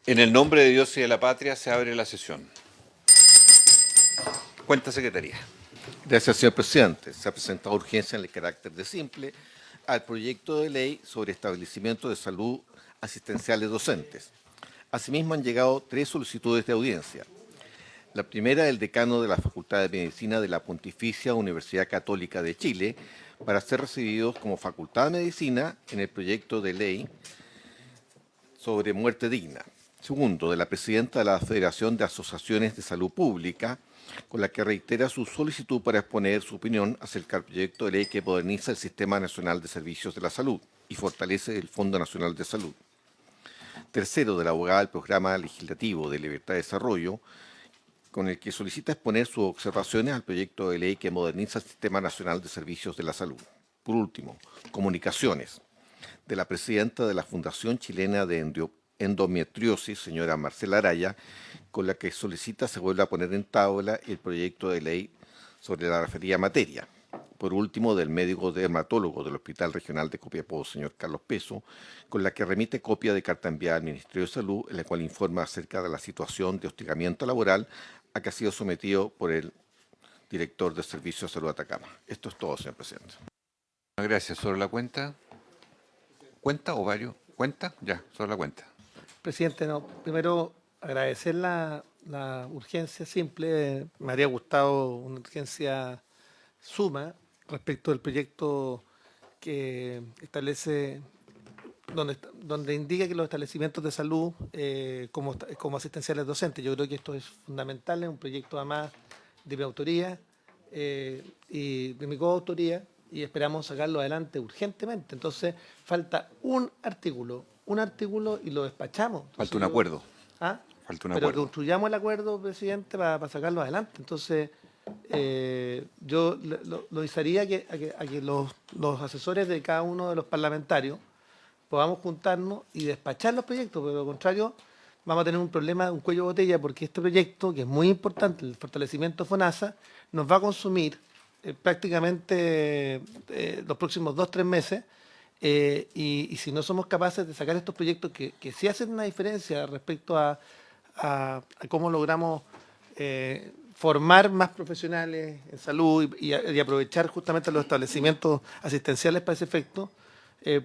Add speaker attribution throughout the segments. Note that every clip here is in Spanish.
Speaker 1: En el nombre de Dios y de la patria se abre la sesión. Cuenta Secretaría.
Speaker 2: Gracias, señor presidente. Se ha presentado urgencia en el carácter de simple al proyecto de ley sobre establecimiento de salud asistenciales docentes. Asimismo, han llegado 3 solicitudes de audiencia. La primera del decano de la Facultad de Medicina de la Pontificia Universidad Católica de Chile para ser recibidos como Facultad de Medicina en el proyecto de ley sobre muerte digna. Segundo, de la presidenta de la Federación de Asociaciones de Salud Pública, con la que reitera su solicitud para exponer su opinión acerca del proyecto de ley que moderniza el Sistema Nacional de Servicios de la Salud y fortalece el Fondo Nacional de Salud. Tercero, de la abogada del Programa Legislativo de Libertad y Desarrollo, con el que solicita exponer sus observaciones al proyecto de ley que moderniza el Sistema Nacional de Servicios de la Salud. Por último, comunicaciones, de la presidenta de la Fundación Chilena de Endometriosis, señora Marcela Araya, con la que solicita se vuelva a poner en tabla el proyecto de ley sobre la referida materia. Por último, del médico dermatólogo del Hospital Regional de Copiapó, señor Carlos Peso, con la que remite copia de carta enviada al Ministerio de Salud, en la cual informa acerca de la situación de hostigamiento laboral a que ha sido sometido por el director del Servicio de Salud Atacama. Esto es todo, señor presidente.
Speaker 1: Gracias. ¿Sobre la cuenta? ¿Cuenta o varios? ¿Cuenta? Ya, sobre la cuenta.
Speaker 3: Presidente, no, primero agradecer la urgencia simple. Me habría gustado una urgencia suma respecto del proyecto que establece, donde indica que los establecimientos de salud como asistenciales docentes. Yo creo que esto es fundamental, es un proyecto además de mi autoría y de mi coautoría, y esperamos sacarlo adelante urgentemente. Entonces, falta un artículo y lo despachamos. Entonces,
Speaker 1: Falta un acuerdo.
Speaker 3: ¿Ah?
Speaker 1: Falta un
Speaker 3: Pero
Speaker 1: acuerdo.
Speaker 3: construyamos el acuerdo, presidente, para sacarlo adelante. Entonces, yo lo instaría a que los asesores de cada uno de los parlamentarios podamos juntarnos y despachar los proyectos, pero de lo contrario vamos a tener un problema, un cuello de botella, porque este proyecto, que es muy importante, el fortalecimiento de FONASA, nos va a consumir prácticamente los próximos 2 o 3 meses, y si no somos capaces de sacar estos proyectos que sí hacen una diferencia respecto a cómo logramos formar más profesionales en salud y aprovechar justamente los establecimientos asistenciales para ese efecto,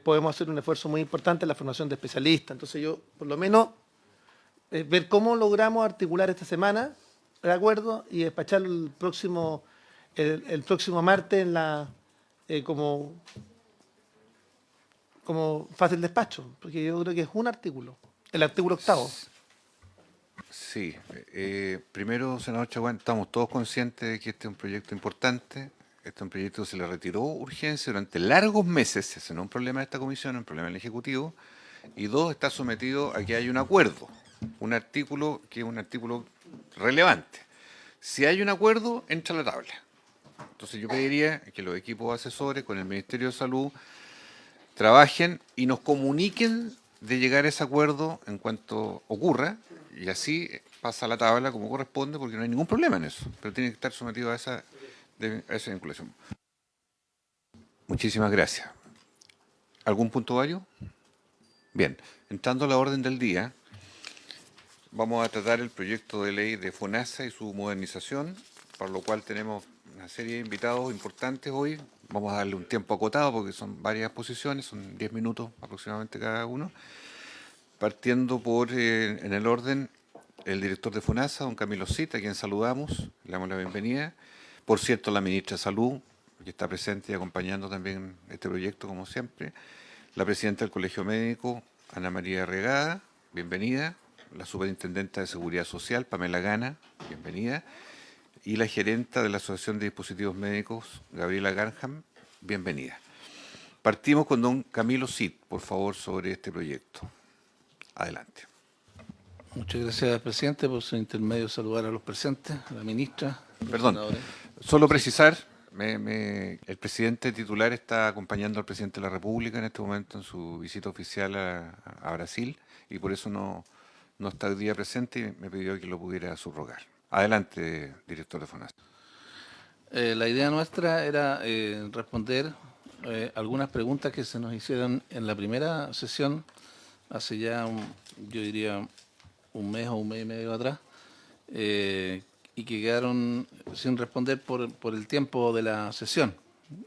Speaker 3: podemos hacer un esfuerzo muy importante en la formación de especialistas. Entonces yo, por lo menos, ver cómo logramos articular esta semana el acuerdo y despacharlo el próximo martes en como fácil despacho, porque yo creo que es un artículo, el artículo 8º.
Speaker 1: Sí. Primero, senador Chaguán, estamos todos conscientes de que este es un proyecto importante. Este es un proyecto que se le retiró urgencia durante largos meses. Ese no es un problema de esta comisión, es un problema del Ejecutivo. Y dos, está sometido a que haya un acuerdo, un artículo que es un artículo relevante. Si hay un acuerdo, entra a la tabla. Entonces yo pediría que los equipos asesores con el Ministerio de Salud trabajen y nos comuniquen de llegar a ese acuerdo en cuanto ocurra, y así pasa a la tabla como corresponde, porque no hay ningún problema en eso, pero tiene que estar sometido a esa vinculación. Muchísimas gracias. ¿Algún punto varios? Bien, entrando a la orden del día, vamos a tratar el proyecto de ley de FONASA y su modernización, para lo cual tenemos una serie de invitados importantes hoy. Vamos a darle un tiempo acotado porque son varias posiciones, son 10 minutos aproximadamente cada uno. Partiendo por, en el orden, el director de FONASA, don Camilo Cid, a quien saludamos, le damos la bienvenida. Por cierto, la ministra de Salud, que está presente y acompañando también este proyecto, como siempre. La presidenta del Colegio Médico, Ana María Regada, bienvenida. La superintendenta de Seguridad Social, Pamela Gana, bienvenida. Y la gerenta de la Asociación de Dispositivos Médicos, Gabriela Garham, bienvenida. Partimos con don Camilo Cid, por favor, sobre este proyecto. Adelante.
Speaker 4: Muchas gracias, presidente. Por su intermedio, saludar a los presentes, a la ministra.
Speaker 1: Perdón, solo precisar, el presidente titular está acompañando al presidente de la República en este momento en su visita oficial a Brasil, y por eso no está hoy día presente y me pidió que lo pudiera subrogar. Adelante, director de FONASA.
Speaker 4: La idea nuestra era responder algunas preguntas que se nos hicieron en la primera sesión, hace ya, yo diría, un mes o un mes y medio atrás, y que quedaron sin responder por el tiempo de la sesión.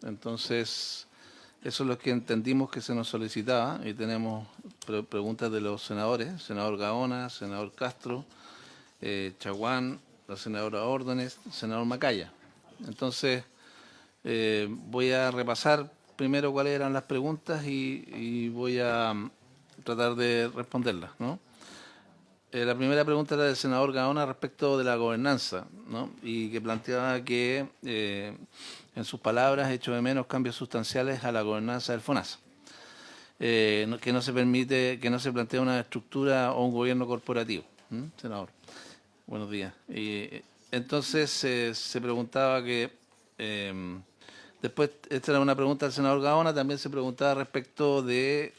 Speaker 4: Entonces, eso es lo que entendimos que se nos solicitaba, y tenemos preguntas de los senadores, senador Gaona, senador Castro, Chaguán, la senadora Órdenes, senador Macaya. Entonces, voy a repasar primero cuáles eran las preguntas y voy a tratar de responderlas, ¿no? La primera pregunta era del senador Gaona respecto de la gobernanza, ¿no? Y que planteaba que, en sus palabras, hecho de menos cambios sustanciales a la gobernanza del FONASA. Que no se permite, que no se plantea una estructura o un gobierno corporativo. Senador, buenos días. Entonces, se preguntaba que... después, esta era una pregunta del senador Gaona, también se preguntaba respecto de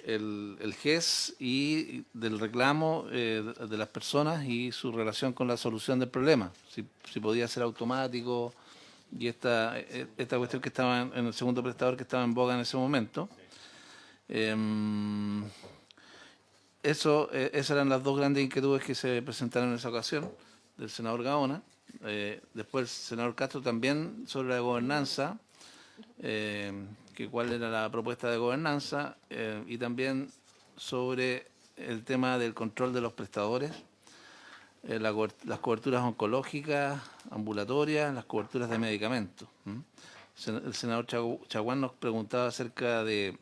Speaker 4: el GES y del reclamo de las personas y su relación con la solución del problema, si podía ser automático, y esta cuestión que estaba en el segundo prestador que estaba en boga en ese momento. Esas eran las dos grandes inquietudes que se presentaron en esa ocasión del senador Gaona. Después el senador Castro también sobre la gobernanza, que cuál era la propuesta de gobernanza, y también sobre el tema del control de los prestadores, las coberturas oncológicas, ambulatorias, las coberturas de medicamentos. El senador Chaguán nos preguntaba acerca de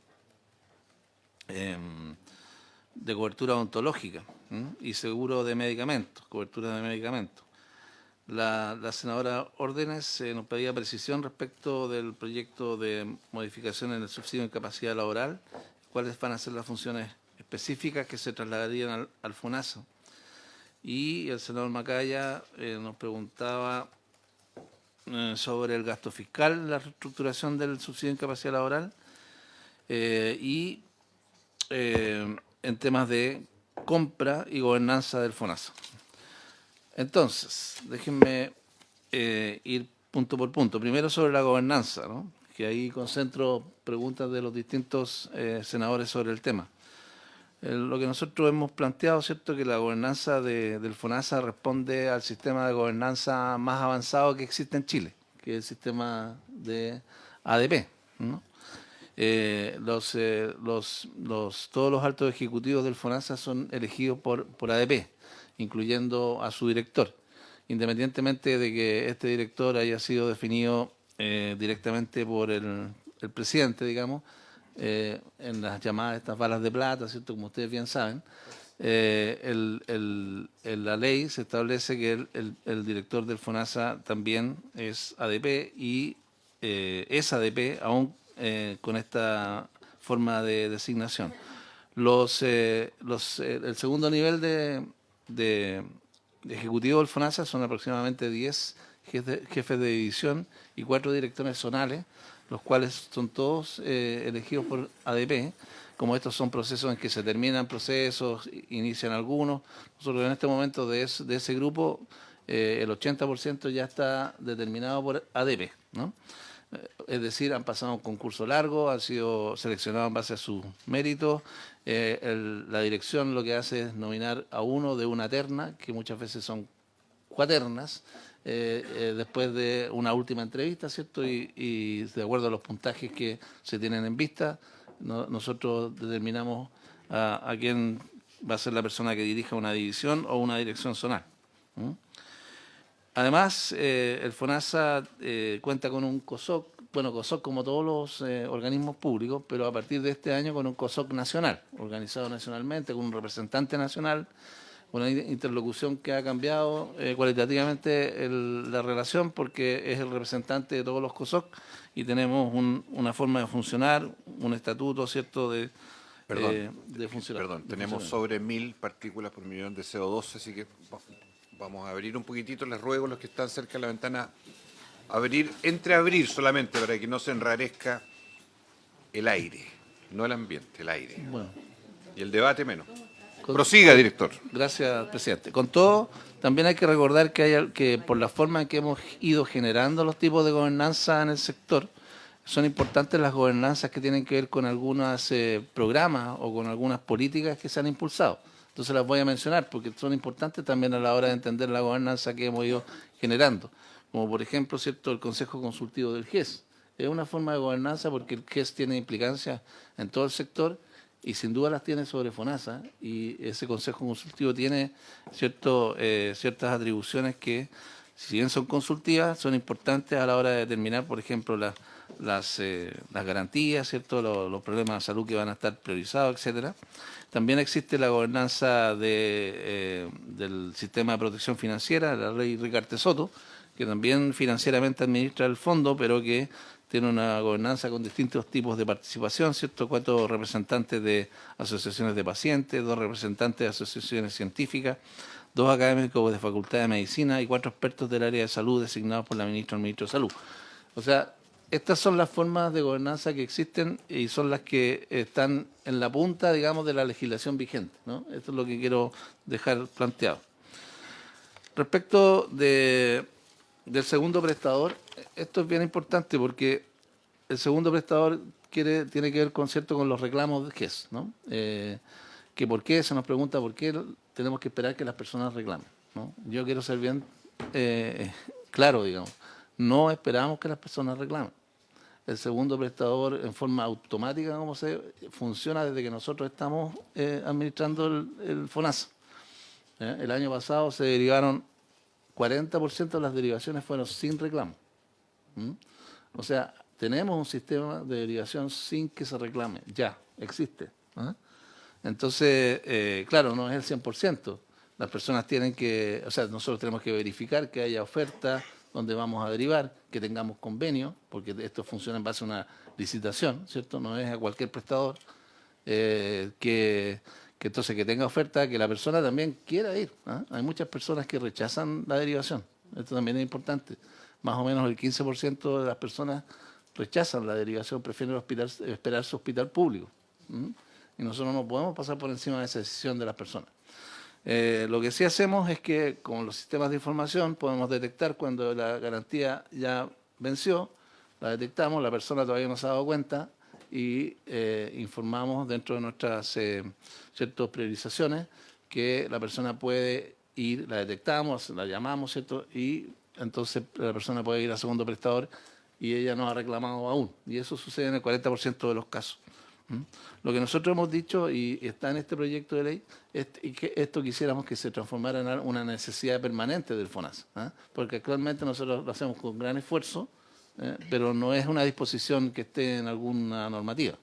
Speaker 4: cobertura odontológica y seguro de medicamentos, cobertura de medicamentos. La senadora Órdenes nos pedía precisión respecto del proyecto de modificación en el subsidio de incapacidad laboral, cuáles van a ser las funciones específicas que se trasladarían al FONASA. Y el senador Macaya nos preguntaba sobre el gasto fiscal, la reestructuración del subsidio de incapacidad laboral, y en temas de compra y gobernanza del FONASA. Entonces, déjenme ir punto por punto. Primero sobre la gobernanza, ¿no? Que ahí concentro preguntas de los distintos senadores sobre el tema. Lo que nosotros hemos planteado, ¿cierto?, que la gobernanza del FONASA responde al sistema de gobernanza más avanzado que existe en Chile, que es el sistema de ADP, ¿no? Todos los altos ejecutivos del FONASA son elegidos por ADP, incluyendo a su director, independientemente de que este director haya sido definido directamente por el presidente, digamos, en las llamadas estas balas de plata, ¿cierto?, como ustedes bien saben. En la ley se establece que el director del FONASA también es ADP y es ADP aún con esta forma de designación. El segundo nivel de ejecutivo del FONASA son aproximadamente 10 jefes de división y 4 directores zonales, los cuales son todos elegidos por ADP. Como estos son procesos en que se terminan procesos, inician algunos, nosotros en este momento de ese grupo, el 80% ya está determinado por ADP, ¿no? Es decir, han pasado un concurso largo, han sido seleccionados en base a sus méritos. La dirección lo que hace es nominar a uno de una terna, que muchas veces son cuaternas, después de una última entrevista, ¿cierto? Y de acuerdo a los puntajes que se tienen en vista, nosotros determinamos a quién va a ser la persona que dirija una división o una dirección zonal. Además, el FONASA cuenta con un COSOC, bueno, COSOC como todos los organismos públicos, pero a partir de este año con un COSOC nacional, organizado nacionalmente, con un representante nacional, una interlocución que ha cambiado cualitativamente la relación, porque es el representante de todos los COSOC y tenemos una forma de funcionar, un estatuto, ¿cierto?, de funcionar.
Speaker 1: Perdón, tenemos sobre 1000 partículas por millón de CO2, así que vamos a abrir un poquitito. Les ruego a los que están cerca de la ventana entreabrir solamente para que no se enrarezca el aire, no el ambiente, el aire.
Speaker 4: Bueno.
Speaker 1: Y el debate menos. Prosiga, director.
Speaker 4: Gracias, presidente. Con todo, también hay que recordar que por la forma en que hemos ido generando los tipos de gobernanza en el sector, son importantes las gobernanzas que tienen que ver con algunos programas o con algunas políticas que se han impulsado. Entonces las voy a mencionar porque son importantes también a la hora de entender la gobernanza que hemos ido generando. Como por ejemplo, ¿cierto?, el Consejo Consultivo del GES. Es una forma de gobernanza porque el GES tiene implicancia en todo el sector y sin duda las tiene sobre FONASA, y ese Consejo Consultivo tiene ciertas atribuciones que, si bien son consultivas, son importantes a la hora de determinar, por ejemplo, las garantías, ¿cierto?, los problemas de salud que van a estar priorizados, etcétera. También existe la gobernanza del sistema de protección financiera, la ley Ricarte Soto, que también financieramente administra el fondo, pero que tiene una gobernanza con distintos tipos de participación, ¿cierto? 4 representantes de asociaciones de pacientes, 2 representantes de asociaciones científicas, 2 académicos de Facultad de Medicina y 4 expertos del área de salud designados por la ministra o el ministro de Salud. O sea, estas son las formas de gobernanza que existen y son las que están en la punta, digamos, de la legislación vigente, ¿no? Esto es lo que quiero dejar planteado. Respecto del segundo prestador, esto es bien importante porque el segundo prestador tiene que ver con los reclamos de GES, ¿no? Que por qué, se nos pregunta por qué tenemos que esperar que las personas reclamen, ¿no? Yo quiero ser bien claro, digamos, no esperamos que las personas reclamen. El segundo prestador en forma automática, como se funciona desde que nosotros estamos administrando el FONASA. El año pasado se derivaron 40% de las derivaciones fueron sin reclamo. O sea, tenemos un sistema de derivación sin que se reclame. Ya, existe. Entonces, claro, no es el 100%. Las personas tienen que, o sea, nosotros tenemos que verificar que haya oferta donde vamos a derivar, que tengamos convenio, porque esto funciona en base a una licitación, ¿cierto? No es a cualquier prestador, que entonces que tenga oferta, que la persona también quiera ir. Hay muchas personas que rechazan la derivación. Esto también es importante. Más o menos el 15% de las personas rechazan la derivación, prefieren esperar su hospital público. Y nosotros no podemos pasar por encima de esa decisión de las personas. Lo que sí hacemos es que con los sistemas de información podemos detectar cuando la garantía ya venció, la detectamos, la persona todavía no se ha dado cuenta y informamos dentro de nuestras ciertas priorizaciones que la persona puede ir, la detectamos, la llamamos, ¿cierto? Y entonces la persona puede ir al segundo prestador y ella no ha reclamado aún. Y eso sucede en el 40% de los casos. Lo que nosotros hemos dicho, y está en este proyecto de ley, y que esto quisiéramos que se transformara en una necesidad permanente del FONASA, porque actualmente nosotros lo hacemos con gran esfuerzo, pero no es una disposición que esté en alguna normativa.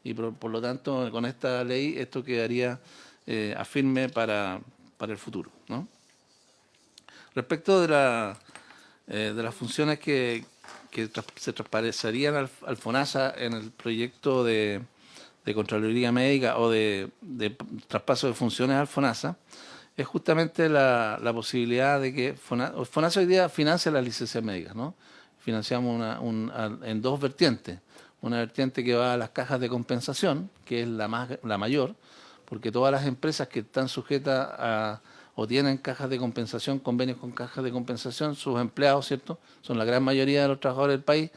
Speaker 4: Y por lo tanto, con esta ley, esto quedaría a firme para el futuro, ¿no? Respecto de las funciones que se traspasarían al FONASA en el proyecto de Contraloría Médica o de traspaso de funciones al FONASA, es justamente la posibilidad de que FONASA hoy día financia las licencias médicas, ¿no? Financiamos en 2 vertientes. Una vertiente que va a las cajas de compensación, que es la mayor, porque todas las empresas que están sujetas a o tienen cajas de compensación, convenios con cajas de compensación, sus empleados, ¿cierto? Son la gran mayoría de los trabajadores del país.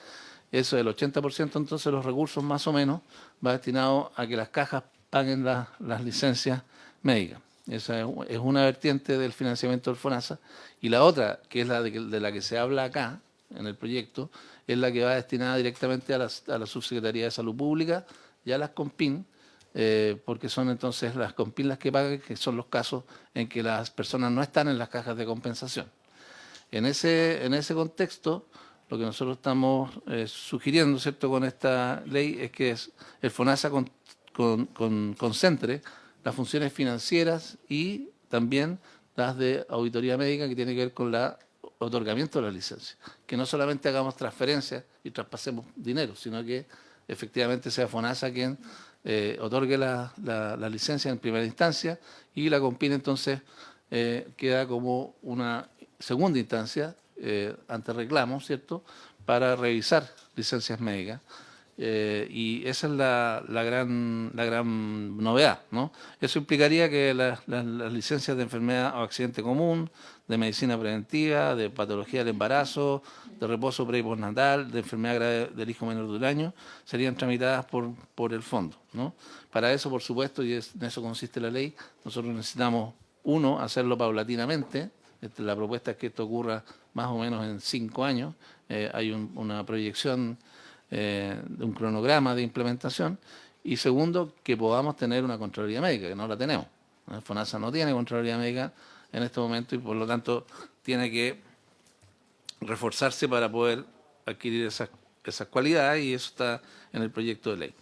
Speaker 4: Eso del 80%, entonces los recursos más o menos va destinado a que las cajas paguen las licencias médicas. Esa es una vertiente del financiamiento del FONASA. Y la otra, que es la de la que se habla acá, en el proyecto, es la que va destinada directamente a la Subsecretaría de Salud Pública y a las CONPIN, porque son entonces las CONPIN las que pagan, que son los casos en que las personas no están en las cajas de compensación. En ese contexto, lo que nosotros estamos sugiriendo, ¿cierto?, con esta ley es que el FONASA concentre las funciones financieras y también las de auditoría médica, que tiene que ver con el otorgamiento de la licencia. Que no solamente hagamos transferencias y traspasemos dinero, sino que efectivamente sea FONASA quien otorgue la licencia en primera instancia y la CONPIN entonces queda como una segunda instancia ante reclamos, ¿cierto?, para revisar licencias médicas. Y esa es la gran novedad, ¿no? Eso implicaría que las licencias de enfermedad o accidente común, de medicina preventiva, de patología del embarazo, de reposo pre y postnatal, de enfermedad grave del hijo menor de 1 año, serían tramitadas por el fondo, ¿no? Para eso, por supuesto, y en eso consiste la ley, nosotros necesitamos, uno, hacerlo paulatinamente. La propuesta es que esto ocurra más o menos en 5 años. Hay una proyección de un cronograma de implementación, y segundo, que podamos tener una Contraloría Médica, que no la tenemos. FONASA no tiene Contraloría Médica en este momento y por lo tanto tiene que reforzarse para poder adquirir esas cualidades, y eso está en el proyecto de ley.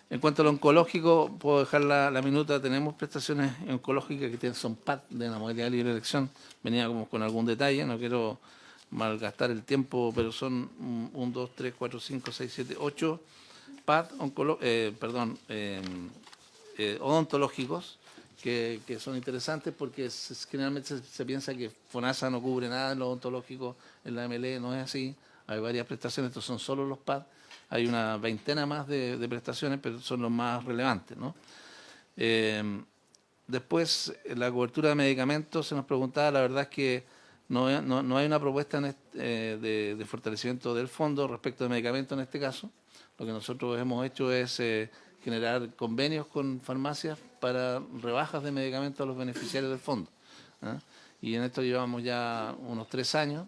Speaker 4: En cuanto a lo oncológico, puedo dejar la minuta. Tenemos prestaciones oncológicas que son PAD de la modalidad de libre elección. Venía como con algún detalle, no quiero malgastar el tiempo, pero son 1, 2, 3, 4, 5, 6, 7, 8 PAD odontológicos que son interesantes porque generalmente se piensa que FONASA no cubre nada en lo odontológico, en la MLE no es así. Hay varias prestaciones, estos son solo los PAD. Hay una veintena más de prestaciones, pero son los más relevantes, ¿no? Después, la cobertura de medicamentos, se nos preguntaba, la verdad es que no hay una propuesta de fortalecimiento del fondo respecto de medicamentos en este caso. Lo que nosotros hemos hecho es generar convenios con farmacias para rebajas de medicamentos a los beneficiarios del fondo, ¿ah? Y en esto llevamos ya unos 3 años.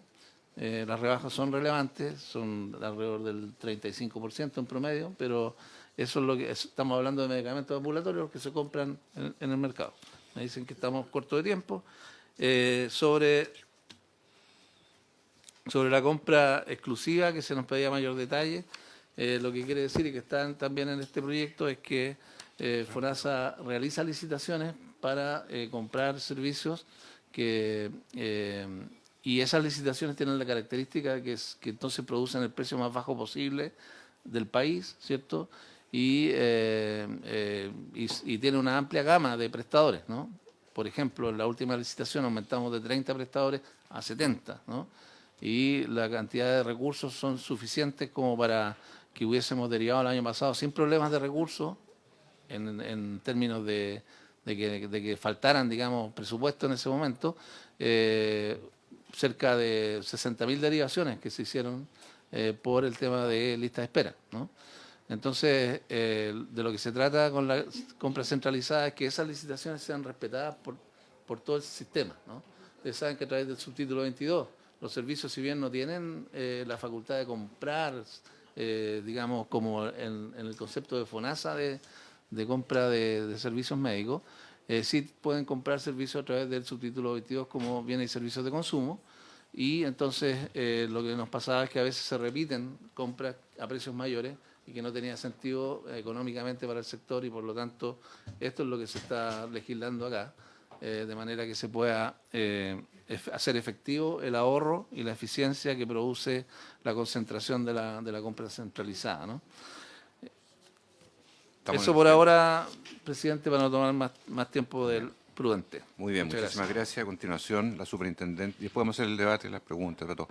Speaker 4: Las rebajas son relevantes, son alrededor del 35% en promedio, pero eso es lo que estamos hablando de medicamentos ambulatorios que se compran en el mercado. Me dicen que estamos cortos de tiempo. Sobre la compra exclusiva, que se nos pedía mayor detalle, lo que quiere decir, y que están también en este proyecto, es que FONASA realiza licitaciones para comprar servicios y esas licitaciones tienen la característica de que entonces producen el precio más bajo posible del país, ¿cierto? Y tiene una amplia gama de prestadores, ¿no? Por ejemplo, en la última licitación aumentamos de 30 prestadores a 70, ¿no? Y la cantidad de recursos son suficientes como para que hubiésemos derivado el año pasado sin problemas de recursos en términos de que faltaran, digamos, presupuesto en ese momento, cerca de 60.000 derivaciones que se hicieron por el tema de lista de espera, ¿no? Entonces, de lo que se trata con la compra centralizada es que esas licitaciones sean respetadas por todo el sistema, ¿no? Ustedes saben que a través del subtítulo 22, los servicios, si bien no tienen la facultad de comprar, digamos, como en el concepto de FONASA de compra de servicios médicos, sí pueden comprar servicios a través del subtítulo 22 como bienes y servicios de consumo, y entonces lo que nos pasaba es que a veces se repiten compras a precios mayores y que no tenía sentido económicamente para el sector, y por lo tanto esto es lo que se está legislando acá, de manera que se pueda hacer efectivo el ahorro y la eficiencia que produce la concentración de la compra centralizada, ¿no? Eso por ahora, presidente, para no tomar más tiempo del prudente.
Speaker 1: Muy bien, muchísimas gracias. A continuación, la superintendente, y después vamos a hacer el debate y las preguntas, pero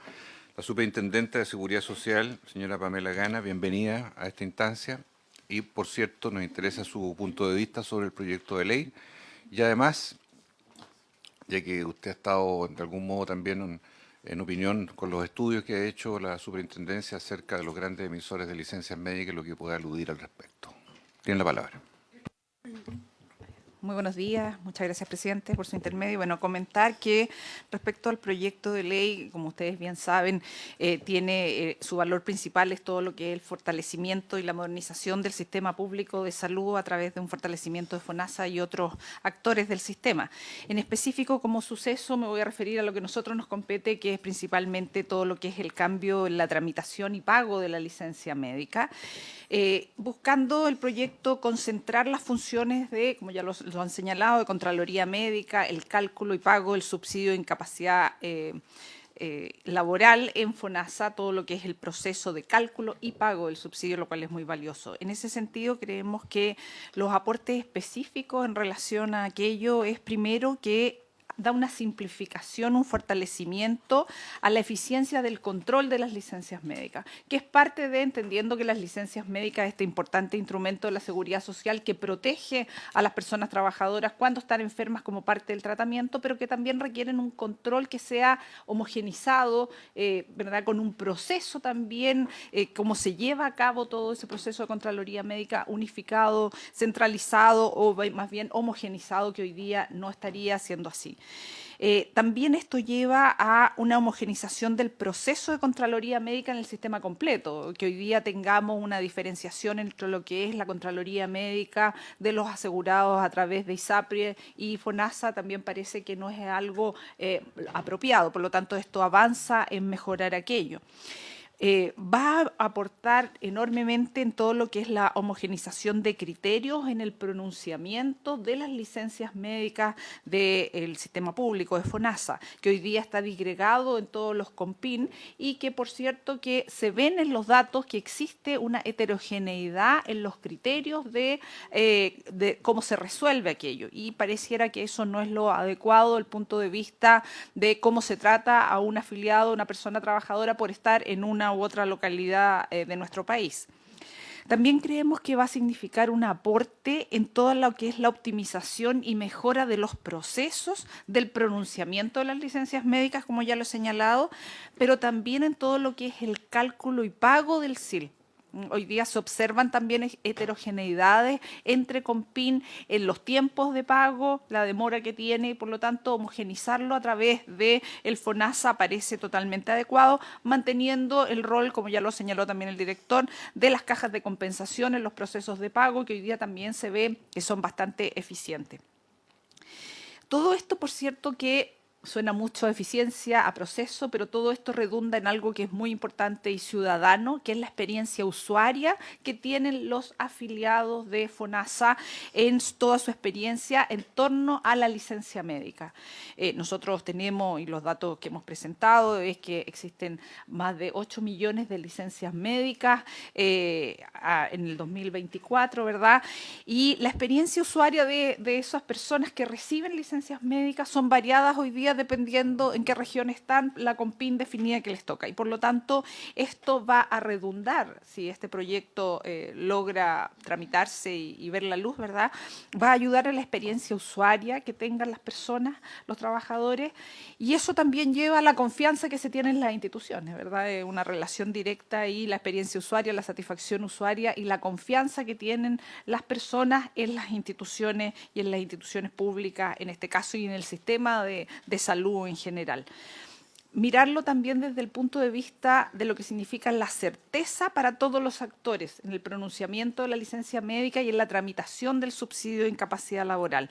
Speaker 1: la superintendente de Seguridad Social, señora Pamela Gana, bienvenida a esta instancia. Y, por cierto, nos interesa su punto de vista sobre el proyecto de ley. Y además, ya que usted ha estado de algún modo también en opinión con los estudios que ha hecho la superintendencia acerca de los grandes emisores de licencias médicas, lo que pueda aludir al respecto. Tiene la palabra.
Speaker 5: Muy buenos días, muchas gracias, presidente, por su intermedio. Bueno, comentar que respecto al proyecto de ley, como ustedes bien saben, tiene su valor principal es todo lo que es el fortalecimiento y la modernización del sistema público de salud a través de un fortalecimiento de FONASA y otros actores del sistema. En específico, como suceso, me voy a referir a lo que a nosotros nos compete, que es principalmente todo lo que es el cambio en la tramitación y pago de la licencia médica, buscando el proyecto concentrar las funciones de, como ya lo han señalado, de Contraloría Médica, el cálculo y pago del subsidio de incapacidad laboral en FONASA, todo lo que es el proceso de cálculo y pago del subsidio, lo cual es muy valioso. En ese sentido, creemos que los aportes específicos en relación a aquello es primero que da una simplificación, un fortalecimiento a la eficiencia del control de las licencias médicas, que es parte de entendiendo que las licencias médicas, este importante instrumento de la seguridad social que protege a las personas trabajadoras cuando están enfermas como parte del tratamiento, pero que también requieren un control que sea homogenizado, ¿verdad? Con un proceso también, cómo se lleva a cabo todo ese proceso de Contraloría Médica unificado, centralizado o más bien homogenizado, que hoy día no estaría siendo así. También esto lleva a una homogenización del proceso de Contraloría Médica en el sistema completo, que hoy día tengamos una diferenciación entre lo que es la Contraloría Médica de los asegurados a través de ISAPRE y FONASA, también parece que no es algo apropiado, por lo tanto esto avanza en mejorar aquello. Va a aportar enormemente en todo lo que es la homogenización de criterios en el pronunciamiento de las licencias médicas del sistema público de FONASA, que hoy día está disgregado en todos los COMPIN y que, por cierto, que se ven en los datos que existe una heterogeneidad en los criterios de cómo se resuelve aquello, y pareciera que eso no es lo adecuado desde el punto de vista de cómo se trata a un afiliado, a una persona trabajadora por estar en una u otra localidad de nuestro país. También creemos que va a significar un aporte en todo lo que es la optimización y mejora de los procesos del pronunciamiento de las licencias médicas, como ya lo he señalado, pero también en todo lo que es el cálculo y pago del SIL. Hoy día se observan también heterogeneidades entre COMPIN en los tiempos de pago, la demora que tiene, y por lo tanto homogenizarlo a través del FONASA parece totalmente adecuado, manteniendo el rol, como ya lo señaló también el director, de las cajas de compensación en los procesos de pago, que hoy día también se ve que son bastante eficientes. Todo esto, por cierto, que suena mucho a eficiencia, a proceso, pero todo esto redunda en algo que es muy importante y ciudadano, que es la experiencia usuaria que tienen los afiliados de FONASA en toda su experiencia en torno a la licencia médica. Nosotros tenemos, y los datos que hemos presentado, es que existen más de 8 millones de licencias médicas en el 2024, ¿verdad? Y la experiencia usuaria de esas personas que reciben licencias médicas son variadas hoy día dependiendo en qué región están, la COMPIN definida que les toca. Y por lo tanto, esto va a redundar, si este proyecto logra tramitarse y ver la luz, ¿verdad? Va a ayudar a la experiencia usuaria que tengan las personas, los trabajadores, y eso también lleva a la confianza que se tiene en las instituciones, ¿verdad? Es una relación directa y la experiencia usuaria, la satisfacción usuaria y la confianza que tienen las personas en las instituciones y en las instituciones públicas, en este caso, y en el sistema de salud en general. Mirarlo también desde el punto de vista de lo que significa la certeza para todos los actores en el pronunciamiento de la licencia médica y en la tramitación del subsidio de incapacidad laboral.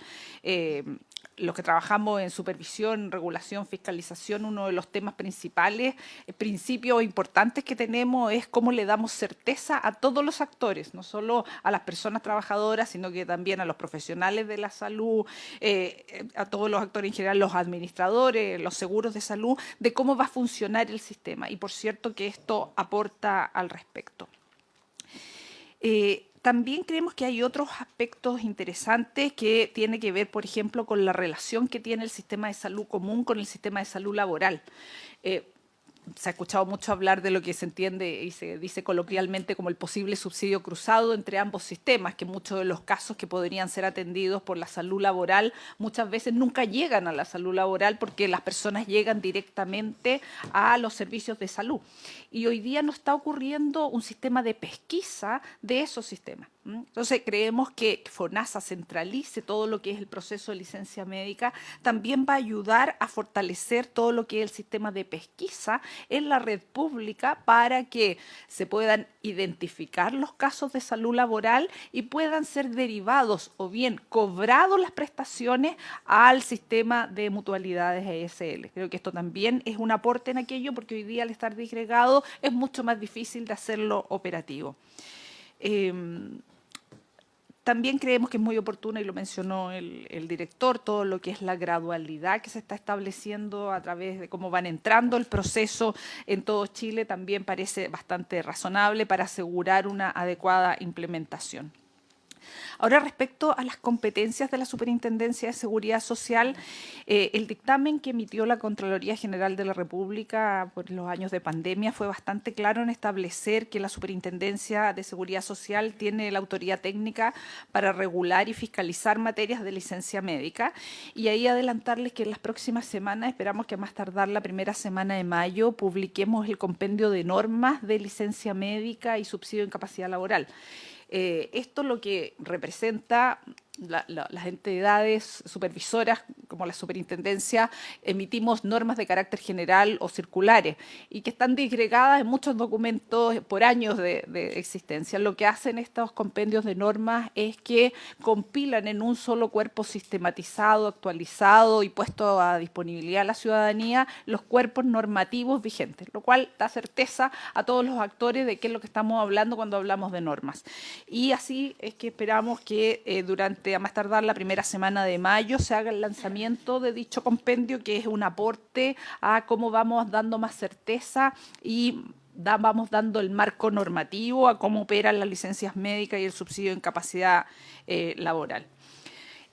Speaker 5: Los que trabajamos en supervisión, regulación, fiscalización, uno de los temas principales, principios importantes que tenemos es cómo le damos certeza a todos los actores, no solo a las personas trabajadoras, sino que también a los profesionales de la salud, a todos los actores en general, los administradores, los seguros de salud, de cómo va a funcionar el sistema. Y por cierto que esto aporta al respecto. También creemos que hay otros aspectos interesantes que tienen que ver, por ejemplo, con la relación que tiene el sistema de salud común con el sistema de salud laboral. Se ha escuchado mucho hablar de lo que se entiende y se dice coloquialmente como el posible subsidio cruzado entre ambos sistemas, que muchos de los casos que podrían ser atendidos por la salud laboral muchas veces nunca llegan a la salud laboral porque las personas llegan directamente a los servicios de salud. Y hoy día no está ocurriendo un sistema de pesquisa de esos sistemas. Entonces creemos que FONASA centralice todo lo que es el proceso de licencia médica, también va a ayudar a fortalecer todo lo que es el sistema de pesquisa en la red pública para que se puedan identificar los casos de salud laboral y puedan ser derivados o bien cobrados las prestaciones al sistema de mutualidades ESL. Creo que esto también es un aporte en aquello porque hoy día al estar disgregado es mucho más difícil de hacerlo operativo. También creemos que es muy oportuna, y lo mencionó el director, todo lo que es la gradualidad que se está estableciendo a través de cómo van entrando el proceso en todo Chile, también parece bastante razonable para asegurar una adecuada implementación. Ahora, respecto a las competencias de la Superintendencia de Seguridad Social, el dictamen que emitió la Contraloría General de la República por los años de pandemia fue bastante claro en establecer que la Superintendencia de Seguridad Social tiene la autoridad técnica para regular y fiscalizar materias de licencia médica. Y ahí adelantarles que en las próximas semanas, esperamos que a más tardar la primera semana de mayo, publiquemos el compendio de normas de licencia médica y subsidio de incapacidad laboral. Esto lo que representa las entidades supervisoras, como la superintendencia, emitimos normas de carácter general o circulares y que están disgregadas en muchos documentos por años de existencia. Lo que hacen estos compendios de normas es que compilan en un solo cuerpo sistematizado, actualizado y puesto a disponibilidad de la ciudadanía los cuerpos normativos vigentes, lo cual da certeza a todos los actores de qué es lo que estamos hablando cuando hablamos de normas. Y así es que esperamos que durante a más tardar la primera semana de mayo se haga el lanzamiento de dicho compendio, que es un aporte a cómo vamos dando más certeza y vamos dando el marco normativo a cómo operan las licencias médicas y el subsidio de incapacidad laboral.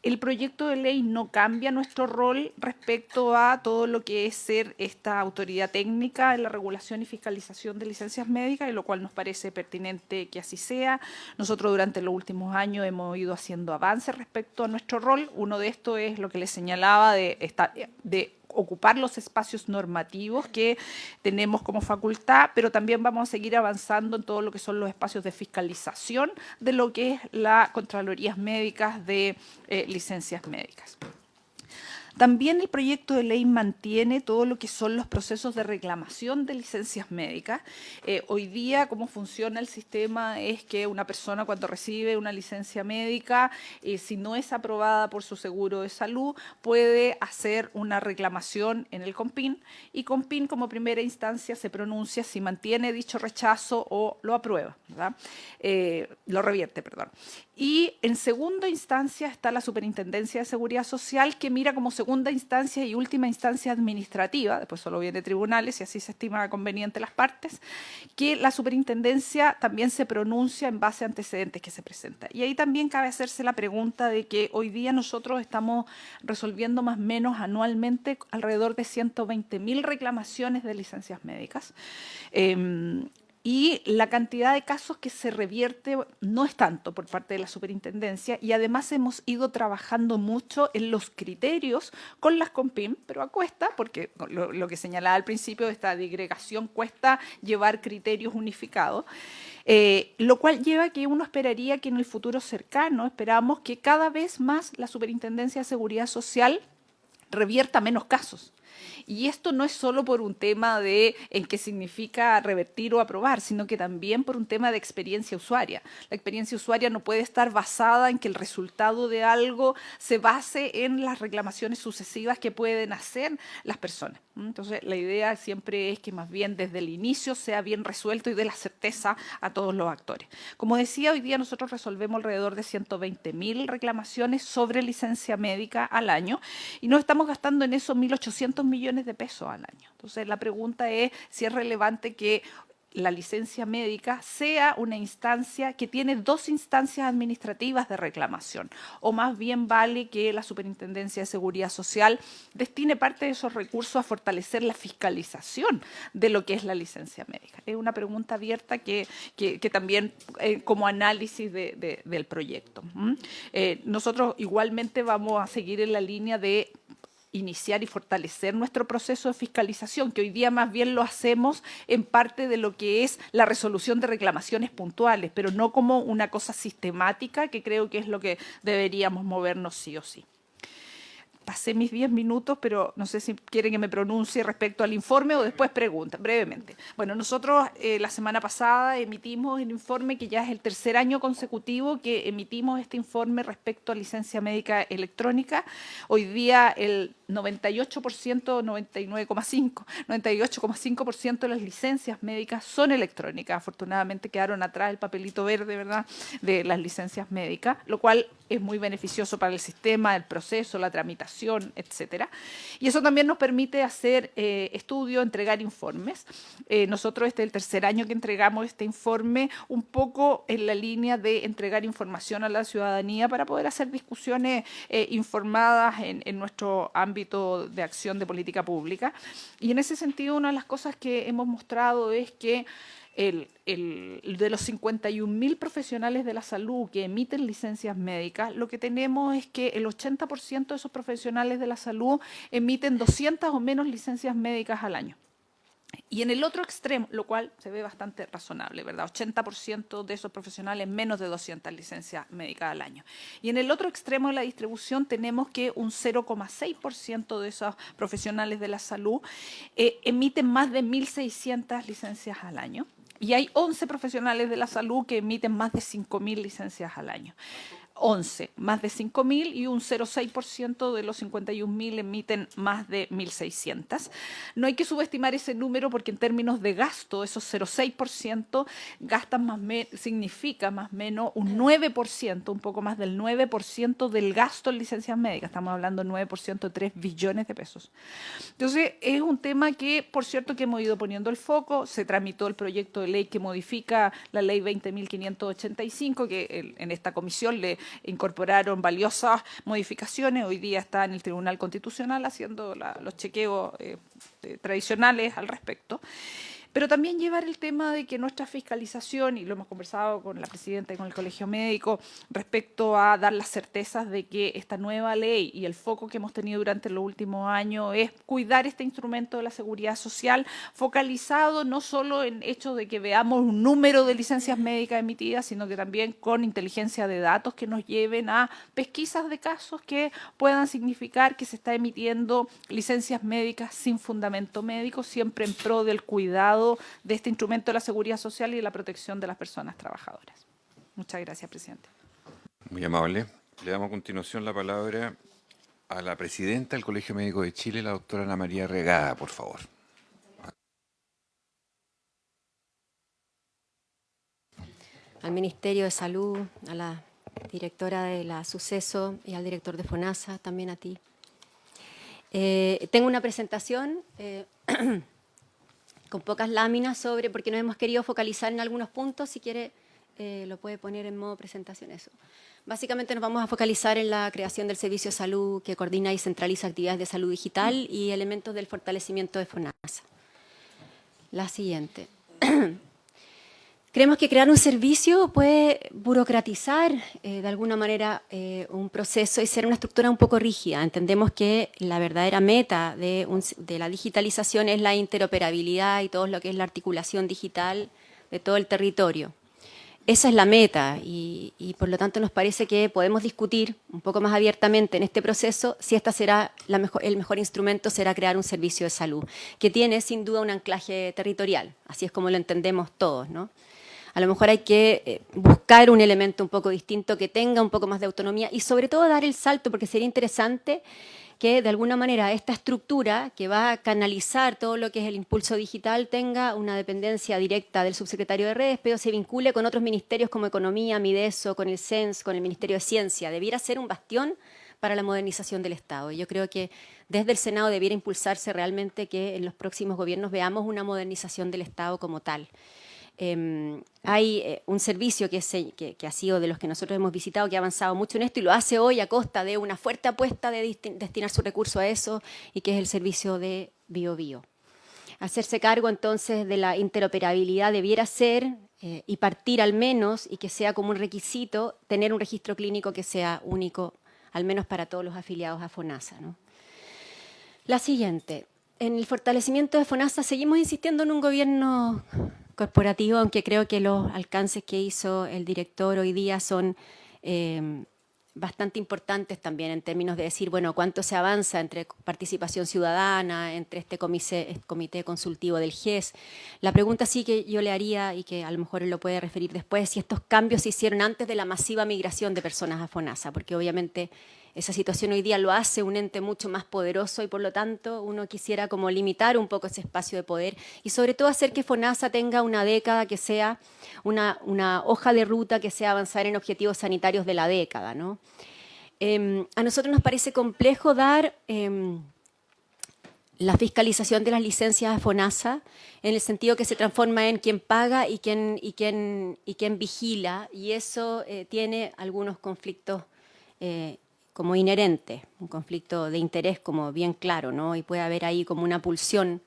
Speaker 5: El proyecto de ley no cambia nuestro rol respecto a todo lo que es ser esta autoridad técnica en la regulación y fiscalización de licencias médicas, y lo cual nos parece pertinente que así sea. Nosotros durante los últimos años hemos ido haciendo avances respecto a nuestro rol. Uno de estos es lo que les señalaba de ocupar los espacios normativos que tenemos como facultad, pero también vamos a seguir avanzando en todo lo que son los espacios de fiscalización de lo que es la Contralorías Médicas de licencias médicas. También el proyecto de ley mantiene todo lo que son los procesos de reclamación de licencias médicas. Hoy día, cómo funciona el sistema es que una persona cuando recibe una licencia médica, si no es aprobada por su seguro de salud, puede hacer una reclamación en el COMPIN, y COMPIN como primera instancia se pronuncia si mantiene dicho rechazo o lo aprueba, ¿verdad? Lo revierte, perdón. Y en segunda instancia está la Superintendencia de Seguridad Social, que mira como segunda instancia y última instancia administrativa, después solo viene tribunales y así se estima conveniente las partes, que la superintendencia también se pronuncia en base a antecedentes que se presentan. Y ahí también cabe hacerse la pregunta de que hoy día nosotros estamos resolviendo más o menos anualmente alrededor de 120.000 reclamaciones de licencias médicas. Y la cantidad de casos que se revierte no es tanto por parte de la superintendencia, y además hemos ido trabajando mucho en los criterios con las COMPIN, pero a cuesta, porque lo que señalaba al principio, esta digregación cuesta llevar criterios unificados, lo cual lleva a que uno esperaría que en el futuro cercano, esperamos que cada vez más la Superintendencia de Seguridad Social revierta menos casos. Y esto no es solo por un tema de en qué significa revertir o aprobar, sino que también por un tema de experiencia usuaria. La experiencia usuaria no puede estar basada en que el resultado de algo se base en las reclamaciones sucesivas que pueden hacer las personas. Entonces, la idea siempre es que más bien desde el inicio sea bien resuelto y dé la certeza a todos los actores. Como decía, hoy día nosotros resolvemos alrededor de 120.000 reclamaciones sobre licencia médica al año, y nos estamos gastando en eso 1.800 millones de pesos al año. Entonces, la pregunta es si es relevante que la licencia médica sea una instancia que tiene dos instancias administrativas de reclamación, o más bien vale que la Superintendencia de Seguridad Social destine parte de esos recursos a fortalecer la fiscalización de lo que es la licencia médica. Es una pregunta abierta que también como análisis del proyecto. Nosotros igualmente vamos a seguir en la línea de iniciar y fortalecer nuestro proceso de fiscalización, que hoy día más bien lo hacemos en parte de lo que es la resolución de reclamaciones puntuales, pero no como una cosa sistemática, que creo que es lo que deberíamos movernos sí o sí. Pasé mis 10 minutos, pero no sé si quieren que me pronuncie respecto al informe o después preguntan, brevemente. Bueno, nosotros la semana pasada emitimos el informe, que ya es el tercer año consecutivo que emitimos este informe respecto a licencia médica electrónica. Hoy día el 98%, 98,5% de las licencias médicas son electrónicas. Afortunadamente quedaron atrás el papelito verde, ¿verdad?, de las licencias médicas, lo cual es muy beneficioso para el sistema, el proceso, la tramitación, etcétera. Y eso también nos permite hacer estudios, entregar informes. Nosotros este es el tercer año que entregamos este informe, un poco en la línea de entregar información a la ciudadanía para poder hacer discusiones informadas en nuestro ámbito de acción de política pública. Y en ese sentido, una de las cosas que hemos mostrado es que de los 51.000 profesionales de la salud que emiten licencias médicas, lo que tenemos es que el 80% de esos profesionales de la salud emiten 200 o menos licencias médicas al año. Y en el otro extremo, lo cual se ve bastante razonable, ¿verdad? 80% de esos profesionales, menos de 200 licencias médicas al año. Y en el otro extremo de la distribución tenemos que un 0,6% de esos profesionales de la salud emiten más de 1.600 licencias al año. Y hay 11 profesionales de la salud que emiten más de 5.000 licencias al año. 11, más de 5.000 y un 0,6% de los 51.000 emiten más de 1.600. No hay que subestimar ese número porque en términos de gasto, esos 0,6% gastan significa más o menos un 9%, un poco más del 9% del gasto en licencias médicas. Estamos hablando del 9% de 3 billones de pesos. Entonces, es un tema que, por cierto, que hemos ido poniendo el foco. Se tramitó el proyecto de ley que modifica la ley 20.585, que en esta comisión le incorporaron valiosas modificaciones. Hoy día está en el Tribunal Constitucional haciendo los chequeos tradicionales al respecto. Pero también llevar el tema de que nuestra fiscalización, y lo hemos conversado con la presidenta y con el Colegio Médico, respecto a dar las certezas de que esta nueva ley y el foco que hemos tenido durante los últimos años es cuidar este instrumento de la seguridad social, focalizado no solo en hechos de que veamos un número de licencias médicas emitidas, sino que también con inteligencia de datos que nos lleven a pesquisas de casos que puedan significar que se está emitiendo licencias médicas sin fundamento médico, siempre en pro del cuidado de este instrumento de la seguridad social y de la protección de las personas trabajadoras. Muchas gracias, presidente.
Speaker 1: Muy amable. Le damos a continuación la palabra a la presidenta del Colegio Médico de Chile, la doctora Ana María Regada, por favor.
Speaker 6: Al Ministerio de Salud, a la directora de la Suceso y al director de FONASA, también a ti. Tengo una presentación con pocas láminas porque nos hemos querido focalizar en algunos puntos. Si quiere, lo puede poner en modo presentación eso. Básicamente nos vamos a focalizar en la creación del servicio de salud que coordina y centraliza actividades de salud digital y elementos del fortalecimiento de FONASA. La siguiente. Creemos que crear un servicio puede burocratizar de alguna manera un proceso y ser una estructura un poco rígida. Entendemos que la verdadera meta de la digitalización es la interoperabilidad y todo lo que es la articulación digital de todo el territorio. Esa es la meta y por lo tanto nos parece que podemos discutir un poco más abiertamente en este proceso si esta será el mejor instrumento será crear un servicio de salud, que tiene sin duda un anclaje territorial, así es como lo entendemos todos, ¿no? A lo mejor hay que buscar un elemento un poco distinto que tenga un poco más de autonomía y sobre todo dar el salto, porque sería interesante que de alguna manera esta estructura que va a canalizar todo lo que es el impulso digital tenga una dependencia directa del subsecretario de Redes, pero se vincule con otros ministerios como Economía, Mideso, con el CENS, con el Ministerio de Ciencia. Debiera ser un bastión para la modernización del Estado. Y yo creo que desde el Senado debiera impulsarse realmente que en los próximos gobiernos veamos una modernización del Estado como tal. Hay un servicio que ha sido de los que nosotros hemos visitado, que ha avanzado mucho en esto y lo hace hoy a costa de una fuerte apuesta de destinar su recurso a eso, y que es el servicio de BioBio. Hacerse cargo entonces de la interoperabilidad debiera ser, y partir al menos, y que sea como un requisito, tener un registro clínico que sea único, al menos para todos los afiliados a FONASA, ¿no? La siguiente. En el fortalecimiento de FONASA seguimos insistiendo en un gobierno corporativo, aunque creo que los alcances que hizo el director hoy día son bastante importantes también en términos de decir, bueno, cuánto se avanza entre participación ciudadana, entre este comité consultivo del GES. La pregunta sí que yo le haría, y que a lo mejor él lo puede referir después, si estos cambios se hicieron antes de la masiva migración de personas a FONASA, porque obviamente esa situación hoy día lo hace un ente mucho más poderoso y por lo tanto uno quisiera como limitar un poco ese espacio de poder y sobre todo hacer que FONASA tenga una década que sea una hoja de ruta que sea avanzar en objetivos sanitarios de la década, ¿no? A nosotros nos parece complejo dar la fiscalización de las licencias de FONASA en el sentido que se transforma en quien paga y quien vigila, y eso tiene algunos conflictos como inherentes, un conflicto de interés como bien claro, ¿no? Y puede haber ahí como una pulsión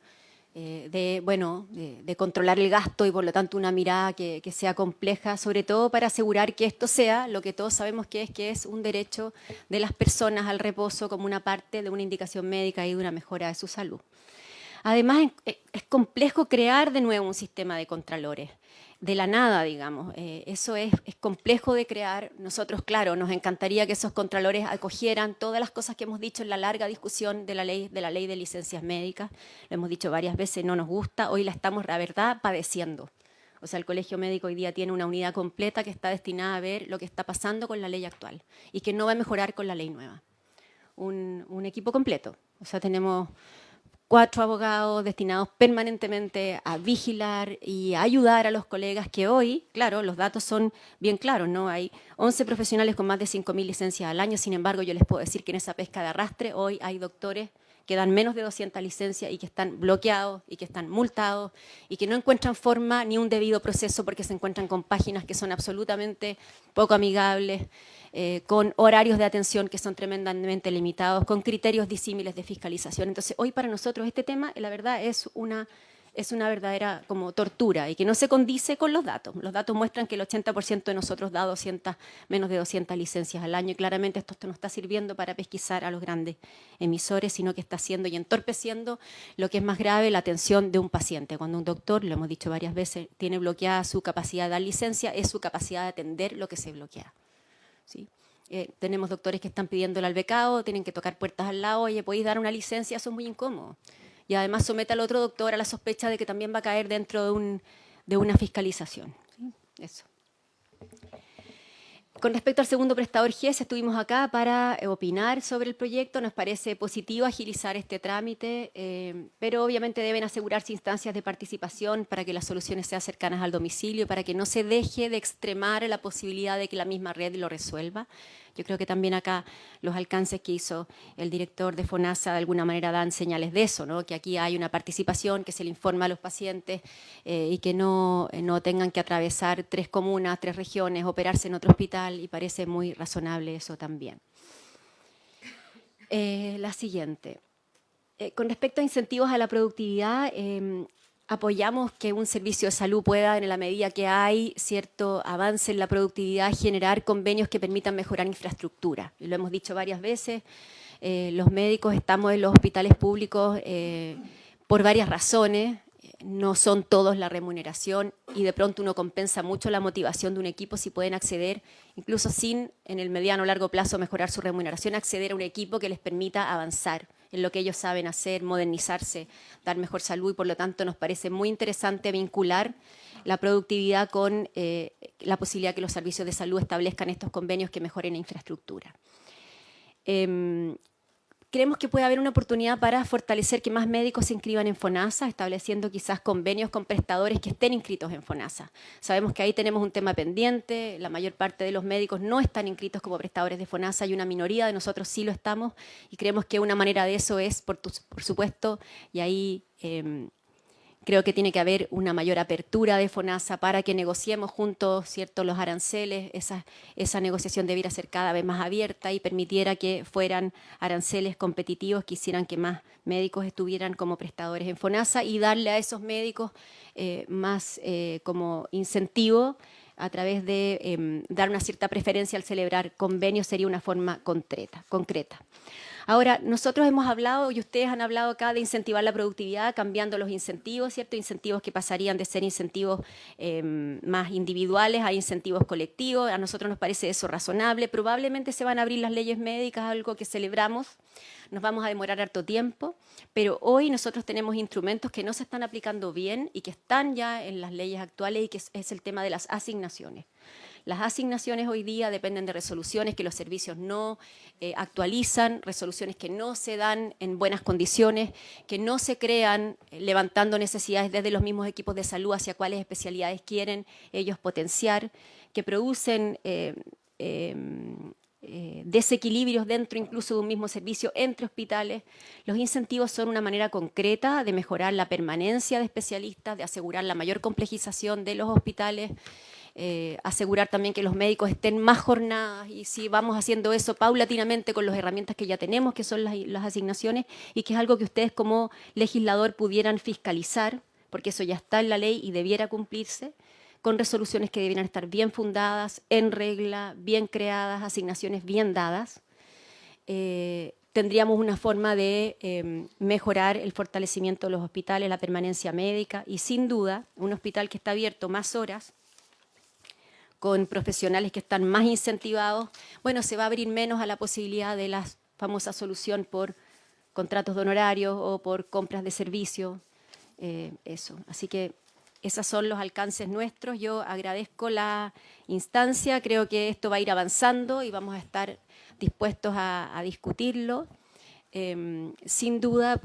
Speaker 6: de controlar el gasto y por lo tanto una mirada que sea compleja, sobre todo para asegurar que esto sea lo que todos sabemos que es un derecho de las personas al reposo como una parte de una indicación médica y de una mejora de su salud. Además, es complejo crear de nuevo un sistema de contralores, de la nada, digamos. Eso es complejo de crear. Nosotros, claro, nos encantaría que esos contralores acogieran todas las cosas que hemos dicho en la larga discusión de la ley de licencias médicas. Lo hemos dicho varias veces, no nos gusta. Hoy la estamos, la verdad, padeciendo. O sea, el Colegio Médico hoy día tiene una unidad completa que está destinada a ver lo que está pasando con la ley actual y que no va a mejorar con la ley nueva. Un equipo completo. O sea, tenemos 4 abogados destinados permanentemente a vigilar y a ayudar a los colegas que hoy, claro, los datos son bien claros, ¿no? Hay 11 profesionales con más de 5.000 licencias al año, sin embargo, yo les puedo decir que en esa pesca de arrastre hoy hay doctores que dan menos de 200 licencias y que están bloqueados y que están multados y que no encuentran forma ni un debido proceso porque se encuentran con páginas que son absolutamente poco amigables, con horarios de atención que son tremendamente limitados, con criterios disímiles de fiscalización. Entonces, hoy para nosotros este tema, la verdad, es una verdadera como tortura y que no se condice con los datos. Los datos muestran que el 80% de nosotros da menos de 200 licencias al año y claramente esto no está sirviendo para pesquisar a los grandes emisores, sino que está haciendo y entorpeciendo lo que es más grave, la atención de un paciente. Cuando un doctor, lo hemos dicho varias veces, tiene bloqueada su capacidad de dar licencia, es su capacidad de atender lo que se bloquea. ¿Sí? Tenemos doctores que están pidiéndole al becado, tienen que tocar puertas al lado, oye, ¿podéis dar una licencia? Eso es muy incómodo. Y además somete al otro doctor a la sospecha de que también va a caer dentro de una fiscalización. ¿Sí? Eso. Con respecto al segundo prestador GES, estuvimos acá para opinar sobre el proyecto. Nos parece positivo agilizar este trámite, pero obviamente deben asegurarse instancias de participación para que las soluciones sean cercanas al domicilio, para que no se deje de extremar la posibilidad de que la misma red lo resuelva. Yo creo que también acá los alcances que hizo el director de FONASA de alguna manera dan señales de eso, ¿no? Que aquí hay una participación, que se le informa a los pacientes y que no tengan que atravesar 3 comunas, 3 regiones, operarse en otro hospital, y parece muy razonable eso también. La siguiente. Con respecto a incentivos a la productividad, apoyamos que un servicio de salud pueda, en la medida que hay cierto avance en la productividad, generar convenios que permitan mejorar infraestructura. Lo hemos dicho varias veces, los médicos estamos en los hospitales públicos por varias razones, no son todos la remuneración y de pronto uno compensa mucho la motivación de un equipo si pueden acceder, incluso sin en el mediano o largo plazo mejorar su remuneración, acceder a un equipo que les permita avanzar en lo que ellos saben hacer, modernizarse, dar mejor salud, y por lo tanto nos parece muy interesante vincular la productividad con la posibilidad que los servicios de salud establezcan estos convenios que mejoren la infraestructura. Creemos que puede haber una oportunidad para fortalecer que más médicos se inscriban en FONASA, estableciendo quizás convenios con prestadores que estén inscritos en FONASA. Sabemos que ahí tenemos un tema pendiente, la mayor parte de los médicos no están inscritos como prestadores de FONASA y una minoría de nosotros sí lo estamos, y creemos que una manera de eso es, por supuesto, y ahí creo que tiene que haber una mayor apertura de FONASA para que negociemos juntos, ¿cierto?, los aranceles. Esa negociación debiera ser cada vez más abierta y permitiera que fueran aranceles competitivos que hicieran que más médicos estuvieran como prestadores en FONASA y darle a esos médicos más como incentivo a través de dar una cierta preferencia al celebrar convenios, sería una forma concreta. Ahora, nosotros hemos hablado, y ustedes han hablado acá, de incentivar la productividad, cambiando los incentivos, ¿cierto? Incentivos que pasarían de ser incentivos más individuales a incentivos colectivos. A nosotros nos parece eso razonable. Probablemente se van a abrir las leyes médicas, algo que celebramos. nos vamos a demorar harto tiempo, pero hoy nosotros tenemos instrumentos que no se están aplicando bien y que están ya en las leyes actuales y que es el tema de las asignaciones. Las asignaciones hoy día dependen de resoluciones que los servicios no actualizan, resoluciones que no se dan en buenas condiciones, que no se crean levantando necesidades desde los mismos equipos de salud hacia cuáles especialidades quieren ellos potenciar, que producen desequilibrios dentro incluso de un mismo servicio entre hospitales. Los incentivos son una manera concreta de mejorar la permanencia de especialistas, de asegurar la mayor complejización de los hospitales, asegurar también que los médicos estén más jornadas, y si vamos haciendo eso paulatinamente con las herramientas que ya tenemos, que son las asignaciones, y que es algo que ustedes como legislador pudieran fiscalizar, porque eso ya está en la ley y debiera cumplirse, con resoluciones que debieran estar bien fundadas, en regla, bien creadas, asignaciones bien dadas. Tendríamos una forma de mejorar el fortalecimiento de los hospitales, la permanencia médica, y sin duda un hospital que está abierto más horas, con profesionales que están más incentivados, bueno, se va a abrir menos a la posibilidad de la famosa solución por contratos de honorarios o por compras de servicios, eso. Así que esos son los alcances nuestros. Yo agradezco la instancia, creo que esto va a ir avanzando y vamos a estar dispuestos a discutirlo. Sin duda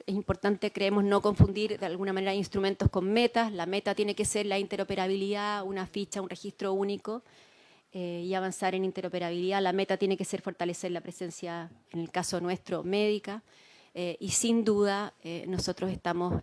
Speaker 6: es importante, creemos, no confundir de alguna manera instrumentos con metas. La meta tiene que ser la interoperabilidad, una ficha, un registro único, y avanzar en interoperabilidad. La meta tiene que ser fortalecer la presencia, en el caso nuestro, médica. Y sin duda nosotros estamos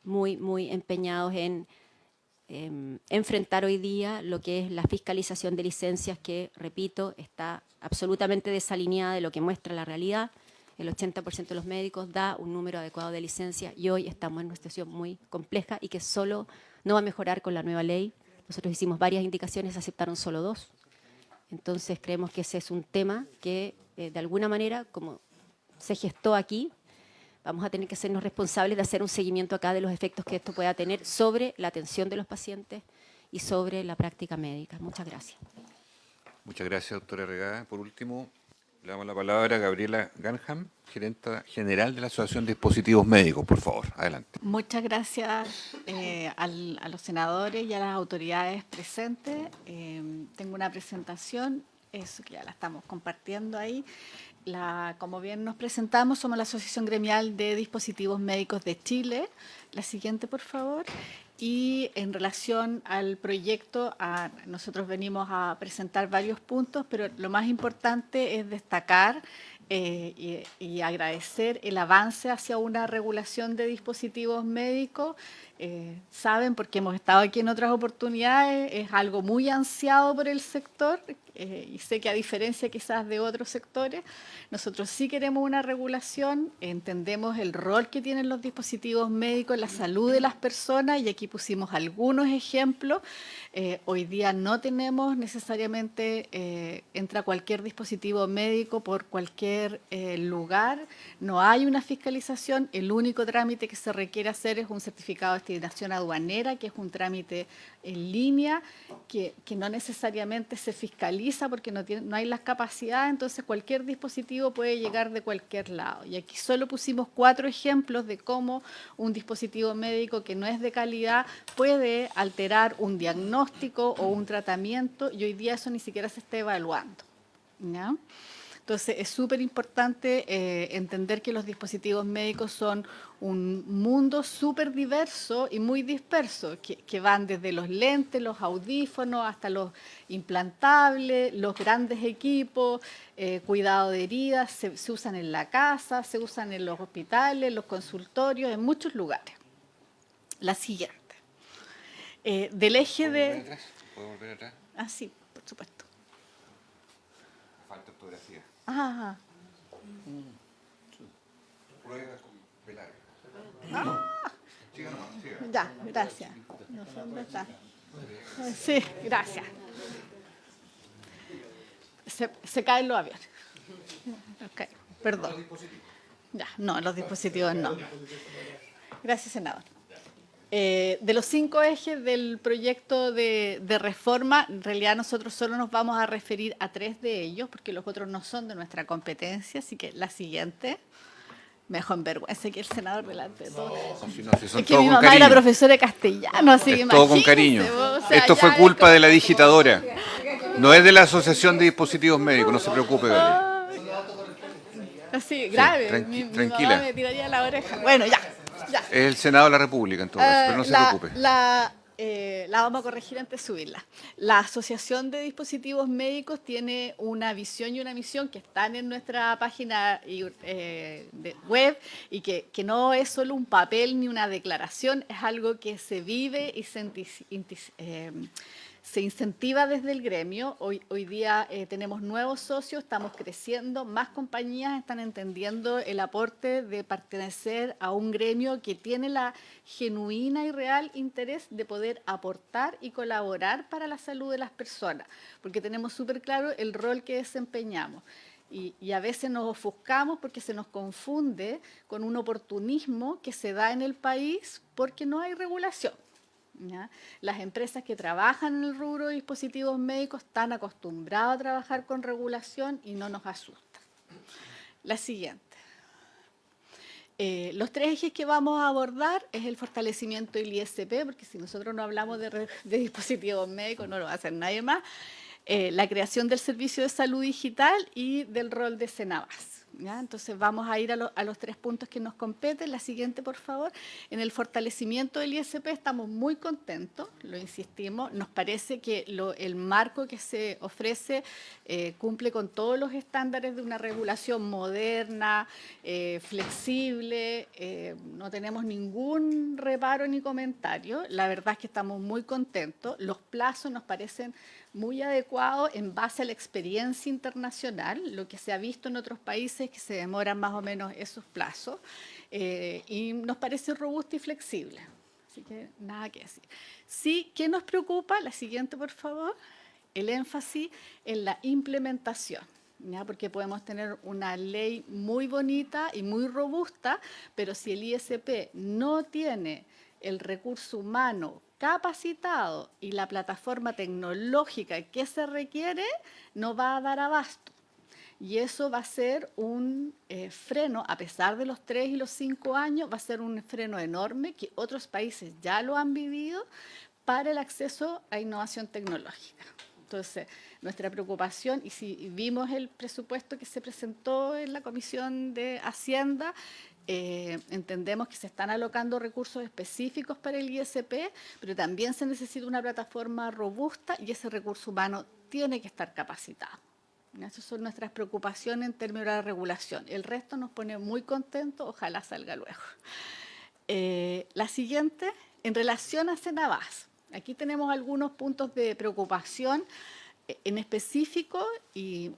Speaker 6: muy, muy empeñados en enfrentar hoy día lo que es la fiscalización de licencias, que, repito, está absolutamente desalineada de lo que muestra la realidad. El 80% de los médicos da un número adecuado de licencias y hoy estamos en una situación muy compleja y que solo no va a mejorar con la nueva ley. Nosotros hicimos varias indicaciones, aceptaron solo 2. Entonces creemos que ese es un tema que de alguna manera, como se gestó aquí, vamos a tener que hacernos responsables de hacer un seguimiento acá de los efectos que esto pueda tener sobre la atención de los pacientes y sobre la práctica médica. Muchas gracias.
Speaker 1: Muchas gracias, doctora Regada. Por último, le damos la palabra a Gabriela Ganham, gerenta general de la Asociación de Dispositivos Médicos. Por favor, adelante.
Speaker 7: Muchas gracias a los senadores y a las autoridades presentes. Tengo una presentación, eso que ya la estamos compartiendo ahí. Como bien nos presentamos, somos la Asociación Gremial de Dispositivos Médicos de Chile. La siguiente, por favor. Y en relación al proyecto, nosotros venimos a presentar varios puntos, pero lo más importante es destacar y agradecer el avance hacia una regulación de dispositivos médicos. Saben, porque hemos estado aquí en otras oportunidades, es algo muy ansiado por el sector, y sé que a diferencia quizás de otros sectores, nosotros sí queremos una regulación, entendemos el rol que tienen los dispositivos médicos en la salud de las personas, y aquí pusimos algunos ejemplos. Hoy día no tenemos necesariamente, entra cualquier dispositivo médico por cualquier lugar, no hay una fiscalización, el único trámite que se requiere hacer es un certificado de destinación aduanera, que es un trámite en línea, que no necesariamente se fiscaliza porque no hay las capacidades, entonces cualquier dispositivo puede llegar de cualquier lado. Y aquí solo pusimos 4 ejemplos de cómo un dispositivo médico que no es de calidad puede alterar un diagnóstico o un tratamiento, y hoy día eso ni siquiera se está evaluando, ¿ya? Entonces, es súper importante entender que los dispositivos médicos son un mundo súper diverso y muy disperso, que van desde los lentes, los audífonos, hasta los implantables, los grandes equipos, cuidado de heridas, se usan en la casa, se usan en los hospitales, los consultorios, en muchos lugares. La siguiente. Del eje de...
Speaker 1: ¿Puedo volver atrás?
Speaker 7: Ah, sí, por supuesto.
Speaker 1: Falta ortografía.
Speaker 7: Ah,
Speaker 1: Prueba con velar.
Speaker 7: ya, gracias. No sé dónde está. Sí, gracias. Se caen los aviones. Okay, perdón. Ya, no, los dispositivos no. Gracias, senador. De los 5 ejes del proyecto de reforma, en realidad nosotros solo nos vamos a referir a 3 de ellos, porque los otros no son de nuestra competencia, así que la siguiente, me dejó en vergüenza que el senador delante de todo.
Speaker 1: Si no, si son
Speaker 7: Es que
Speaker 1: todo
Speaker 7: mi
Speaker 1: con
Speaker 7: mamá era
Speaker 1: cariño.
Speaker 7: profesora de castellano, así que
Speaker 1: Es todo con
Speaker 7: imagínense,
Speaker 1: cariño.
Speaker 7: vos, o sea,
Speaker 1: Esto
Speaker 7: ya
Speaker 1: fue
Speaker 7: es
Speaker 1: culpa
Speaker 7: como-
Speaker 1: de la digitadora. No es de la Asociación de Dispositivos Médicos, no se preocupe, Gabriel.
Speaker 7: Así, grave. Mi
Speaker 1: tranquila.
Speaker 7: mamá me tiraría la oreja. Bueno, ya.
Speaker 1: Es el Senado de la República, en todo caso, pero no se preocupe.
Speaker 7: La vamos a corregir antes de subirla. La Asociación de Dispositivos Médicos tiene una visión y una misión que están en nuestra página de web y que no es solo un papel ni una declaración, es algo que se vive y se incentiva desde el gremio. Hoy día tenemos nuevos socios, estamos creciendo, más compañías están entendiendo el aporte de pertenecer a un gremio que tiene la genuina y real interés de poder aportar y colaborar para la salud de las personas, porque tenemos súper claro el rol que desempeñamos. Y a veces nos ofuscamos porque se nos confunde con un oportunismo que se da en el país porque no hay regulación. ¿Ya? Las empresas que trabajan en el rubro de dispositivos médicos están acostumbradas a trabajar con regulación y no nos asusta. La siguiente. Los 3 ejes que vamos a abordar es el fortalecimiento del ISP, porque si nosotros no hablamos de dispositivos médicos no lo va a hacer nadie más, la creación del servicio de salud digital y del rol de Senavas. ¿Ya? Entonces vamos a ir a los 3 puntos que nos competen. La siguiente, por favor. En el fortalecimiento del ISP estamos muy contentos, lo insistimos. Nos parece que el marco que se ofrece cumple con todos los estándares de una regulación moderna, flexible. No tenemos ningún reparo ni comentario. La verdad es que estamos muy contentos. Los plazos nos parecen muy adecuado en base a la experiencia internacional, lo que se ha visto en otros países que se demoran más o menos esos plazos, y nos parece robusto y flexible. Así que nada que decir. Sí, ¿qué nos preocupa? La siguiente, por favor. El énfasis en la implementación. ¿Ya? Porque podemos tener una ley muy bonita y muy robusta, pero si el ISP no tiene el recurso humano capacitado y la plataforma tecnológica que se requiere, no va a dar abasto. Y eso va a ser un freno, a pesar de los 3 y los 5 años, va a ser un freno enorme que otros países ya lo han vivido para el acceso a innovación tecnológica. Entonces, nuestra preocupación, y si vimos el presupuesto que se presentó en la Comisión de Hacienda, entendemos que se están alocando recursos específicos para el ISP, pero también se necesita una plataforma robusta y ese recurso humano tiene que estar capacitado. Esas son nuestras preocupaciones en términos de la regulación. El resto nos pone muy contentos, ojalá salga luego. La siguiente, en relación a Senavas. Aquí tenemos algunos puntos de preocupación en específico y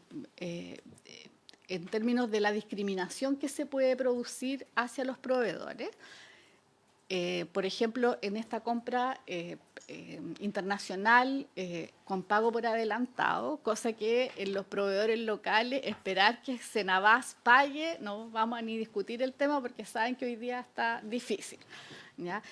Speaker 7: en términos de la discriminación que se puede producir hacia los proveedores. Por ejemplo, en esta compra internacional con pago por adelantado, cosa que en los proveedores locales esperar que Senavas pague, no vamos a ni discutir el tema porque saben que hoy día está difícil. ¿Ya?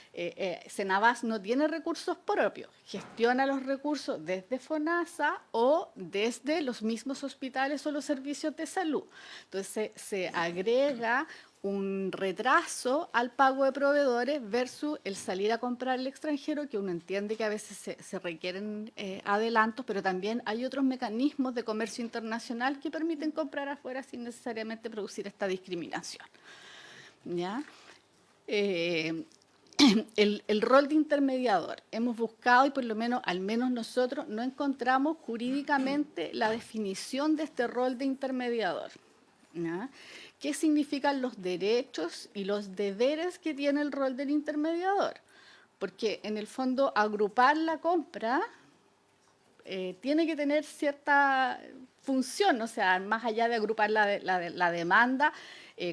Speaker 7: Senavas no tiene recursos propios, gestiona los recursos desde FONASA o desde los mismos hospitales o los servicios de salud. Entonces se agrega un retraso al pago de proveedores versus el salir a comprar al extranjero, que uno entiende que a veces se requieren adelantos, pero también hay otros mecanismos de comercio internacional que permiten comprar afuera sin necesariamente producir esta discriminación. ¿Ya? El rol de intermediador. Hemos buscado y por lo menos, al menos nosotros, no encontramos jurídicamente la definición de este rol de intermediador. ¿Ya? ¿Qué significan los derechos y los deberes que tiene el rol del intermediador? Porque en el fondo agrupar la compra tiene que tener cierta función, o sea, más allá de agrupar la demanda,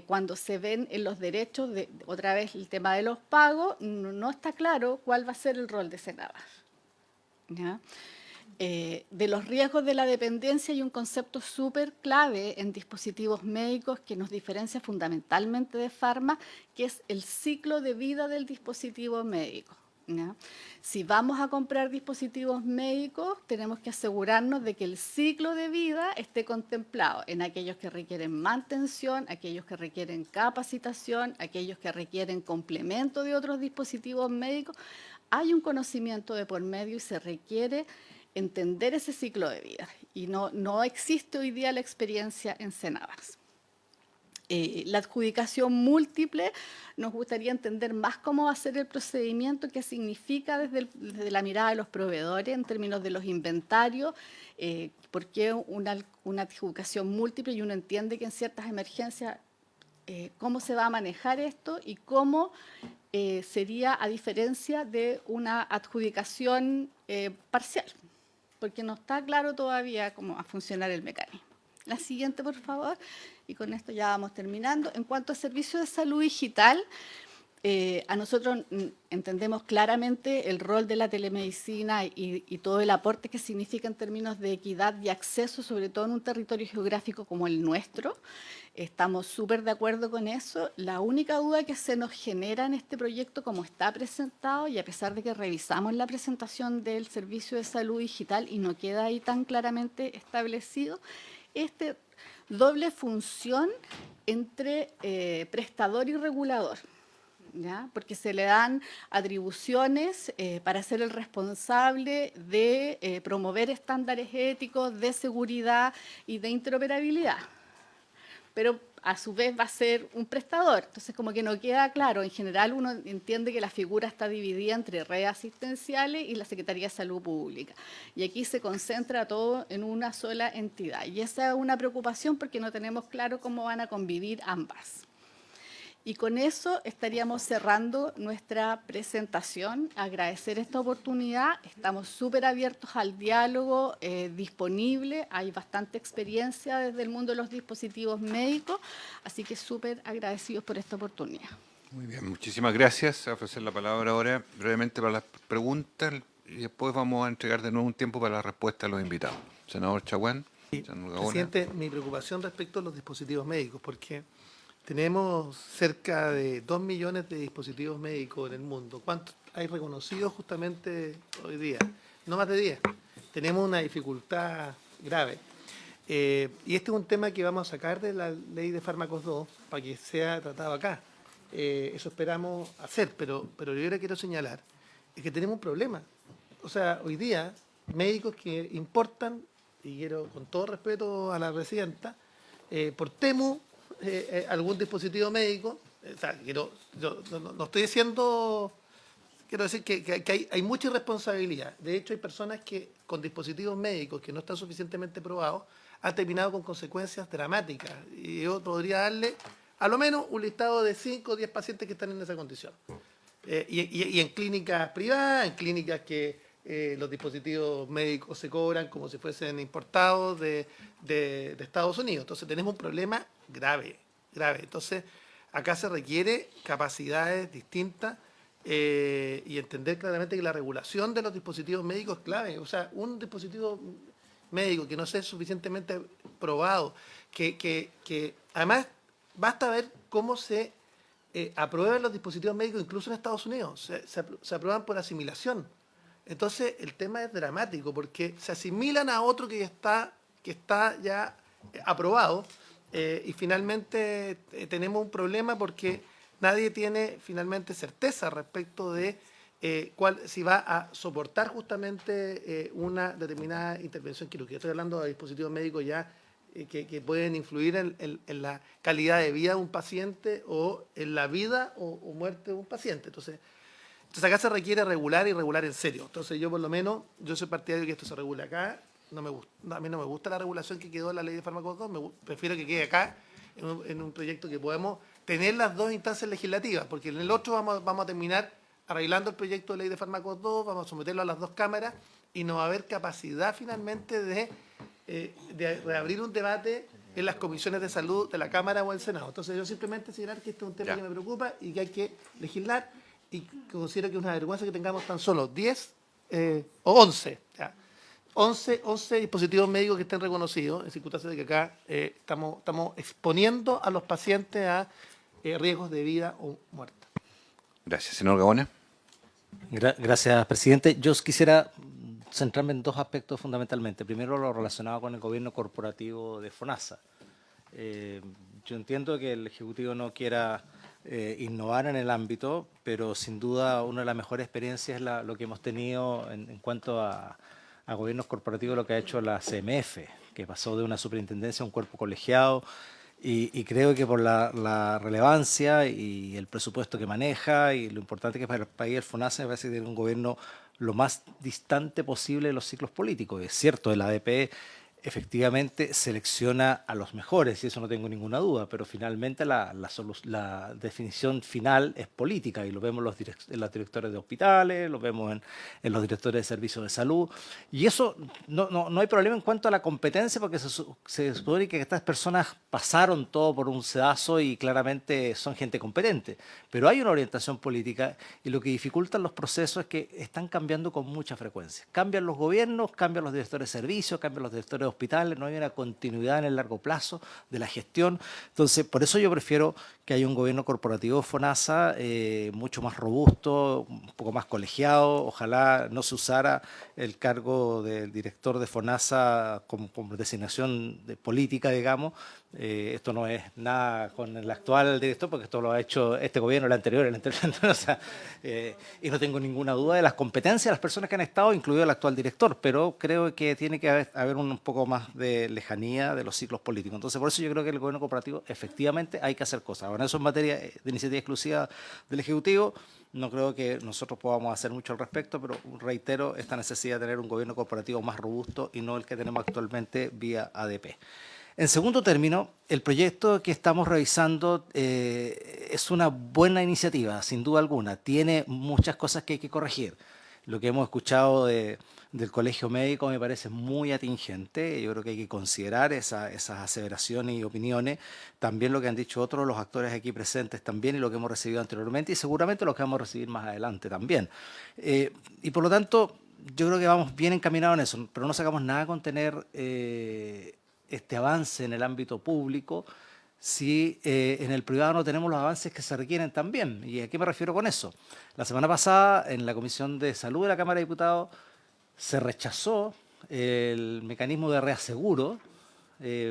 Speaker 7: cuando se ven en los derechos, otra vez el tema de los pagos, no está claro cuál va a ser el rol de Senavas. ¿Ya? de los riesgos de la dependencia hay un concepto súper clave en dispositivos médicos que nos diferencia fundamentalmente de farma, que es el ciclo de vida del dispositivo médico, ¿ya? Si vamos a comprar dispositivos médicos, tenemos que asegurarnos de que el ciclo de vida esté contemplado en aquellos que requieren mantención, aquellos que requieren capacitación, aquellos que requieren complemento de otros dispositivos médicos. Hay un conocimiento de por medio y se requiere entender ese ciclo de vida. Y no existe hoy día la experiencia en Senavars. La adjudicación múltiple, nos gustaría entender más cómo va a ser el procedimiento, qué significa desde la mirada de los proveedores en términos de los inventarios, por qué una adjudicación múltiple, y uno entiende que en ciertas emergencias cómo se va a manejar esto y cómo sería a diferencia de una adjudicación parcial, porque no está claro todavía cómo va a funcionar el mecanismo. La siguiente, por favor, y con esto ya vamos terminando. En cuanto a servicios de salud digital, a nosotros entendemos claramente el rol de la telemedicina y todo el aporte que significa en términos de equidad y acceso, sobre todo en un territorio geográfico como el nuestro. Estamos súper de acuerdo con eso. La única duda que se nos genera en este proyecto, como está presentado, y a pesar de que revisamos la presentación del servicio de salud digital y no queda ahí tan claramente establecido, este doble función entre prestador y regulador, ¿ya? Porque se le dan atribuciones para ser el responsable de promover estándares éticos, de seguridad y de interoperabilidad. Pero a su vez va a ser un prestador. Entonces, como que no queda claro. En general, uno entiende que la figura está dividida entre redes asistenciales y la Secretaría de Salud Pública. Y aquí se concentra todo en una sola entidad. Y esa es una preocupación porque no tenemos claro cómo van a convivir ambas. Y con eso estaríamos cerrando nuestra presentación. Agradecer esta oportunidad. Estamos súper abiertos al diálogo disponible. Hay bastante experiencia desde el mundo de los dispositivos médicos, así que súper agradecidos por esta oportunidad.
Speaker 1: Muy bien, muchísimas gracias. Voy a ofrecer la palabra ahora brevemente para las preguntas y después vamos a entregar de nuevo un tiempo para la respuesta a los invitados. Senador Chaguán. Senador Gaona.
Speaker 3: Presidente, mi preocupación respecto a los dispositivos médicos, porque tenemos cerca de 2 millones de dispositivos médicos en el mundo. ¿Cuántos hay reconocidos justamente hoy día? No más de 10. Tenemos una dificultad grave. Y este es un tema que vamos a sacar de la ley de fármacos 2 para que sea tratado acá. Eso esperamos hacer, pero yo le quiero señalar es que tenemos un problema. O sea, hoy día, médicos que importan, y quiero con todo respeto a la presidenta, por Temu, algún dispositivo médico, o sea, yo no estoy diciendo, quiero decir que hay mucha irresponsabilidad. De hecho, hay personas que con dispositivos médicos que no están suficientemente probados han terminado con consecuencias dramáticas. Y yo podría darle a lo menos un listado de 5 o 10 pacientes que están en esa condición. Y en clínicas privadas, en clínicas que los dispositivos médicos se cobran como si fuesen importados de Estados Unidos. Entonces tenemos un problema grave. Entonces acá se requiere capacidades distintas y entender claramente que la regulación de los dispositivos médicos es clave. O sea, un dispositivo médico que no sea suficientemente probado, que además basta ver cómo se aprueban los dispositivos médicos incluso en Estados Unidos. Se aprueban por asimilación. Entonces el tema es dramático porque se asimilan a otro que está ya aprobado y finalmente tenemos un problema porque nadie tiene finalmente certeza respecto de si va a soportar justamente una determinada intervención quirúrgica. Estoy hablando de dispositivos médicos ya que pueden influir en la calidad de vida de un paciente o en la vida o muerte de un paciente. Entonces acá se requiere regular y regular en serio. Entonces yo por lo menos, yo soy partidario de que esto se regule acá. A mí no me gusta la regulación que quedó en la ley de fármacos 2, prefiero que quede acá en un proyecto que podamos tener las dos instancias legislativas, porque en el otro vamos a terminar arreglando el proyecto de ley de fármacos 2, vamos a someterlo a las dos cámaras y no va a haber capacidad finalmente de reabrir un debate en las comisiones de salud de la Cámara o del Senado. Entonces yo simplemente señalar que este es un tema que me preocupa y que hay que legislar. Y considero que es una vergüenza que tengamos tan solo 10 o 11. ¿Ya? 11 dispositivos médicos que estén reconocidos, en circunstancias de que acá estamos exponiendo a los pacientes a riesgos de vida o muerte.
Speaker 1: Gracias. Senador Gaona.
Speaker 8: Gracias, presidente. Yo quisiera centrarme en dos aspectos fundamentalmente. Primero, lo relacionado con el gobierno corporativo de FONASA. Yo entiendo que el Ejecutivo no quiera innovar en el ámbito, pero sin duda una de las mejores experiencias es lo que hemos tenido en cuanto a gobiernos corporativos, lo que ha hecho la CMF, que pasó de una superintendencia a un cuerpo colegiado, y creo que por la relevancia y el presupuesto que maneja y lo importante que es para el país el FONASA, me parece que tiene un gobierno lo más distante posible de los ciclos políticos. Es cierto, el ADP efectivamente selecciona a los mejores, y eso no tengo ninguna duda, pero finalmente la definición final es política, y lo vemos en los directores de hospitales, lo vemos en los directores de servicios de salud, y eso no hay problema en cuanto a la competencia, porque se supone que estas personas pasaron todo por un sedazo y claramente son gente competente, pero hay una orientación política, y lo que dificulta los procesos es que están cambiando con mucha frecuencia. Cambian los gobiernos, cambian los directores de servicios, cambian los directores de hospitales, no hay una continuidad en el largo plazo de la gestión. Entonces, por eso yo prefiero que haya un gobierno corporativo FONASA mucho más robusto, un poco más colegiado. Ojalá no se usara el cargo del director de FONASA como designación política, digamos. Esto no es nada con el actual director, porque esto lo ha hecho este gobierno, el anterior, o sea, y no tengo ninguna duda de las competencias de las personas que han estado, incluido el actual director, pero creo que tiene que haber un poco más de lejanía de los ciclos políticos. Entonces, por eso yo creo que el gobierno corporativo efectivamente hay que hacer cosas. Ahora, eso es materia de iniciativa exclusiva del Ejecutivo. No creo que nosotros podamos hacer mucho al respecto, pero reitero esta necesidad de tener un gobierno corporativo más robusto y no el que tenemos actualmente vía ADP. En segundo término, el proyecto que estamos revisando es una buena iniciativa, sin duda alguna. Tiene muchas cosas que hay que corregir. Lo que hemos escuchado del Colegio Médico me parece muy atingente. Yo creo que hay que considerar esas aseveraciones y opiniones. También lo que han dicho otros, los actores aquí presentes también, y lo que hemos recibido anteriormente, y seguramente lo que vamos a recibir más adelante también. Y por lo tanto, yo creo que vamos bien encaminados en eso, pero no sacamos nada con tener este avance en el ámbito público si en el privado no tenemos los avances que se requieren también. ¿Y a qué me refiero con eso? La semana pasada, en la Comisión de Salud de la Cámara de Diputados, se rechazó el mecanismo de reaseguro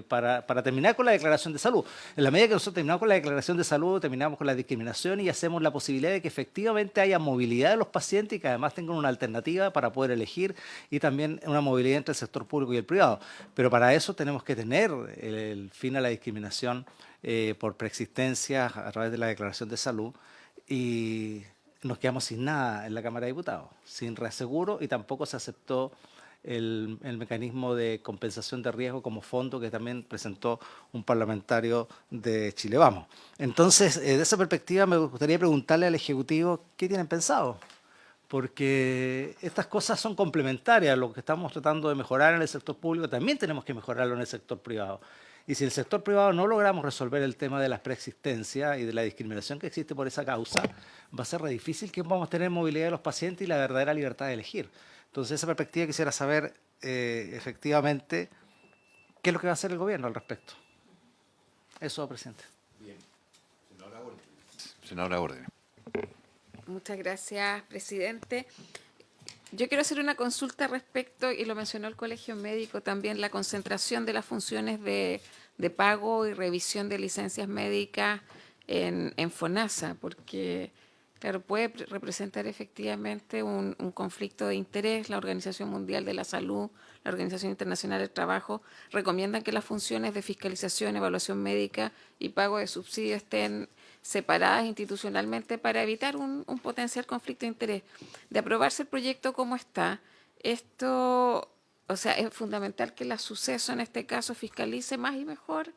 Speaker 8: para terminar con la declaración de salud. En la medida que nosotros terminamos con la declaración de salud, terminamos con la discriminación y hacemos la posibilidad de que efectivamente haya movilidad de los pacientes y que además tengan una alternativa para poder elegir, y también una movilidad entre el sector público y el privado. Pero para eso tenemos que tener el fin a la discriminación por preexistencia a través de la declaración de salud, y nos quedamos sin nada en la Cámara de Diputados, sin reaseguro, y tampoco se aceptó el mecanismo de compensación de riesgo como fondo que también presentó un parlamentario de Chile Vamos. Entonces, de esa perspectiva me gustaría preguntarle al Ejecutivo qué tienen pensado, porque estas cosas son complementarias. Lo que estamos tratando de mejorar en el sector público también tenemos que mejorarlo en el sector privado. Y si en el sector privado no logramos resolver el tema de la preexistencia y de la discriminación que existe por esa causa, va a ser re difícil que podamos tener movilidad de los pacientes y la verdadera libertad de elegir. Entonces, esa perspectiva quisiera saber efectivamente qué es lo que va a hacer el gobierno al respecto. Eso, presidente.
Speaker 1: Bien. Senadora Orden.
Speaker 9: Muchas gracias, presidente. Yo quiero hacer una consulta respecto, y lo mencionó el Colegio Médico también, la concentración de las funciones de pago y revisión de licencias médicas en FONASA, porque, claro, puede representar efectivamente un conflicto de interés. La Organización Mundial de la Salud, la Organización Internacional del Trabajo, recomiendan que las funciones de fiscalización, evaluación médica y pago de subsidios estén separadas institucionalmente para evitar un potencial conflicto de interés. De aprobarse el proyecto como está, esto, o sea, es fundamental que la Suceso en este caso fiscalice más y mejor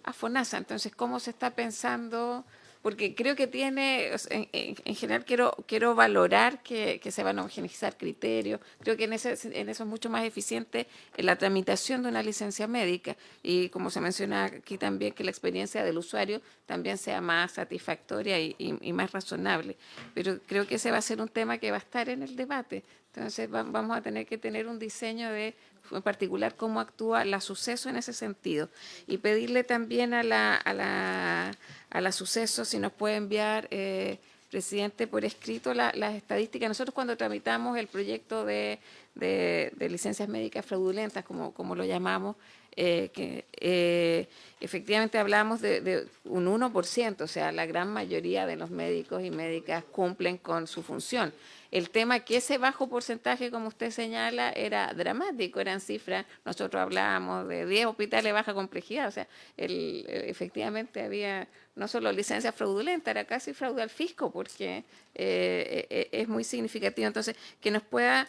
Speaker 9: a FONASA. Entonces, ¿cómo se está pensando porque creo que tiene, o sea, en general quiero valorar que se van a homogeneizar criterios. Creo que en eso es mucho más eficiente en la tramitación de una licencia médica y, como se menciona aquí también, que la experiencia del usuario también sea más satisfactoria y más razonable. Pero creo que ese va a ser un tema que va a estar en el debate. Entonces vamos a tener que tener un diseño de, en particular, cómo actúa la Suceso en ese sentido. Y pedirle también a la Suceso si nos puede enviar, presidente, por escrito las estadísticas. Nosotros cuando tramitamos el proyecto de licencias médicas fraudulentas, como lo llamamos, efectivamente hablamos de un 1%, o sea, la gran mayoría de los médicos y médicas cumplen con su función. El tema que ese bajo porcentaje, como usted señala, era dramático, eran cifras, nosotros hablábamos de 10 hospitales de baja complejidad, o sea, efectivamente había no solo licencias fraudulentas, era casi fraude al fisco, porque es muy significativo. Entonces, que nos pueda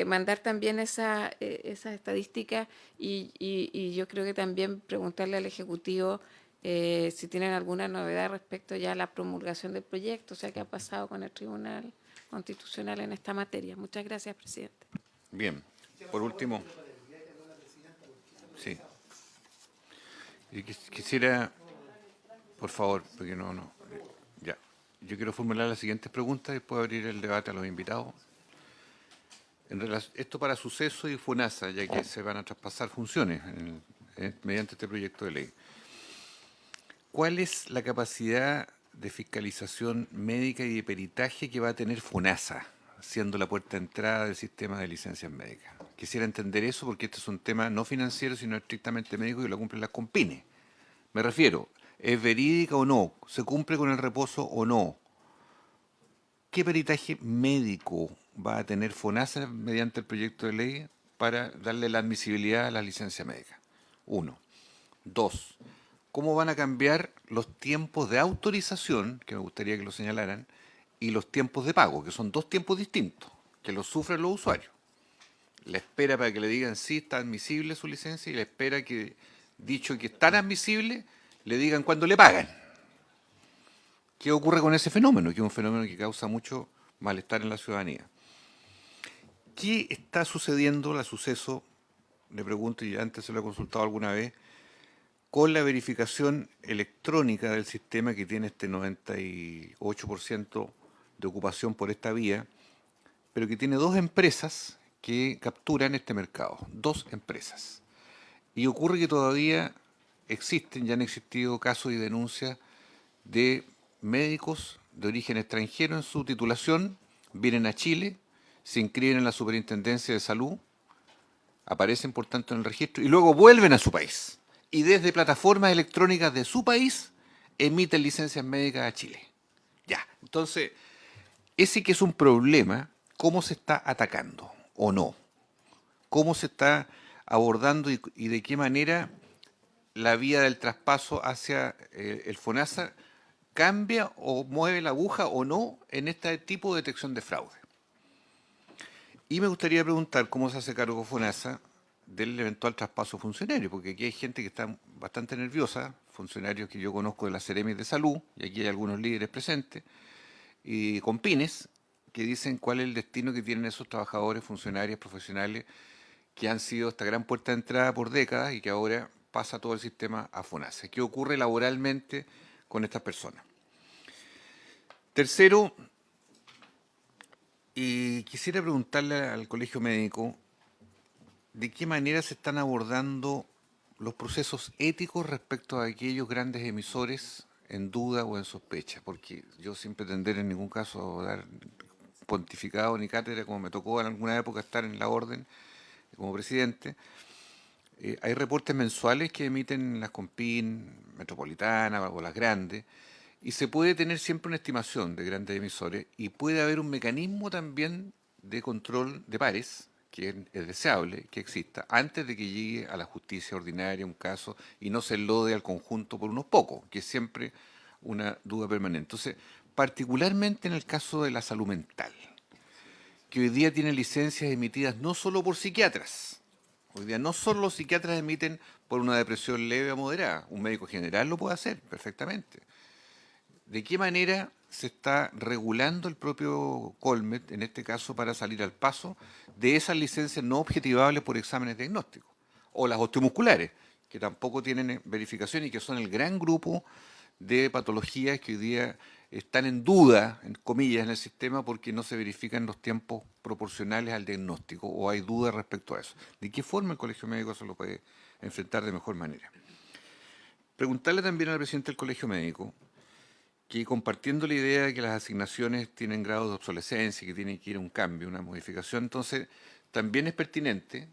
Speaker 9: mandar también esas estadísticas y yo creo que también preguntarle al Ejecutivo si tienen alguna novedad respecto ya a la promulgación del proyecto, o sea, qué ha pasado con el Tribunal Constitucional en esta materia. Muchas gracias, presidente.
Speaker 1: Bien, por último. Sí. Y quisiera, por favor, porque ya. Yo quiero formular las siguientes preguntas y después abrir el debate a los invitados. Esto para Suceso y FONASA, ya que se van a traspasar funciones mediante este proyecto de ley. ¿Cuál es la capacidad de fiscalización médica y de peritaje que va a tener FONASA, siendo la puerta de entrada del sistema de licencias médicas? Quisiera entender eso porque este es un tema no financiero, sino estrictamente médico y lo cumplen las CONPINES. Me refiero, ¿es verídica o no? ¿Se cumple con el reposo o no? ¿Qué peritaje médico va a tener FONASA mediante el proyecto de ley para darle la admisibilidad a la licencia médica? 1. 2. ¿Cómo van a cambiar los tiempos de autorización, que me gustaría que lo señalaran, y los tiempos de pago, que son dos tiempos distintos, que los sufren los usuarios? La espera para que le digan sí, está admisible su licencia, y la espera que, dicho que está admisible, le digan cuándo le pagan. ¿Qué ocurre con ese fenómeno? Que es un fenómeno que causa mucho malestar en la ciudadanía. ¿Qué está sucediendo, la Suceso, le pregunto, y antes se lo he consultado alguna vez, con la verificación electrónica del sistema que tiene este 98% de ocupación por esta vía, pero que tiene dos empresas que capturan este mercado, dos empresas? Y ocurre que todavía existen, ya han existido casos y denuncias de médicos de origen extranjero en su titulación, vienen a Chile, se inscriben en la Superintendencia de Salud, aparecen por tanto en el registro y luego vuelven a su país. Y desde plataformas electrónicas de su país emiten licencias médicas a Chile. Ya, entonces, ese que es un problema, ¿cómo se está atacando o no? ¿Cómo se está abordando y de qué manera la vía del traspaso hacia el FONASA cambia o mueve la aguja o no en este tipo de detección de fraude? Y me gustaría preguntar cómo se hace cargo FONASA del eventual traspaso funcionario, porque aquí hay gente que está bastante nerviosa, funcionarios que yo conozco de la Seremi de Salud, y aquí hay algunos líderes presentes, y CONPINES, que dicen cuál es el destino que tienen esos trabajadores, funcionarios, profesionales, que han sido esta gran puerta de entrada por décadas y que ahora pasa todo el sistema a FONASA. ¿Qué ocurre laboralmente con estas personas? Tercero, y quisiera preguntarle al Colegio Médico de qué manera se están abordando los procesos éticos respecto a aquellos grandes emisores en duda o en sospecha, porque yo sin pretender en ningún caso dar pontificado ni cátedra, como me tocó en alguna época estar en la orden como presidente, hay reportes mensuales que emiten las CONPIN, Metropolitana o las grandes, y se puede tener siempre una estimación de grandes emisores y puede haber un mecanismo también de control de pares, que es deseable que exista, antes de que llegue a la justicia ordinaria un caso y no se enlode al conjunto por unos pocos, que es siempre una duda permanente. Entonces, particularmente en el caso de la salud mental, que hoy día tiene licencias emitidas no solo por psiquiatras, hoy día no solo los psiquiatras emiten por una depresión leve o moderada, un médico general lo puede hacer perfectamente. ¿de qué manera se está regulando el propio Colmet, en este caso, para salir al paso de esas licencias no objetivables por exámenes diagnósticos? O las osteomusculares, que tampoco tienen verificación y que son el gran grupo de patologías que hoy día están en duda, en comillas, en el sistema porque no se verifican los tiempos proporcionales al diagnóstico o hay dudas respecto a eso. ¿De qué forma el Colegio Médico se lo puede enfrentar de mejor manera? Preguntarle también al presidente del Colegio Médico que, compartiendo la idea de que las asignaciones tienen grados de obsolescencia y que tienen que ir a un cambio, una modificación, entonces también es pertinente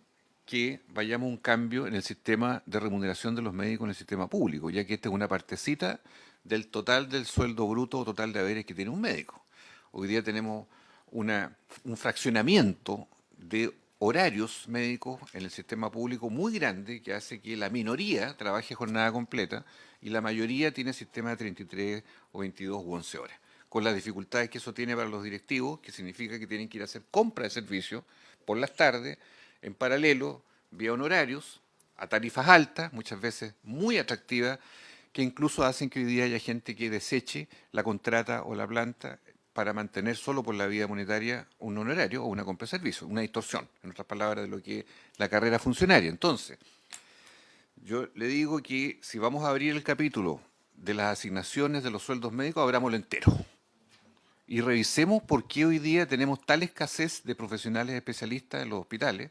Speaker 1: que vayamos a un cambio en el sistema de remuneración de los médicos en el sistema público, ya que esta es una partecita del total del sueldo bruto o total de haberes que tiene un médico. Hoy día tenemos un fraccionamiento de horarios médicos en el sistema público muy grande que hace que la minoría trabaje jornada completa y la mayoría tiene sistema de 33 o 22 u 11 horas, con las dificultades que eso tiene para los directivos, que significa que tienen que ir a hacer compra de servicios por las tardes, en paralelo, vía honorarios, a tarifas altas, muchas veces muy atractivas, que incluso hacen que hoy día haya gente que deseche la contrata o la planta para mantener solo por la vía monetaria un honorario o una compra de servicio, una distorsión, en otras palabras, de lo que es la carrera funcionaria. Entonces, yo le digo que si vamos a abrir el capítulo de las asignaciones de los sueldos médicos, abrámoslo entero. Y revisemos por qué hoy día tenemos tal escasez de profesionales especialistas en los hospitales,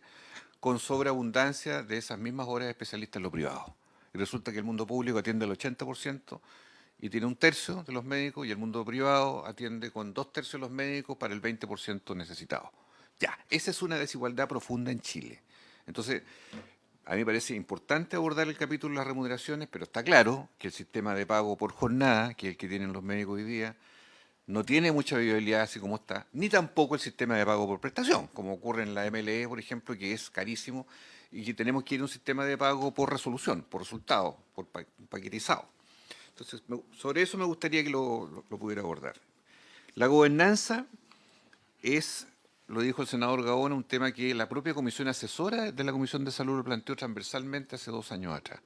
Speaker 1: con sobreabundancia de esas mismas horas de especialistas en lo privado. Y resulta que el mundo público atiende al 80% y tiene 1/3 de los médicos, y el mundo privado atiende con 2/3 de los médicos para el 20% necesitado. Ya, esa es una desigualdad profunda en Chile. Entonces, a mí me parece importante abordar el capítulo de las remuneraciones, pero está claro que el sistema de pago por jornada, que es el que tienen los médicos hoy día, no tiene mucha viabilidad así como está, ni tampoco el sistema de pago por prestación, como ocurre en la MLE, por ejemplo, que es carísimo y que tenemos que ir a un sistema de pago por resolución, por resultado, por paquetizado. Entonces, sobre eso me gustaría que lo pudiera abordar. La gobernanza es, lo dijo el senador Gaona, un tema que la propia comisión asesora de la Comisión de Salud lo planteó transversalmente hace 2 años atrás.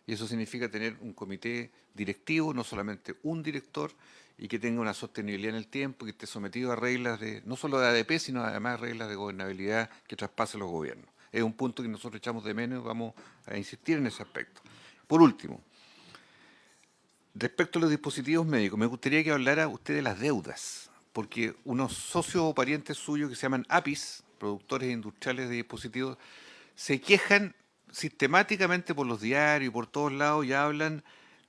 Speaker 1: Y eso significa tener un comité directivo, no solamente un director, y que tenga una sostenibilidad en el tiempo, que esté sometido a reglas no solo de ADP, sino además reglas de gobernabilidad que traspasen los gobiernos. Es un punto que nosotros echamos de menos y vamos a insistir en ese aspecto. Por último, respecto a los dispositivos médicos, me gustaría que hablara usted de las deudas, porque unos socios o parientes suyos que se llaman APIs, productores industriales de dispositivos, se quejan sistemáticamente por los diarios y por todos lados y hablan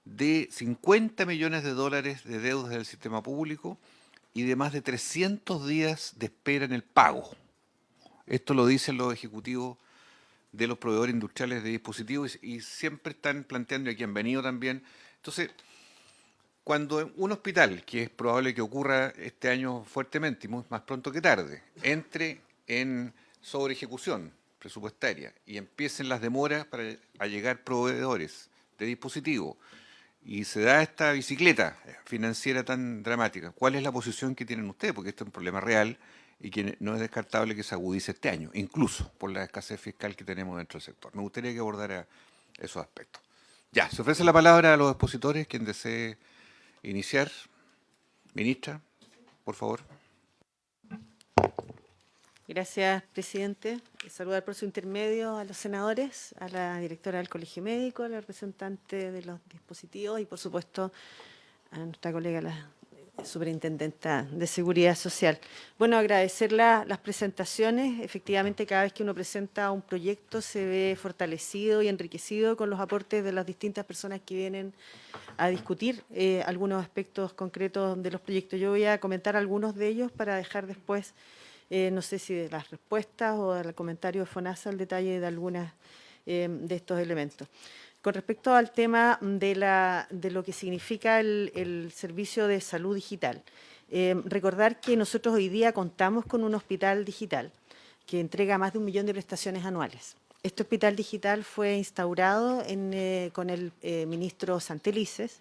Speaker 1: de 50 millones de dólares de deudas del sistema público y de más de 300 días de espera en el pago. Esto lo dicen los ejecutivos de los proveedores industriales de dispositivos y siempre están planteando, y aquí han venido también. Entonces, cuando un hospital, que es probable que ocurra este año fuertemente y más pronto que tarde, entre en sobreejecución presupuestaria y empiecen las demoras para llegar proveedores de dispositivos y se da esta bicicleta financiera tan dramática, ¿cuál es la posición que tienen ustedes? Porque este es un problema real y que no es descartable que se agudice este año, incluso por la escasez fiscal que tenemos dentro del sector. Me gustaría que abordara esos aspectos. Ya, se ofrece la palabra a los expositores, quien desee iniciar. Ministra, por favor.
Speaker 10: Gracias, presidente. Saludar por su intermedio a los senadores, a la directora del Colegio Médico, a la representante de los dispositivos y, por supuesto, a nuestra colega, la superintendenta de Seguridad Social. Bueno, agradecer las presentaciones. Efectivamente, cada vez que uno presenta un proyecto se ve fortalecido y enriquecido con los aportes de las distintas personas que vienen a discutir algunos aspectos concretos de los proyectos. Yo voy a comentar algunos de ellos para dejar después, no sé si de las respuestas o del comentario de FONASA, el detalle de algunas de estos elementos. Con respecto al tema de lo que significa el servicio de salud digital, recordar que nosotros hoy día contamos con un hospital digital que entrega más de 1 millón de prestaciones anuales. Este hospital digital fue instaurado con el ministro Santelices.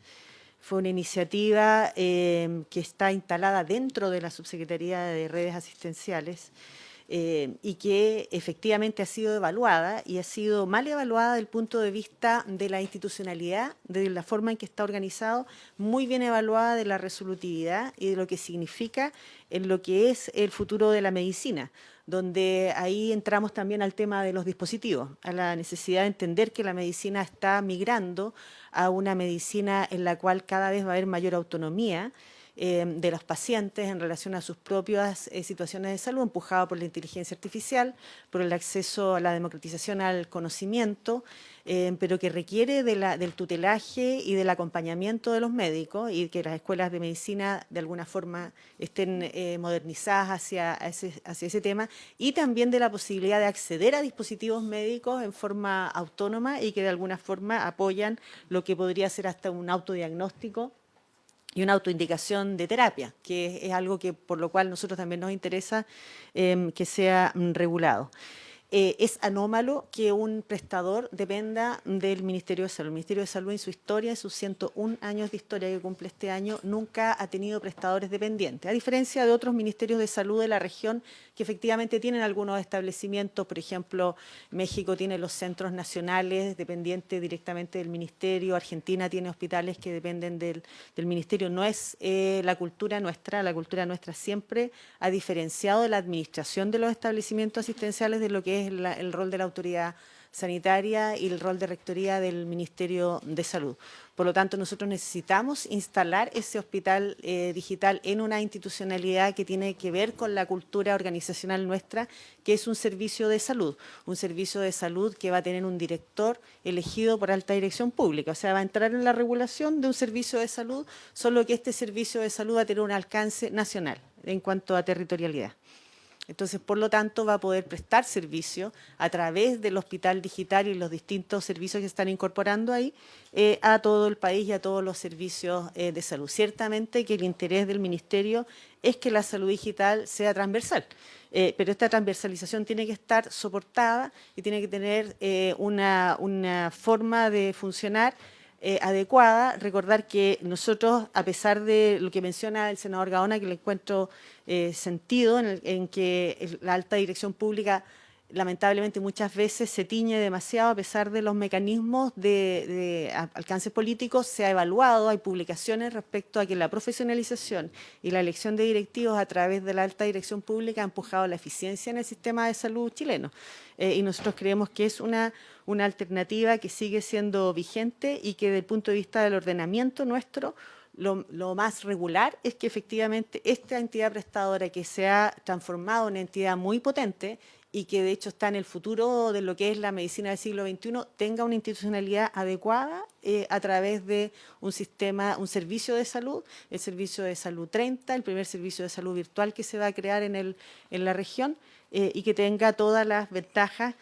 Speaker 10: Fue una iniciativa que está instalada dentro de la Subsecretaría de Redes Asistenciales y que efectivamente ha sido evaluada y ha sido mal evaluada desde el punto de vista de la institucionalidad, de la forma en que está organizado, muy bien evaluada de la resolutividad y de lo que significa en lo que es el futuro de la medicina, donde ahí entramos también al tema de los dispositivos, a la necesidad de entender que la medicina está migrando a una medicina en la cual cada vez va a haber mayor autonomía de los pacientes en relación a sus propias situaciones de salud, empujado por la inteligencia artificial, por el acceso a la democratización al conocimiento, pero que requiere del tutelaje y del acompañamiento de los médicos y que las escuelas de medicina de alguna forma estén modernizadas hacia ese tema, y también de la posibilidad de acceder a dispositivos médicos en forma autónoma y que de alguna forma apoyan lo que podría ser hasta un autodiagnóstico y una autoindicación de terapia, que es algo que por lo cual nosotros también nos interesa que sea regulado. Es anómalo que un prestador dependa del Ministerio de Salud. El Ministerio de Salud en su historia, en sus 101 años de historia que cumple este año, nunca ha tenido prestadores dependientes, a diferencia de otros ministerios de salud de la región que efectivamente tienen algunos establecimientos. Por ejemplo, México tiene los centros nacionales dependientes directamente del ministerio, Argentina tiene hospitales que dependen del ministerio. No es la cultura nuestra siempre ha diferenciado de la administración de los establecimientos asistenciales de lo que es el rol de la autoridad sanitaria y el rol de rectoría del Ministerio de Salud. Por lo tanto, nosotros necesitamos instalar ese hospital digital en una institucionalidad que tiene que ver con la cultura organizacional nuestra, que es un servicio de salud que va a tener un director elegido por alta dirección pública. O sea, va a entrar en la regulación de un servicio de salud, solo que este servicio de salud va a tener un alcance nacional en cuanto a territorialidad. Entonces, por lo tanto, va a poder prestar servicio a través del hospital digital y los distintos servicios que están incorporando ahí a todo el país y a todos los servicios de salud. Ciertamente que el interés del Ministerio es que la salud digital sea transversal, pero esta transversalización tiene que estar soportada y tiene que tener una forma de funcionar adecuada. Recordar que nosotros, a pesar de lo que menciona el senador Gaona, que le encuentro sentido en que la alta dirección pública lamentablemente muchas veces se tiñe demasiado a pesar de los mecanismos de alcances políticos, se ha evaluado, hay publicaciones respecto a que la profesionalización y la elección de directivos a través de la alta dirección pública ha empujado la eficiencia en el sistema de salud chileno. Y nosotros creemos que es una alternativa que sigue siendo vigente y que desde el punto de vista del ordenamiento nuestro, lo más regular es que efectivamente esta entidad prestadora, que se ha transformado en una entidad muy potente y que de hecho está en el futuro de lo que es la medicina del siglo XXI, tenga una institucionalidad adecuada a través de un servicio de salud, el servicio de salud 30, el primer servicio de salud virtual que se va a crear en la región, y que tenga todas las ventajas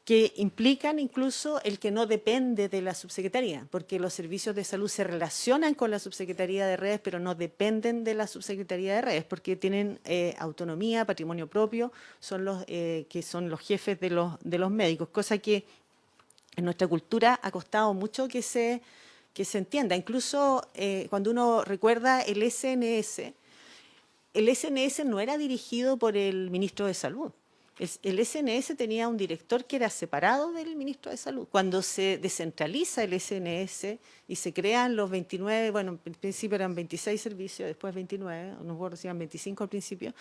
Speaker 10: que implican incluso el que no depende de la subsecretaría, porque los servicios de salud se relacionan con la subsecretaría de redes, pero no dependen de la subsecretaría de redes, porque tienen autonomía, patrimonio propio, son los jefes de los médicos, cosa que en nuestra cultura ha costado mucho que se entienda. Incluso cuando uno recuerda el SNS no era dirigido por el ministro de Salud. El SNS tenía un director que era separado del ministro de Salud. Cuando se descentraliza el SNS y se crean los 29, bueno, en principio eran 26 servicios, después 29, no recuerdo si eran 25 al principio,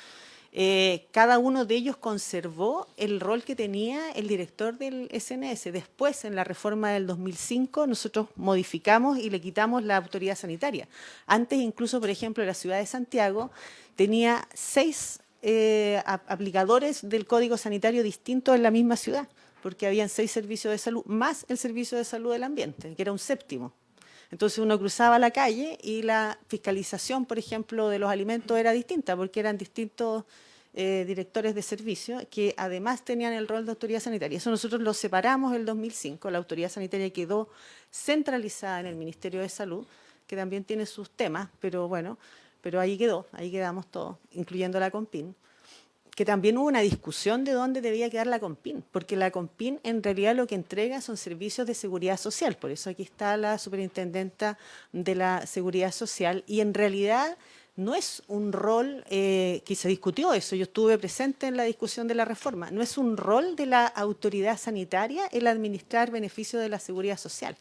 Speaker 10: cada uno de ellos conservó el rol que tenía el director del SNS. Después, en la reforma del 2005, nosotros modificamos y le quitamos la autoridad sanitaria. Antes, incluso, por ejemplo, la ciudad de Santiago tenía 6 aplicadores del Código Sanitario distintos en la misma ciudad, porque habían 6 servicios de salud, más el servicio de salud del ambiente, que era un 7º. Entonces uno cruzaba la calle y la fiscalización, por ejemplo, de los alimentos era distinta, porque eran distintos directores de servicio que además tenían el rol de autoridad sanitaria. Eso nosotros lo separamos en el 2005, la autoridad sanitaria quedó centralizada en el Ministerio de Salud, que también tiene sus temas, pero bueno, pero ahí quedamos todos, incluyendo la CONPIN, que también hubo una discusión de dónde debía quedar la CONPIN, porque la CONPIN en realidad lo que entrega son servicios de seguridad social, por eso aquí está la superintendenta de la seguridad social, y en realidad no es un rol que se discutió eso, yo estuve presente en la discusión de la reforma, no es un rol de la autoridad sanitaria el administrar beneficios de la seguridad social.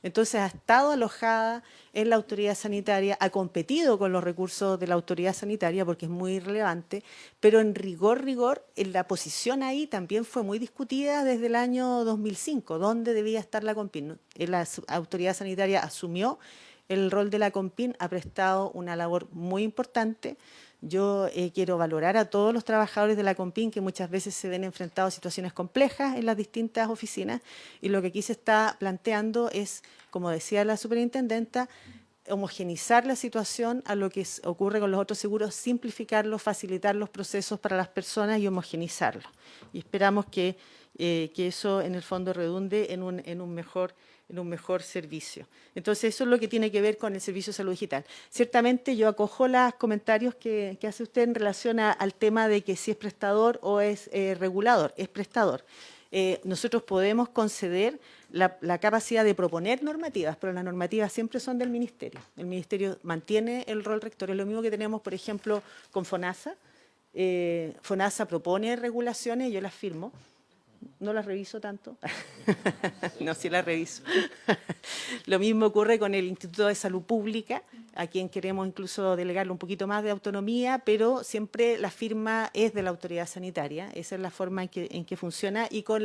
Speaker 10: Entonces ha estado alojada en la autoridad sanitaria, ha competido con los recursos de la autoridad sanitaria porque es muy relevante, pero en rigor, en la posición ahí también fue muy discutida desde el año 2005, dónde debía estar la CONPIN. La autoridad sanitaria asumió el rol de la CONPIN, ha prestado una labor muy importante. Yo quiero valorar a todos los trabajadores de la CONPIN que muchas veces se ven enfrentados a situaciones complejas en las distintas oficinas y lo que aquí se está planteando es, como decía la superintendenta, homogenizar la situación a lo que ocurre con los otros seguros, simplificarlo, facilitar los procesos para las personas y homogenizarlo. Y esperamos que eso en el fondo redunde en un mejor servicio. Entonces, eso es lo que tiene que ver con el servicio de salud digital. Ciertamente, yo acojo los comentarios que hace usted en relación al tema de que si es prestador o es regulador. Es prestador. Nosotros podemos conceder la capacidad de proponer normativas, pero las normativas siempre son del Ministerio. El Ministerio mantiene el rol rector. Es lo mismo que tenemos, por ejemplo, con FONASA. FONASA propone regulaciones, yo las firmo. No las reviso tanto. No, sí las reviso. Lo mismo ocurre con el Instituto de Salud Pública, a quien queremos incluso delegarle un poquito más de autonomía, pero siempre la firma es de la autoridad sanitaria. Esa es la forma en que funciona. Y con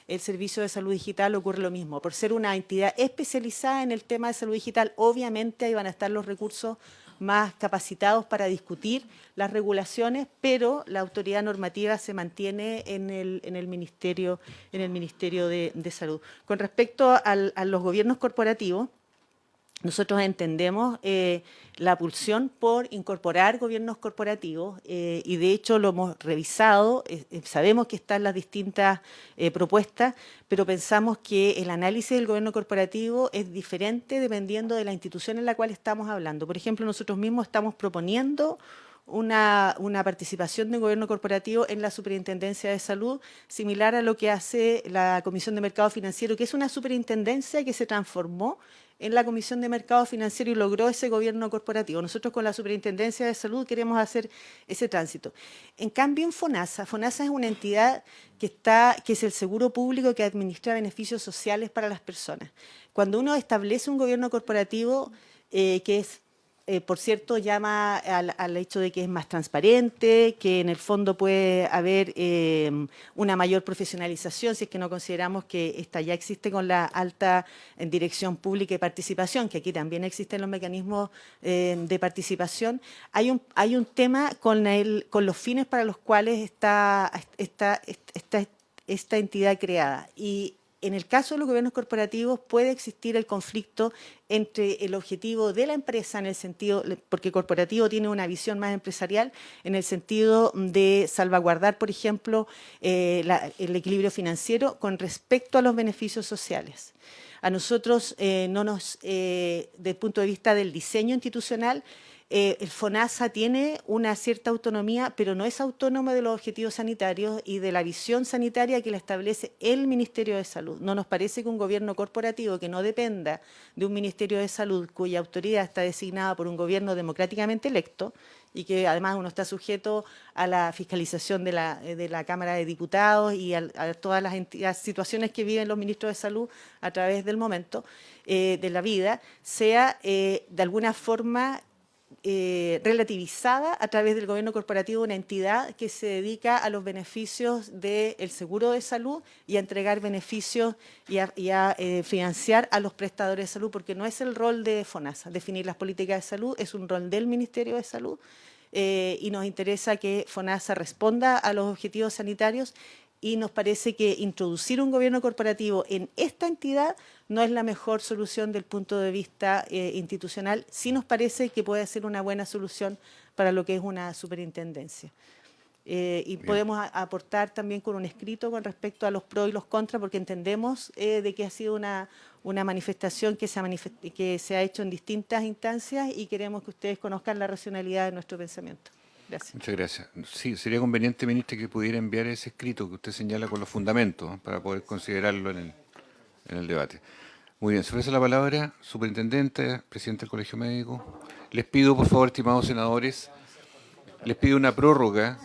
Speaker 10: el Servicio de Salud Digital ocurre lo mismo. Por ser una entidad especializada en el tema de salud digital, obviamente ahí van a estar los recursos más capacitados para discutir las regulaciones, pero la autoridad normativa se mantiene en el Ministerio de Salud. Con respecto a los gobiernos corporativos, nosotros entendemos la pulsión por incorporar gobiernos corporativos y de hecho lo hemos revisado, sabemos que están las distintas propuestas, pero pensamos que el análisis del gobierno corporativo es diferente dependiendo de la institución en la cual estamos hablando. Por ejemplo, nosotros mismos estamos proponiendo una participación de un gobierno corporativo en la Superintendencia de Salud, similar a lo que hace la Comisión de Mercado Financiero, que es una superintendencia que se transformó en la Comisión de Mercado Financiero y logró ese gobierno corporativo. Nosotros con la Superintendencia de Salud queremos hacer ese tránsito. En cambio, en FONASA es una entidad que es el seguro público que administra beneficios sociales para las personas. Cuando uno establece un gobierno corporativo que es por cierto, llama al hecho de que es más transparente, que en el fondo puede haber una mayor profesionalización, si es que no consideramos que esta ya existe con la alta dirección pública y participación, que aquí también existen los mecanismos de participación. Hay un tema con los fines para los cuales está esta entidad creada. Y en el caso de los gobiernos corporativos puede existir el conflicto entre el objetivo de la empresa, en el sentido, porque el corporativo tiene una visión más empresarial, en el sentido de salvaguardar, por ejemplo, el equilibrio financiero con respecto a los beneficios sociales. A nosotros, desde el punto de vista del diseño institucional, el FONASA tiene una cierta autonomía, pero no es autónomo de los objetivos sanitarios y de la visión sanitaria que la establece el Ministerio de Salud. No nos parece que un gobierno corporativo que no dependa de un Ministerio de Salud, cuya autoridad está designada por un gobierno democráticamente electo y que además uno está sujeto a la fiscalización de la Cámara de Diputados y a todas las situaciones que viven los ministros de Salud a través del momento de la vida, sea de alguna forma relativizada a través del gobierno corporativo, una entidad que se dedica a los beneficios del seguro de salud y a entregar beneficios y a financiar a los prestadores de salud, porque no es el rol de FONASA. Definir las políticas de salud es un rol del Ministerio de Salud y nos interesa que FONASA responda a los objetivos sanitarios y nos parece que introducir un gobierno corporativo en esta entidad no es la mejor solución del punto de vista institucional. Sí nos parece que puede ser una buena solución para lo que es una superintendencia. Y podemos aportar también con un escrito con respecto a los pros y los contras, porque entendemos de que ha sido una manifestación que se ha hecho en distintas instancias y queremos que ustedes conozcan la racionalidad de nuestro pensamiento. Gracias.
Speaker 1: Muchas gracias. Sí, sería conveniente, ministra, que pudiera enviar ese escrito que usted señala con los fundamentos para poder considerarlo en el debate. Muy bien, se ofrece la palabra, superintendente, presidente del Colegio Médico. Les pido, por favor, estimados senadores, les pido una prórroga.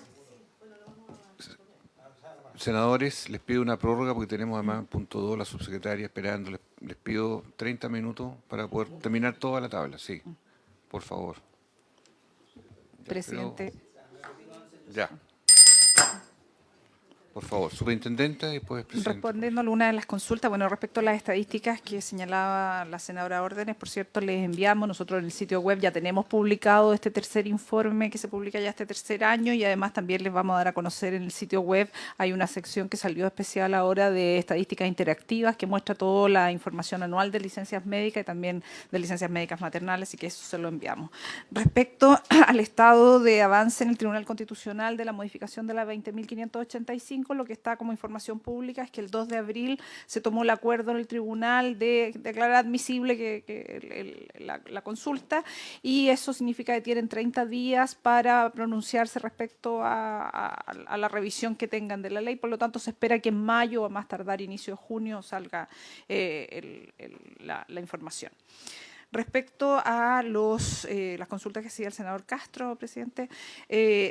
Speaker 1: Senadores, les pido una prórroga porque tenemos además punto 2 la subsecretaria esperando. Les pido 30 minutos para poder terminar toda la tabla. Sí, por favor.
Speaker 5: Presidente.
Speaker 1: Ya. Por favor, superintendente y después presidente.
Speaker 5: Respondiendo a alguna de las consultas, bueno, respecto a las estadísticas que señalaba la senadora Órdenes, por cierto, les enviamos, nosotros en el sitio web ya tenemos publicado este tercer informe que se publica ya este tercer año y además también les vamos a dar a conocer en el sitio web, hay una sección que salió especial ahora de estadísticas interactivas que muestra toda la información anual de licencias médicas y también de licencias médicas maternales y que eso se lo enviamos. Respecto al estado de avance en el Tribunal Constitucional de la modificación de la 20.585, lo que está como información pública es que el 2 de abril se tomó el acuerdo en el tribunal de declarar admisible la consulta y eso significa que tienen 30 días para pronunciarse respecto a la revisión que tengan de la ley. Por lo tanto, se espera que en mayo o a más tardar inicio de junio salga la información. Respecto a las consultas que hacía el senador Castro, presidente,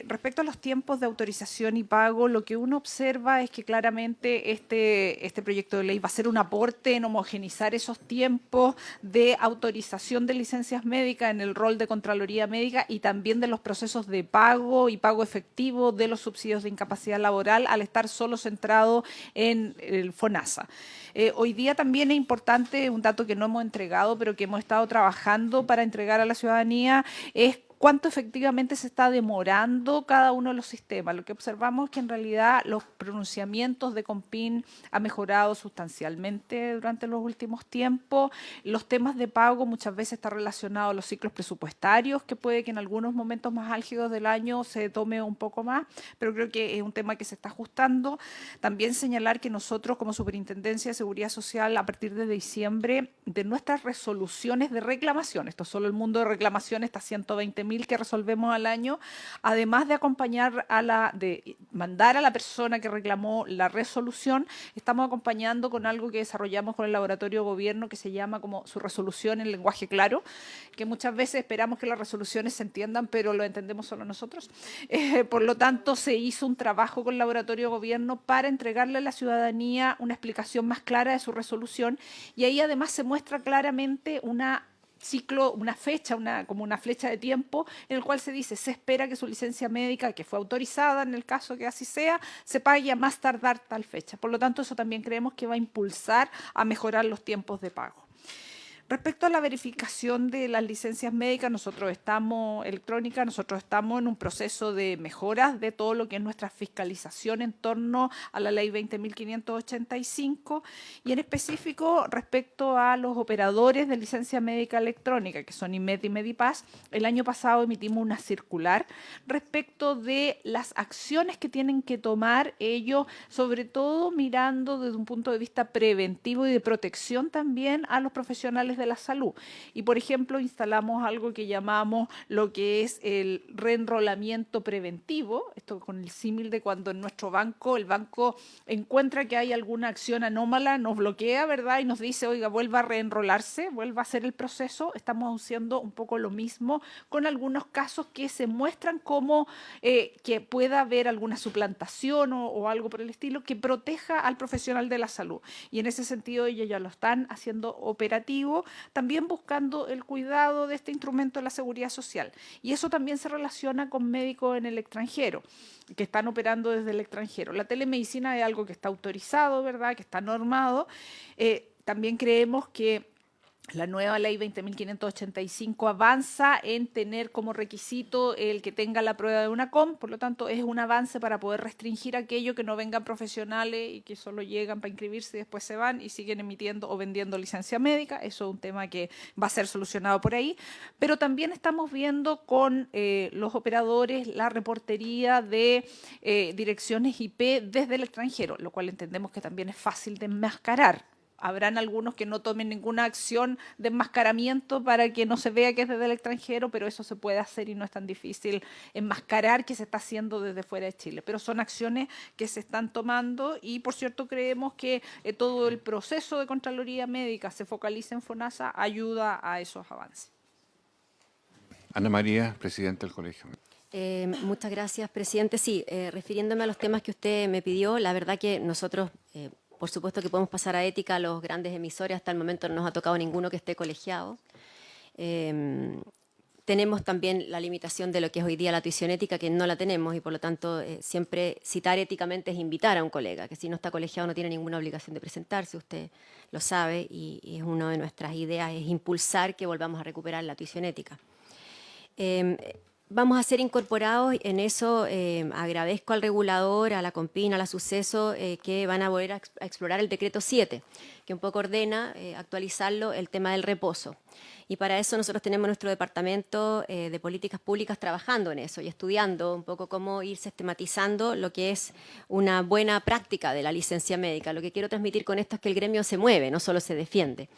Speaker 5: respecto a los tiempos de autorización y pago, lo que uno observa es que claramente este proyecto de ley va a ser un aporte en homogenizar esos tiempos de autorización de licencias médicas en el rol de Contraloría Médica y también de los procesos de pago y pago efectivo de los subsidios de incapacidad laboral al estar solo centrado en el FONASA. Hoy día también es importante, un dato que no hemos entregado, pero que hemos estado trabajando para entregar a la ciudadanía, es cuánto efectivamente se está demorando cada uno de los sistemas. Lo que observamos es que en realidad los pronunciamientos de COMPIN han mejorado sustancialmente durante los últimos tiempos. Los temas de pago muchas veces están relacionados a los ciclos presupuestarios, que puede que en algunos momentos más álgidos del año se tome un poco más, pero creo que es un tema que se está ajustando. También señalar que nosotros como Superintendencia de Seguridad Social, a partir de diciembre, de nuestras resoluciones de reclamación, esto solo el mundo de reclamación está 120.000 que resolvemos al año, además de acompañar de mandar a la persona que reclamó la resolución, estamos acompañando con algo que desarrollamos con el Laboratorio de Gobierno que se llama como su resolución en lenguaje claro, que muchas veces esperamos que las resoluciones se entiendan, pero lo entendemos solo nosotros. Por lo tanto, se hizo un trabajo con el Laboratorio de Gobierno para entregarle a la ciudadanía una explicación más clara de su resolución y ahí además se muestra claramente una fecha, como una flecha de tiempo en el cual se dice, se espera que su licencia médica, que fue autorizada en el caso que así sea, se pague a más tardar tal fecha. Por lo tanto, eso también creemos que va a impulsar a mejorar los tiempos de pago. Respecto a la verificación de las licencias médicas, nosotros estamos en un proceso de mejoras de todo lo que es nuestra fiscalización en torno a la ley 20.585 y en específico respecto a los operadores de licencia médica electrónica, que son IMED y Medipaz. El año pasado emitimos una circular respecto de las acciones que tienen que tomar ellos, sobre todo mirando desde un punto de vista preventivo y de protección también a los profesionales de la salud. Y, por ejemplo, instalamos algo que llamamos lo que es el reenrolamiento preventivo, esto con el símil de cuando en nuestro banco, el banco encuentra que hay alguna acción anómala, nos bloquea, ¿verdad? Y nos dice, oiga, vuelva a reenrolarse, vuelva a hacer el proceso. Estamos haciendo un poco lo mismo con algunos casos que se muestran como que pueda haber alguna suplantación o algo por el estilo que proteja al profesional de la salud. Y en ese sentido ellos ya lo están haciendo operativo, también buscando el cuidado de este instrumento de la seguridad social. Y eso también se relaciona con médicos en el extranjero, que están operando desde el extranjero. La telemedicina es algo que está autorizado, ¿verdad?, que está normado. También creemos que la nueva ley 20.585 avanza en tener como requisito el que tenga la prueba de UNACOM, por lo tanto es un avance para poder restringir aquello que no vengan profesionales y que solo llegan para inscribirse y después se van y siguen emitiendo o vendiendo licencia médica. Eso es un tema que va a ser solucionado por ahí, pero también estamos viendo con los operadores la reportería de direcciones IP desde el extranjero, lo cual entendemos que también es fácil de enmascarar. Habrán algunos que no tomen ninguna acción de enmascaramiento para que no se vea que es desde el extranjero, pero eso se puede hacer y no es tan difícil enmascarar que se está haciendo desde fuera de Chile. Pero son acciones que se están tomando y, por cierto, creemos que todo el proceso de Contraloría Médica se focaliza en FONASA, ayuda a esos avances.
Speaker 1: Ana María, presidenta del colegio.
Speaker 6: Muchas gracias, presidente. Sí, refiriéndome a los temas que usted me pidió, la verdad que nosotros, por supuesto que podemos pasar a ética a los grandes emisores, hasta el momento no nos ha tocado ninguno que esté colegiado. Tenemos también la limitación de lo que es hoy día la tuición ética, que no la tenemos, y por lo tanto siempre citar éticamente es invitar a un colega, que si no está colegiado no tiene ninguna obligación de presentarse, usted lo sabe, y es una de nuestras ideas, es impulsar que volvamos a recuperar la tuición ética. Vamos a ser incorporados en eso. Agradezco al regulador, a la COMPIN, a la Suceso, que van a volver a explorar el decreto 7, que un poco ordena, actualizarlo, el tema del reposo. Y para eso nosotros tenemos nuestro departamento de políticas públicas trabajando en eso y estudiando un poco cómo ir sistematizando lo que es una buena práctica de la licencia médica. Lo que quiero transmitir con esto es que el gremio se mueve, no solo se defiende.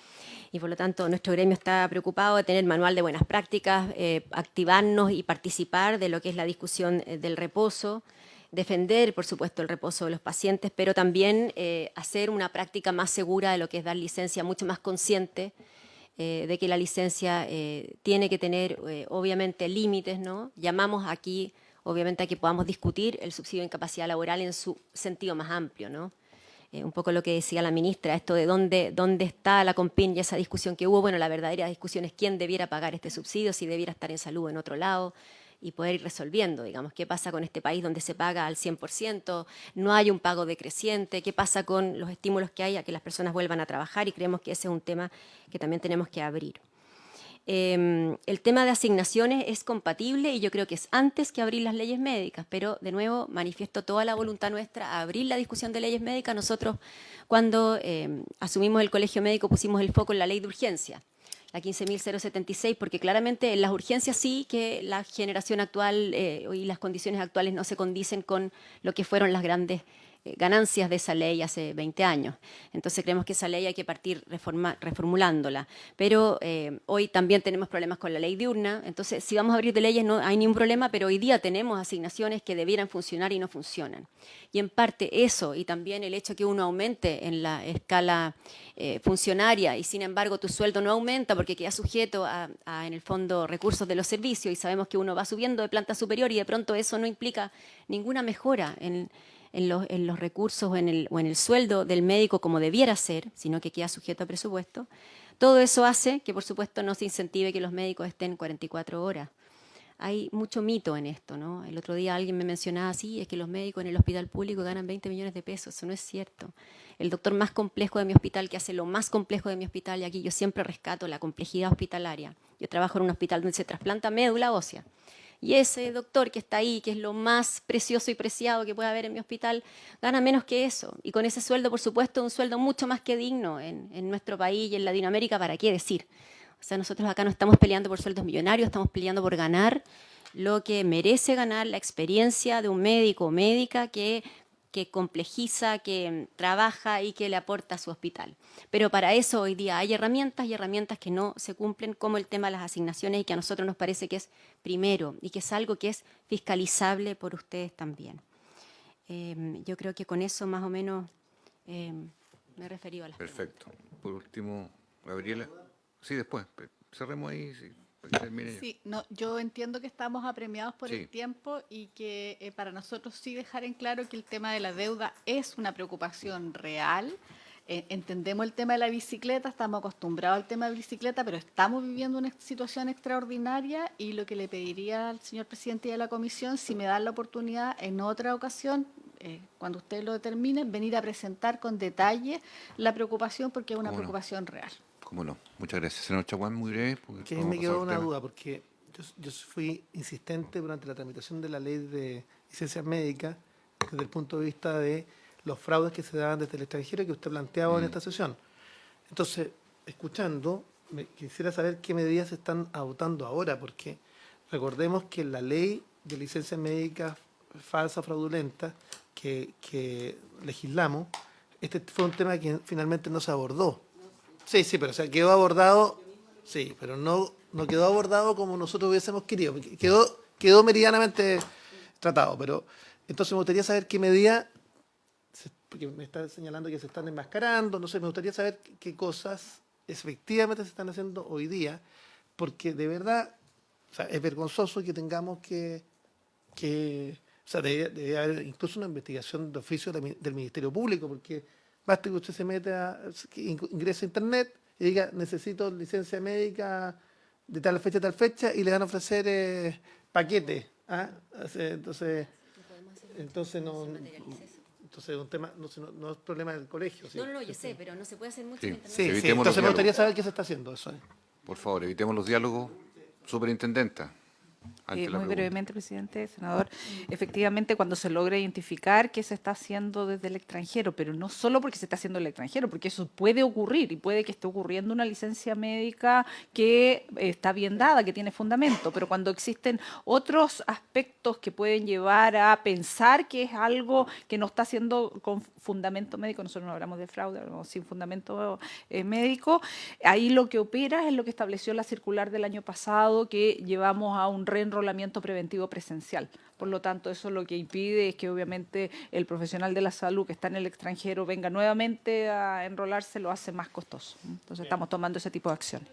Speaker 6: Y por lo tanto nuestro gremio está preocupado de tener manual de buenas prácticas, activarnos y participar de lo que es la discusión del reposo, defender, por supuesto, el reposo de los pacientes, pero también hacer una práctica más segura de lo que es dar licencia, mucho más consciente de que la licencia tiene que tener, obviamente, límites, ¿no? Llamamos aquí, obviamente, a que podamos discutir el subsidio de incapacidad laboral en su sentido más amplio, ¿no? Un poco lo que decía la ministra, esto de dónde está la COMPIN y esa discusión que hubo. Bueno, la verdadera discusión es quién debiera pagar este subsidio, si debiera estar en salud en otro lado, y poder ir resolviendo, digamos, qué pasa con este país donde se paga al 100%, no hay un pago decreciente, qué pasa con los estímulos que hay a que las personas vuelvan a trabajar, y creemos que ese es un tema que también tenemos que abrir. El tema de asignaciones es compatible y yo creo que es antes que abrir las leyes médicas, pero de nuevo manifiesto toda la voluntad nuestra a abrir la discusión de leyes médicas. Nosotros cuando asumimos el colegio médico pusimos el foco en la ley de urgencia, la 15.076, porque claramente en las urgencias sí que la generación actual y las condiciones actuales no se condicen con lo que fueron las grandes ganancias de esa ley hace 20 años. Entonces creemos que esa ley hay que partir reformulándola. Pero hoy también tenemos problemas con la ley diurna, entonces si vamos a abrir de leyes no hay ningún problema, pero hoy día tenemos asignaciones que debieran funcionar y no funcionan. Y en parte eso, y también el hecho que uno aumente en la escala funcionaria y sin embargo tu sueldo no aumenta porque queda sujeto a en el fondo recursos de los servicios, y sabemos que uno va subiendo de planta superior y de pronto eso no implica ninguna mejora en los recursos o en el sueldo del médico como debiera ser, sino que queda sujeto a presupuesto. Todo eso hace que, por supuesto, no se incentive que los médicos estén 44 horas. Hay mucho mito en esto, ¿no? El otro día alguien me mencionaba así, es que los médicos en el hospital público ganan 20 millones de pesos. Eso no es cierto. El doctor más complejo de mi hospital, que hace lo más complejo de mi hospital, y aquí yo siempre rescato la complejidad hospitalaria. Yo trabajo en un hospital donde se trasplanta médula ósea. Y ese doctor que está ahí, que es lo más precioso y preciado que puede haber en mi hospital, gana menos que eso. Y con ese sueldo, por supuesto, un sueldo mucho más que digno en nuestro país y en Latinoamérica, ¿para qué decir? O sea, nosotros acá no estamos peleando por sueldos millonarios, estamos peleando por ganar lo que merece ganar la experiencia de un médico o médica que complejiza, que trabaja y que le aporta a su hospital. Pero para eso hoy día hay herramientas y herramientas que no se cumplen, como el tema de las asignaciones, y que a nosotros nos parece que es primero y que es algo que es fiscalizable por ustedes también. Yo creo que con eso más o menos me he referido a las
Speaker 1: Perfecto. Por último, Gabriela. Sí, después. Cerremos ahí. Sí, para que termine
Speaker 7: Sí, no, yo entiendo que estamos apremiados por
Speaker 1: Sí.
Speaker 7: el tiempo y que para nosotros sí dejar en claro que el tema de la deuda es una preocupación real. Entendemos el tema de la bicicleta, estamos acostumbrados al tema de bicicleta, pero estamos viviendo una situación extraordinaria, y lo que le pediría al señor presidente y a la comisión, si me dan la oportunidad en otra ocasión, cuando ustedes lo determinen, venir a presentar con detalle la preocupación, porque es una
Speaker 1: ¿Cómo no?
Speaker 7: preocupación real.
Speaker 1: ¿Cómo no? Muchas gracias. Señor Chaguán, muy breve. porque
Speaker 3: Que
Speaker 1: vamos a
Speaker 3: me
Speaker 1: pasar
Speaker 3: quedó
Speaker 1: al
Speaker 3: una
Speaker 1: tema.
Speaker 3: duda, porque yo fui insistente durante la tramitación de la ley de licencias médicas desde el punto de vista de los fraudes que se daban desde el extranjero que usted planteaba en esta sesión. Entonces, escuchando, quisiera saber qué medidas se están adoptando ahora, porque recordemos que la ley de licencias médicas falsas, fraudulentas, que legislamos, este fue un tema que finalmente no se abordó. Sí, pero o sea, quedó abordado, sí, pero no quedó abordado como nosotros hubiésemos querido. Quedó meridianamente tratado, pero entonces me gustaría saber qué medida, porque me está señalando que se están enmascarando, no sé, me gustaría saber qué cosas efectivamente se están haciendo hoy día, porque de verdad O sea, es vergonzoso que tengamos o sea, debe haber incluso una investigación de oficio del Ministerio Público, porque basta que usted se meta, que ingrese a Internet y diga, necesito licencia médica de tal fecha a tal fecha, y le van a ofrecer paquetes. ¿Ah? O sea, entonces no, entonces un tema, no es problema del colegio. ¿Sí?
Speaker 6: No, yo sé, pero no se puede hacer mucho
Speaker 1: Sí.
Speaker 6: en Internet.
Speaker 3: Sí,
Speaker 1: Evitemos los
Speaker 3: entonces me gustaría
Speaker 1: diálogos.
Speaker 3: saber qué se está haciendo eso.
Speaker 1: Por favor, evitemos los diálogos. Superintendenta, ante la
Speaker 5: Muy
Speaker 1: pregunta.
Speaker 5: brevemente, presidente, senador. Efectivamente, cuando se logra identificar qué se está haciendo desde el extranjero, pero no solo porque se está haciendo en el extranjero, porque eso puede ocurrir y puede que esté ocurriendo una licencia médica que está bien dada, que tiene fundamento, pero cuando existen otros aspectos que pueden llevar a pensar que es algo que no está haciendo con fundamento médico, nosotros no hablamos de fraude, hablamos sin fundamento médico, ahí lo que opera es lo que estableció la circular del año pasado, que llevamos a un reenrolamiento preventivo presencial. Por lo tanto, eso lo que impide es que obviamente el profesional de la salud que está en el extranjero venga nuevamente a enrolarse, lo hace más costoso. Entonces estamos tomando ese tipo de acciones.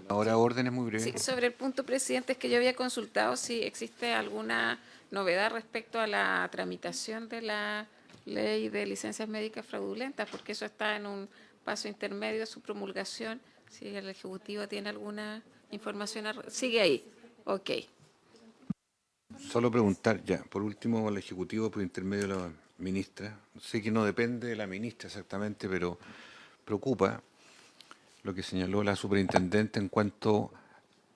Speaker 1: Ahora órdenes muy breves.
Speaker 9: Sí, sobre el punto, presidente, es que yo había consultado si existe alguna novedad respecto a la tramitación de la ley de licencias médicas fraudulentas, porque eso está en un paso intermedio de su promulgación. Si el Ejecutivo tiene alguna información, sigue ahí. Ok.
Speaker 1: Solo preguntar ya, por último, al Ejecutivo por intermedio de la ministra. Sé que no depende de la ministra exactamente, pero preocupa lo que señaló la superintendente en cuanto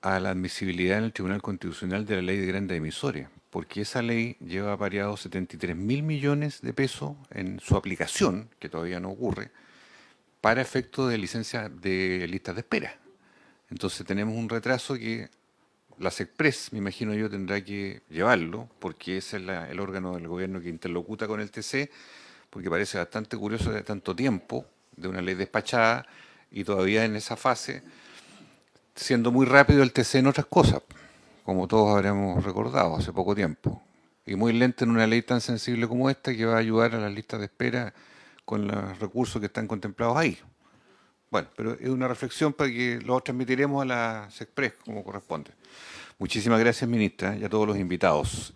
Speaker 1: a la admisibilidad en el Tribunal Constitucional de la ley de grandes emisores, porque esa ley lleva apareados 73.000 millones de pesos en su aplicación, que todavía no ocurre, para efecto de licencia de listas de espera. Entonces tenemos un retraso que la SECPRES, me imagino yo, tendrá que llevarlo, porque ese es el órgano del gobierno que interlocuta con el TC, porque parece bastante curioso de tanto tiempo, de una ley despachada, y todavía en esa fase, siendo muy rápido el TC en otras cosas, como todos habremos recordado hace poco tiempo, y muy lento en una ley tan sensible como esta, que va a ayudar a las listas de espera con los recursos que están contemplados ahí. Bueno, pero es una reflexión para que lo transmitiremos a la SECPRES como corresponde. Muchísimas gracias, ministra, y a todos los invitados.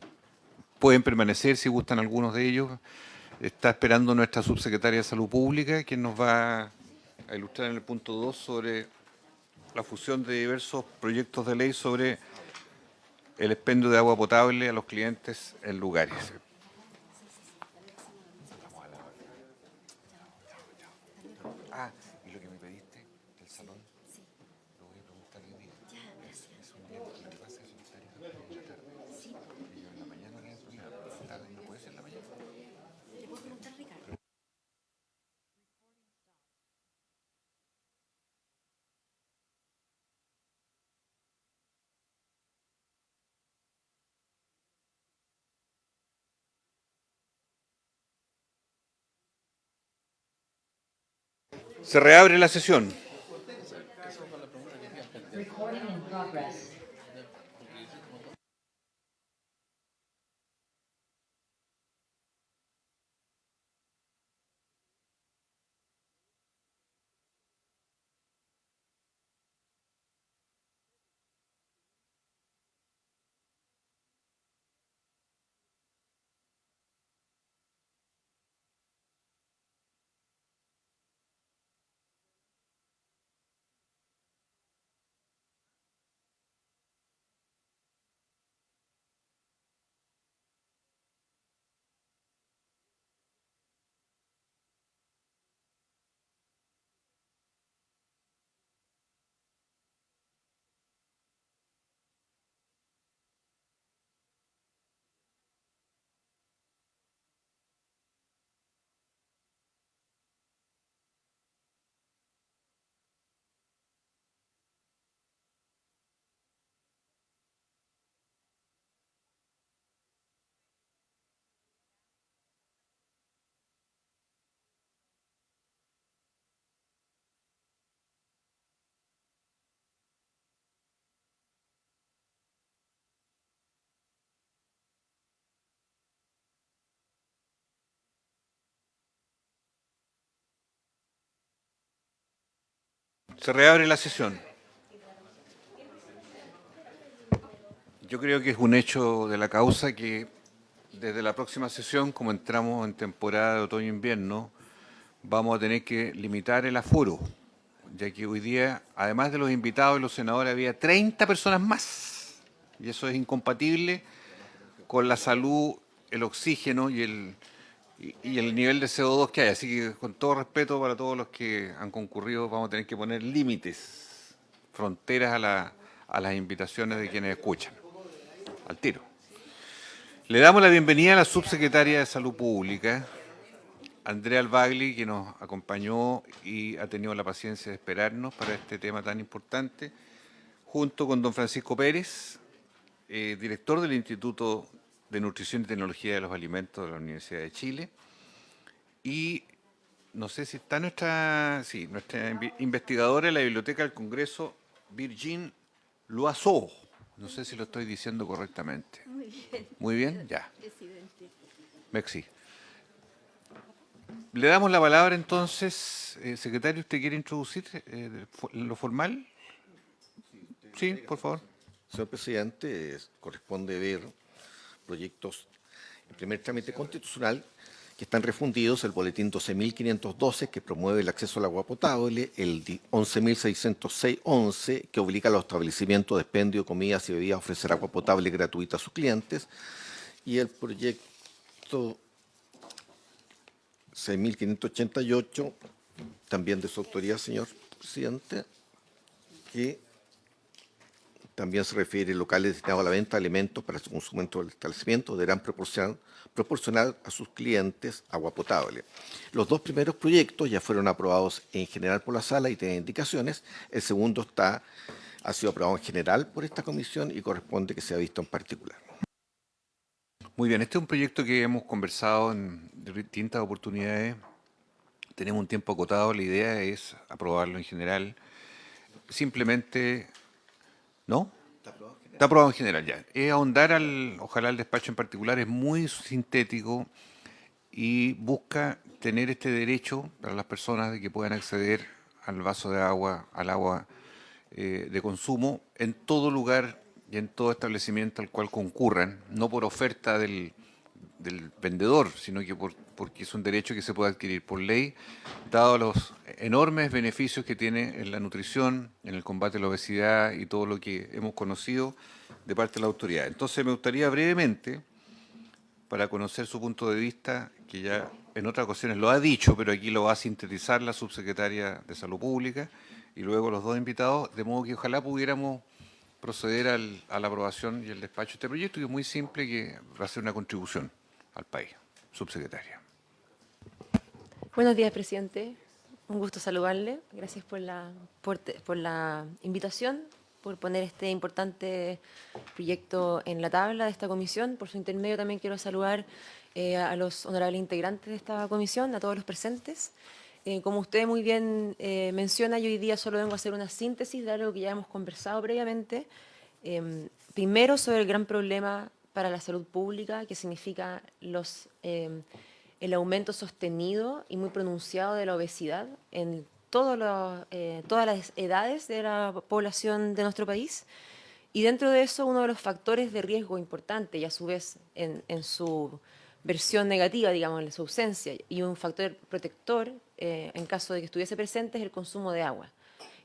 Speaker 1: Pueden permanecer si gustan algunos de ellos. Está esperando nuestra subsecretaria de Salud Pública, quien nos va a ilustrar en el punto 2 sobre la fusión de diversos proyectos de ley sobre el expendio de agua potable a los clientes en lugares. Ah, y lo que me pediste del salón, lo voy a preguntar hoy día. Es un día que lo que pasa es que son tareas en la tarde. Y yo en la mañana no hay problema, pero en la tarde no puede ser en la mañana. Se reabre la sesión. Se reabre la sesión. Yo creo que es un hecho de la causa que desde la próxima sesión, como entramos en temporada de otoño-invierno, vamos a tener que limitar el aforo, ya que hoy día, además de los invitados y los senadores, había 30 personas más. Y eso es incompatible con la salud, el oxígeno y el nivel de CO2 que hay. Así que, con todo respeto para todos los que han concurrido, vamos a tener que poner límites, fronteras a las invitaciones de quienes escuchan. Al tiro. Le damos la bienvenida a la subsecretaria de Salud Pública, Andrea Albagli, que nos acompañó y ha tenido la paciencia de esperarnos para este tema tan importante, junto con don Francisco Pérez, director del Instituto de Nutrición y Tecnología de los Alimentos de la Universidad de Chile, y no sé si está nuestra investigadora de la Biblioteca del Congreso, Virgin Loiseau. No sé si lo estoy diciendo correctamente.
Speaker 6: Muy bien.
Speaker 1: Muy bien, ya.
Speaker 6: Presidente.
Speaker 1: Merci. Le damos la palabra entonces, secretario, ¿usted quiere introducir lo formal? Sí, por favor.
Speaker 2: Señor presidente, corresponde ver proyectos en primer trámite constitucional que están refundidos, el boletín 12.512, que promueve el acceso al agua potable, el 11.606.11, que obliga a los establecimientos de expendio de comidas y bebidas a ofrecer agua potable gratuita a sus clientes, y el proyecto 6.588, también de su autoría, señor presidente, que también se refiere a locales destinados a la venta de alimentos para su consumo dentro del establecimiento, deberán proporcionar a sus clientes agua potable. Los dos primeros proyectos ya fueron aprobados en general por la sala y tienen indicaciones. El segundo ha sido aprobado en general por esta comisión y corresponde que sea visto en particular.
Speaker 1: Muy bien, este es un proyecto que hemos conversado en distintas oportunidades. Tenemos un tiempo acotado, la idea es aprobarlo en general. Simplemente, ¿no? Está aprobado en general ya. Es ahondar ojalá el despacho en particular, es muy sintético y busca tener este derecho para las personas de que puedan acceder al vaso de agua, al agua de consumo, en todo lugar y en todo establecimiento al cual concurran, no por oferta del vendedor, sino que porque es un derecho que se puede adquirir por ley, dado los enormes beneficios que tiene en la nutrición, en el combate a la obesidad y todo lo que hemos conocido de parte de la autoridad. Entonces me gustaría brevemente, para conocer su punto de vista, que ya en otras ocasiones lo ha dicho, pero aquí lo va a sintetizar la subsecretaria de Salud Pública y luego los dos invitados, de modo que ojalá pudiéramos proceder a la aprobación y el despacho de este proyecto, que es muy simple, que va a ser una contribución al país. Subsecretaria.
Speaker 11: Buenos días, presidente. Un gusto saludarle. Gracias por la invitación, por poner este importante proyecto en la tabla de esta comisión. Por su intermedio también quiero saludar a los honorables integrantes de esta comisión, a todos los presentes. Como usted muy bien menciona, yo hoy día solo vengo a hacer una síntesis de algo que ya hemos conversado previamente. Primero, sobre el gran problema para la salud pública, que significa el aumento sostenido y muy pronunciado de la obesidad en todas las edades de la población de nuestro país. Y dentro de eso, uno de los factores de riesgo importante, y a su vez en su versión negativa, digamos, en su ausencia, y un factor protector, en caso de que estuviese presente, es el consumo de agua,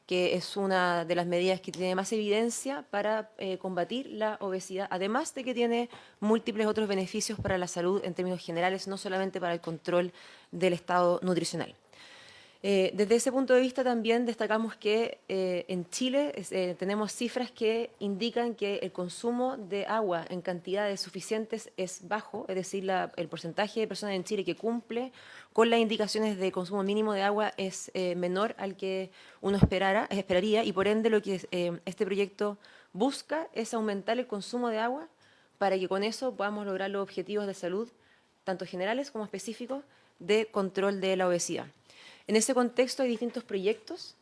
Speaker 11: que es una de las medidas que tiene más evidencia para combatir la obesidad, además de que tiene múltiples otros beneficios para la salud en términos generales, no solamente para el control del estado nutricional. Desde ese punto de vista también destacamos que en Chile tenemos cifras que indican que el consumo de agua en cantidades suficientes es bajo, es decir, el porcentaje de personas en Chile que cumple con las indicaciones de consumo mínimo de agua es menor al que uno esperaría, y por ende lo que este proyecto busca es aumentar el consumo de agua para que con eso podamos lograr los objetivos de salud, tanto generales como específicos, de control de la obesidad. En ese contexto hay distintos proyectos,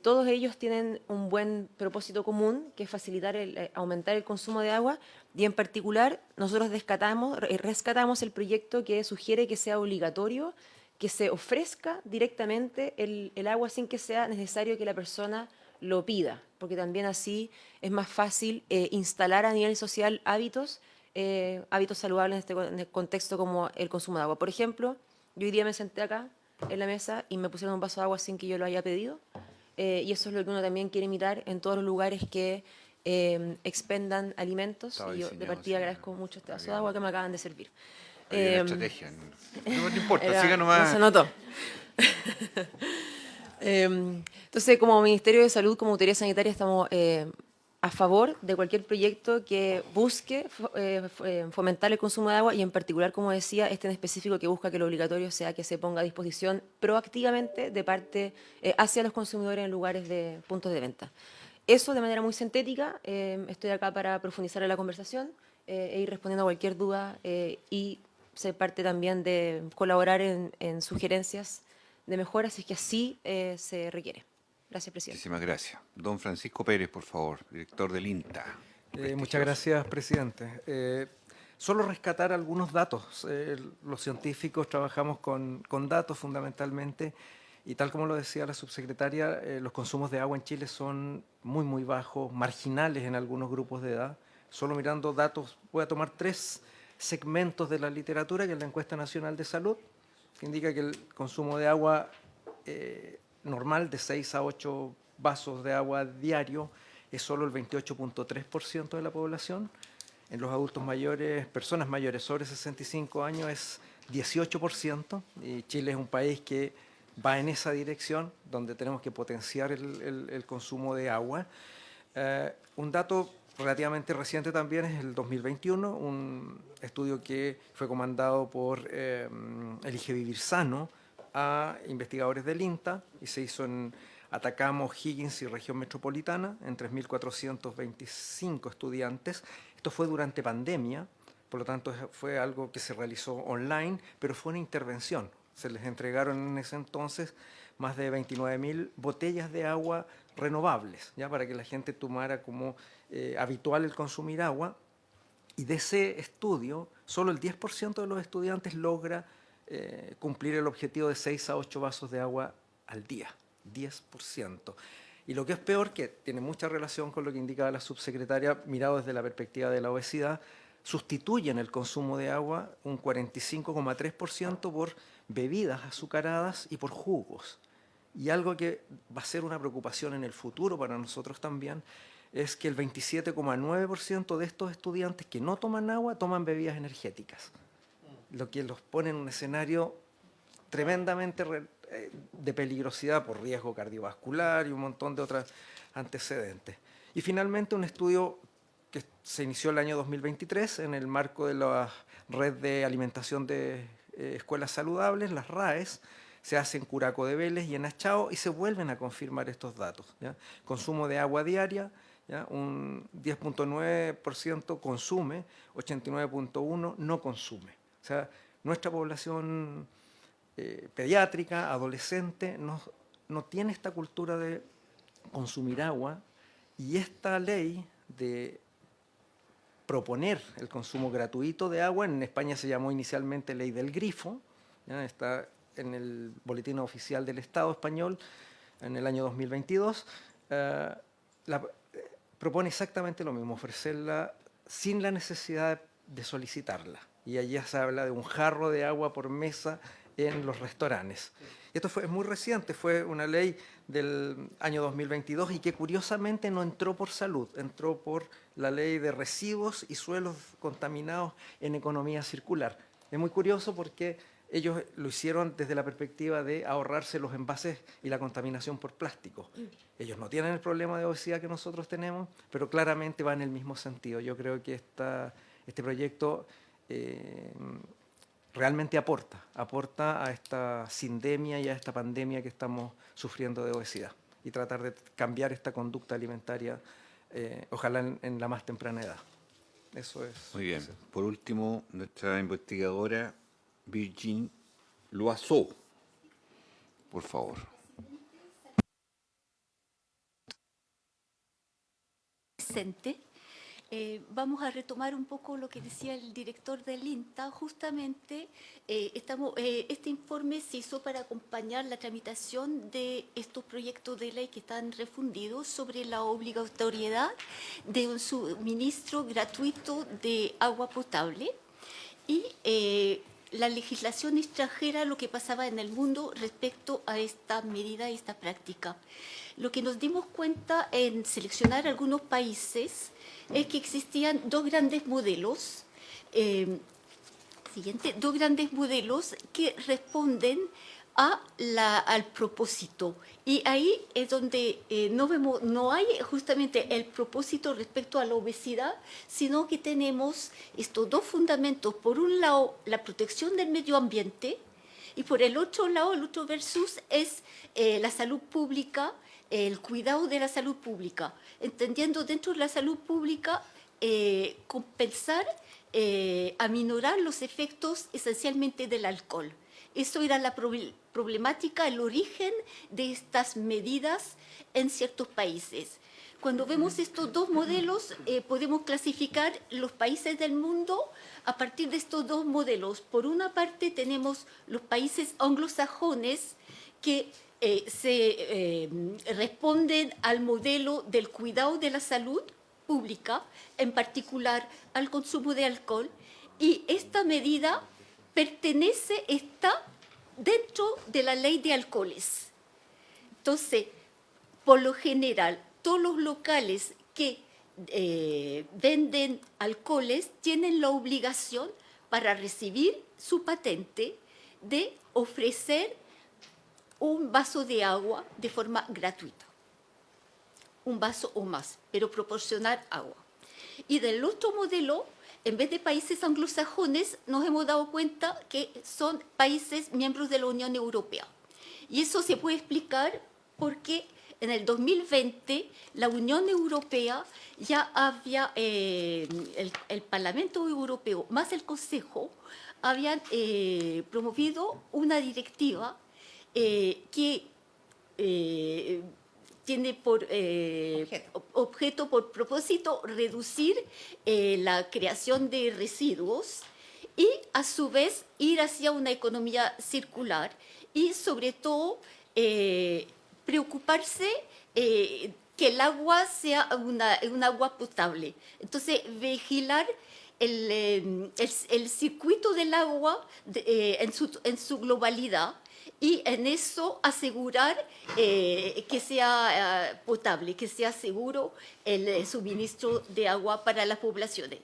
Speaker 11: todos ellos tienen un buen propósito común, que es facilitar aumentar el consumo de agua, y en particular nosotros rescatamos el proyecto que sugiere que sea obligatorio que se ofrezca directamente el agua sin que sea necesario que la persona lo pida, porque también así es más fácil instalar a nivel social hábitos saludables en el contexto como el consumo de agua. Por ejemplo, yo hoy día me senté acá en la mesa y me pusieron un vaso de agua sin que yo lo haya pedido, y eso es lo que uno también quiere imitar en todos los lugares que expendan alimentos.
Speaker 1: Estaba
Speaker 11: Y yo de
Speaker 1: diseñado
Speaker 11: partida
Speaker 1: así,
Speaker 11: agradezco mucho este vaso de agua que me acaban de servir.
Speaker 1: Hay una estrategia. No importa,
Speaker 11: Era-
Speaker 1: siga
Speaker 11: no
Speaker 1: nomás.
Speaker 11: se notó. Entonces, como Ministerio de Salud, como Autoridad Sanitaria, estamos a favor de cualquier proyecto que busque fomentar el consumo de agua y en particular, como decía, este en específico que busca que lo obligatorio sea que se ponga a disposición proactivamente de parte hacia los consumidores en lugares de puntos de venta. Eso de manera muy sintética. Estoy acá para profundizar en la conversación e ir respondiendo a cualquier duda y ser parte también de colaborar en sugerencias de mejora si es que así se requiere. Gracias, presidente.
Speaker 1: Muchísimas gracias. Don Francisco Pérez, por favor, director del INTA.
Speaker 12: Muchas gracias, presidente. Solo rescatar algunos datos. Los científicos trabajamos con datos fundamentalmente y tal como lo decía la subsecretaria, los consumos de agua en Chile son muy, muy bajos, marginales en algunos grupos de edad. Solo mirando datos, voy a tomar 3 segmentos de la literatura, que es la Encuesta Nacional de Salud, que indica que el consumo de agua normal de 6 a 8 vasos de agua diario es solo el 28.3% de la población. En los adultos mayores, personas mayores sobre 65 años es 18%, y Chile es un país que va en esa dirección, donde tenemos que potenciar el consumo de agua. Un dato relativamente reciente también es el 2021, un estudio que fue comandado por Elige Vivir Sano a investigadores del INTA y se hizo en Atacama, O'Higgins y región metropolitana en 3.425 estudiantes. Esto fue durante pandemia, por lo tanto fue algo que se realizó online, pero fue una intervención. Se les entregaron en ese entonces más de 29.000 botellas de agua renovables, ya para que la gente tomara como habitual el consumir agua. Y de ese estudio, solo el 10% de los estudiantes logra cumplir el objetivo de 6 a 8 vasos de agua al día. 10%. Y lo que es peor, que tiene mucha relación con lo que indicaba la subsecretaria, mirado desde la perspectiva de la obesidad, sustituyen el consumo de agua un 45,3% por bebidas azucaradas y por jugos. Y algo que va a ser una preocupación en el futuro para nosotros también es que el 27,9% de estos estudiantes que no toman agua toman bebidas energéticas, lo que los pone en un escenario tremendamente de peligrosidad por riesgo cardiovascular y un montón de otros antecedentes. Y finalmente un estudio que se inició el año 2023 en el marco de la Red de Alimentación de Escuelas Saludables, las RAES, se hace en Curaco de Vélez y en Achao y se vuelven a confirmar estos datos, ¿ya? Consumo de agua diaria, ¿ya? Un 10.9% consume, 89.1% no consume. O sea, nuestra población pediátrica, adolescente, no tiene esta cultura de consumir agua, y esta ley de proponer el consumo gratuito de agua, en España se llamó inicialmente Ley del Grifo, ¿ya? Está en el Boletín Oficial del Estado español en el año 2022, propone exactamente lo mismo, ofrecerla sin la necesidad de solicitarla. Y allí se habla de un jarro de agua por mesa en los restaurantes. Esto es muy reciente, fue una ley del año 2022 y que curiosamente no entró por salud, entró por la ley de residuos y suelos contaminados en economía circular. Es muy curioso porque ellos lo hicieron desde la perspectiva de ahorrarse los envases y la contaminación por plástico. Ellos no tienen el problema de obesidad que nosotros tenemos, pero claramente va en el mismo sentido. Yo creo que este proyecto realmente aporta a esta sindemia y a esta pandemia que estamos sufriendo de obesidad, y tratar de cambiar esta conducta alimentaria, ojalá en la más temprana edad. Eso es.
Speaker 1: Muy bien. Por último, nuestra investigadora Virginie Loiseau, por favor.
Speaker 13: Presente. Vamos a retomar un poco lo que decía el director del INTA. Justamente este informe se hizo para acompañar la tramitación de estos proyectos de ley que están refundidos sobre la obligatoriedad de un suministro gratuito de agua potable y la legislación extranjera, lo que pasaba en el mundo respecto a esta medida y esta práctica. Lo que nos dimos cuenta en seleccionar algunos países es que existían dos grandes modelos, dos grandes modelos que responden al propósito. Y ahí es donde no hay justamente el propósito respecto a la obesidad, sino que tenemos estos dos fundamentos. Por un lado, la protección del medio ambiente, y por el otro lado, el otro versus es la salud pública, el cuidado de la salud pública, entendiendo dentro de la salud pública compensar, aminorar los efectos esencialmente del alcohol. Eso era la problemática, el origen de estas medidas en ciertos países. Cuando vemos estos dos modelos, podemos clasificar los países del mundo a partir de estos dos modelos. Por una parte, tenemos los países anglosajones que responden al modelo del cuidado de la salud pública, en particular al consumo de alcohol, y esta medida está dentro de la ley de alcoholes. Entonces, por lo general, todos los locales que venden alcoholes tienen la obligación para recibir su patente de ofrecer un vaso de agua de forma gratuita, un vaso o más, pero proporcionar agua. Y del otro modelo, en vez de países anglosajones, nos hemos dado cuenta que son países miembros de la Unión Europea. Y eso se puede explicar porque en el 2020 la Unión Europea ya había, el Parlamento Europeo más el Consejo habían promovido una directiva que tiene por objeto, por propósito, reducir la creación de residuos y, a su vez, ir hacia una economía circular y, sobre todo, preocuparse que el agua sea un agua potable. Entonces, vigilar el circuito del agua en su globalidad y en eso asegurar que sea potable, que sea seguro el suministro de agua para las poblaciones.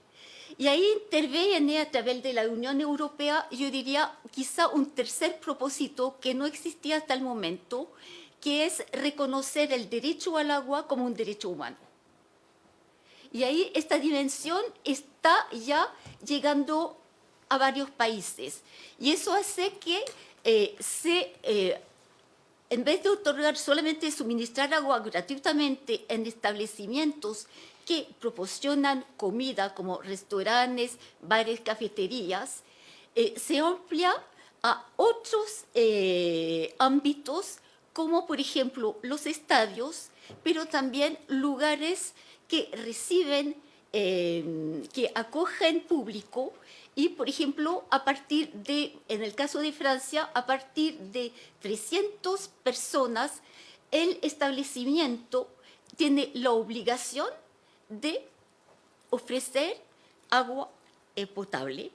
Speaker 13: Y ahí interviene a través de la Unión Europea, yo diría, quizá un tercer propósito que no existía hasta el momento, que es reconocer el derecho al agua como un derecho humano. Y ahí esta dimensión está ya llegando a varios países. Y eso hace que en vez de otorgar solamente suministrar agua gratuitamente en establecimientos que proporcionan comida como restaurantes, bares, cafeterías, se amplia a otros ámbitos como por ejemplo los estadios, pero también lugares que reciben, que acogen público. Y, por ejemplo, en el caso de Francia, a partir de 300 personas, el establecimiento tiene la obligación de ofrecer agua potable.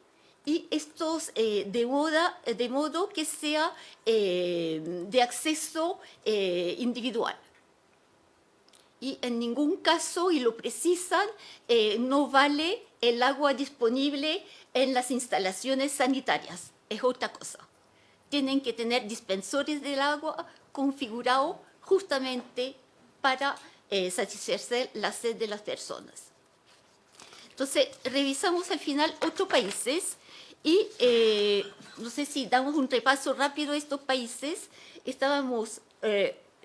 Speaker 13: Y estos de modo que sea de acceso individual. Y en ningún caso, y lo precisan, no vale el agua disponible en las instalaciones sanitarias. Es otra cosa. Tienen que tener dispensores del agua configurados justamente para satisfacer la sed de las personas. Entonces, revisamos al final otros países y no sé si damos un repaso rápido a estos países. Estábamos...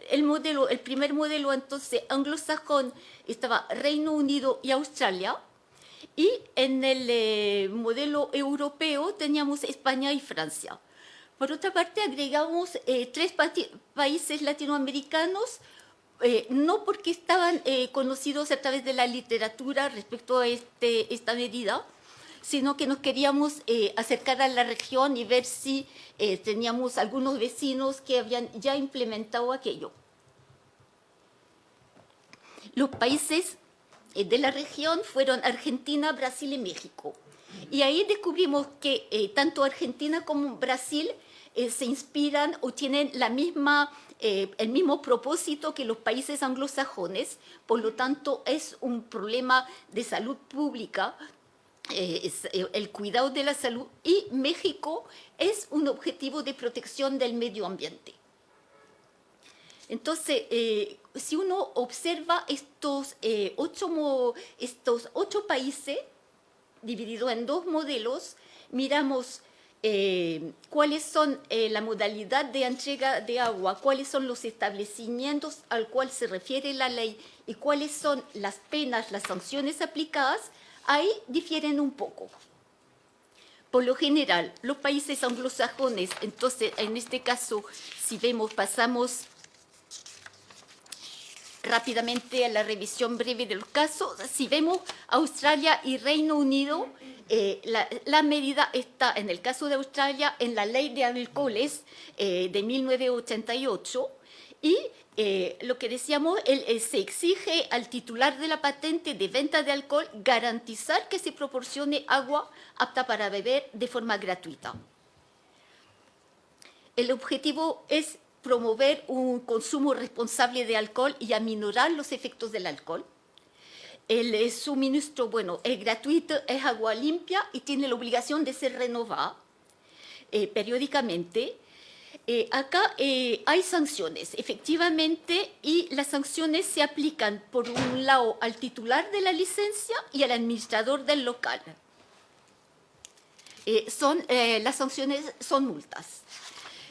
Speaker 13: el primer modelo, entonces, anglosajón, estaba Reino Unido y Australia. Y en el modelo europeo teníamos España y Francia. Por otra parte, agregamos 3 países latinoamericanos, no porque estaban conocidos a través de la literatura respecto a esta medida, sino que nos queríamos acercar a la región y ver si teníamos algunos vecinos que habían ya implementado aquello. Los países de la región fueron Argentina, Brasil y México. Y ahí descubrimos que tanto Argentina como Brasil se inspiran o tienen el mismo propósito que los países anglosajones, por lo tanto es un problema de salud pública, el cuidado de la salud, y México es un objetivo de protección del medio ambiente. Entonces, si uno observa estos 8 países divididos en 2 modelos, miramos cuáles son la modalidad de entrega de agua, cuáles son los establecimientos al cual se refiere la ley y cuáles son las penas, las sanciones aplicadas, ahí difieren un poco. Por lo general, los países anglosajones, entonces en este caso, si vemos, pasamos rápidamente a la revisión breve del caso. Si vemos Australia y Reino Unido, la medida está, en el caso de Australia, en la ley de alcoholes de 1988 y lo que decíamos, se exige al titular de la patente de venta de alcohol garantizar que se proporcione agua apta para beber de forma gratuita. El objetivo es promover un consumo responsable de alcohol y aminorar los efectos del alcohol. El suministro, bueno, es gratuito, es agua limpia y tiene la obligación de ser renovada periódicamente. Acá hay sanciones, efectivamente, y las sanciones se aplican, por un lado, al titular de la licencia y al administrador del local. Las sanciones son multas.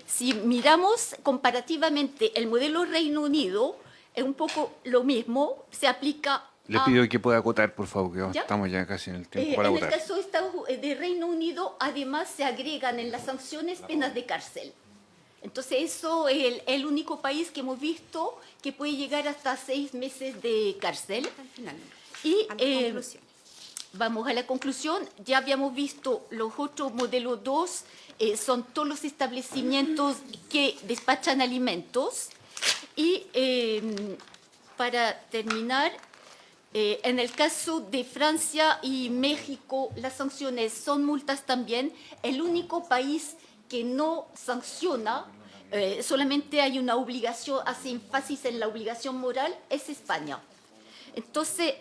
Speaker 13: Si miramos comparativamente el modelo Reino Unido, es un poco lo mismo, se aplica.
Speaker 1: Le pido que pueda acotar, por favor, que
Speaker 13: ¿Ya?
Speaker 1: estamos ya casi en el tiempo para
Speaker 13: en
Speaker 1: acotar.
Speaker 13: el caso de Reino Unido, además se agregan en las sanciones penas de cárcel. Entonces, eso es el único país que hemos visto que puede llegar hasta 6 meses de cárcel. Y vamos a la conclusión. Ya habíamos visto los otros modelos 2, son todos los establecimientos que despachan alimentos. Y para terminar, en el caso de Francia y México, las sanciones son multas también. El único país que no sanciona, solamente hay una obligación, hace énfasis en la obligación moral, es España. Entonces,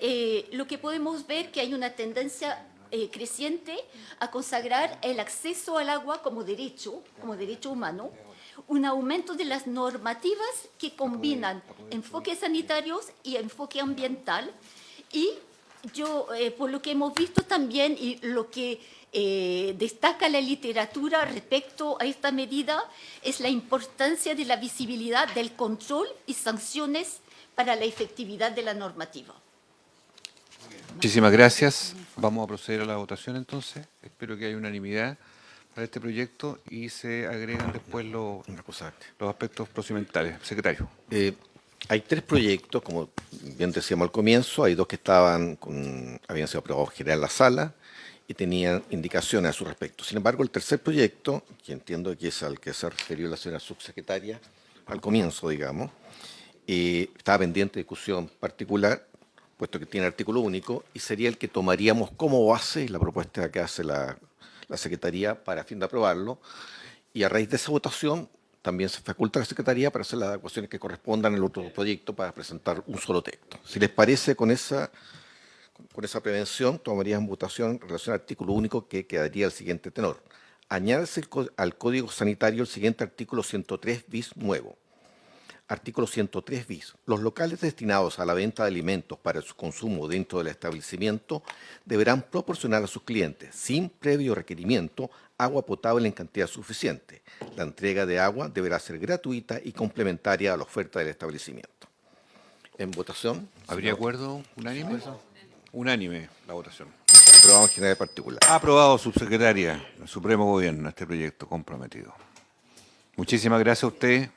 Speaker 13: lo que podemos ver que hay una tendencia creciente a consagrar el acceso al agua como derecho humano, un aumento de las normativas que combinan enfoques sanitarios y enfoque ambiental. Y yo, por lo que hemos visto también y lo que destaca la literatura respecto a esta medida, es la importancia de la visibilidad del control y sanciones para la efectividad de la normativa.
Speaker 1: Muchísimas gracias. Vamos a proceder a la votación entonces. Espero que haya unanimidad para este proyecto y se agregan después los aspectos procedimentales. Secretario.
Speaker 2: Hay 3 proyectos, como bien decíamos al comienzo. Hay 2 que habían sido aprobados en general en la sala y tenían indicaciones a su respecto. Sin embargo, el tercer proyecto, que entiendo que es al que se refirió la señora subsecretaria al comienzo, digamos, estaba pendiente de discusión particular, puesto que tiene artículo único, y sería el que tomaríamos como base la propuesta que hace la Secretaría para fin de aprobarlo, y a raíz de esa votación también se faculta a la Secretaría para hacer las adecuaciones que correspondan al otro proyecto para presentar un solo texto. Si les parece, con esa prevención, tomarían votación en relación al artículo único, que quedaría el siguiente tenor. Añádese al Código Sanitario el siguiente artículo 103 bis nuevo. Artículo 103 bis. Los locales destinados a la venta de alimentos para su consumo dentro del establecimiento deberán proporcionar a sus clientes, sin previo requerimiento, agua potable en cantidad suficiente. La entrega de agua deberá ser gratuita y complementaria a la oferta del establecimiento. En votación.
Speaker 1: ¿Habría acuerdo unánime? Unánime la votación.
Speaker 2: Aprobado en general particular.
Speaker 1: Aprobado, subsecretaria, el Supremo Gobierno, este proyecto comprometido. Muchísimas gracias a usted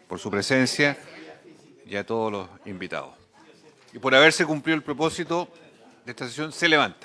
Speaker 1: por su presencia. y a todos los invitados. Y por haberse cumplido el propósito de esta sesión, se levanta.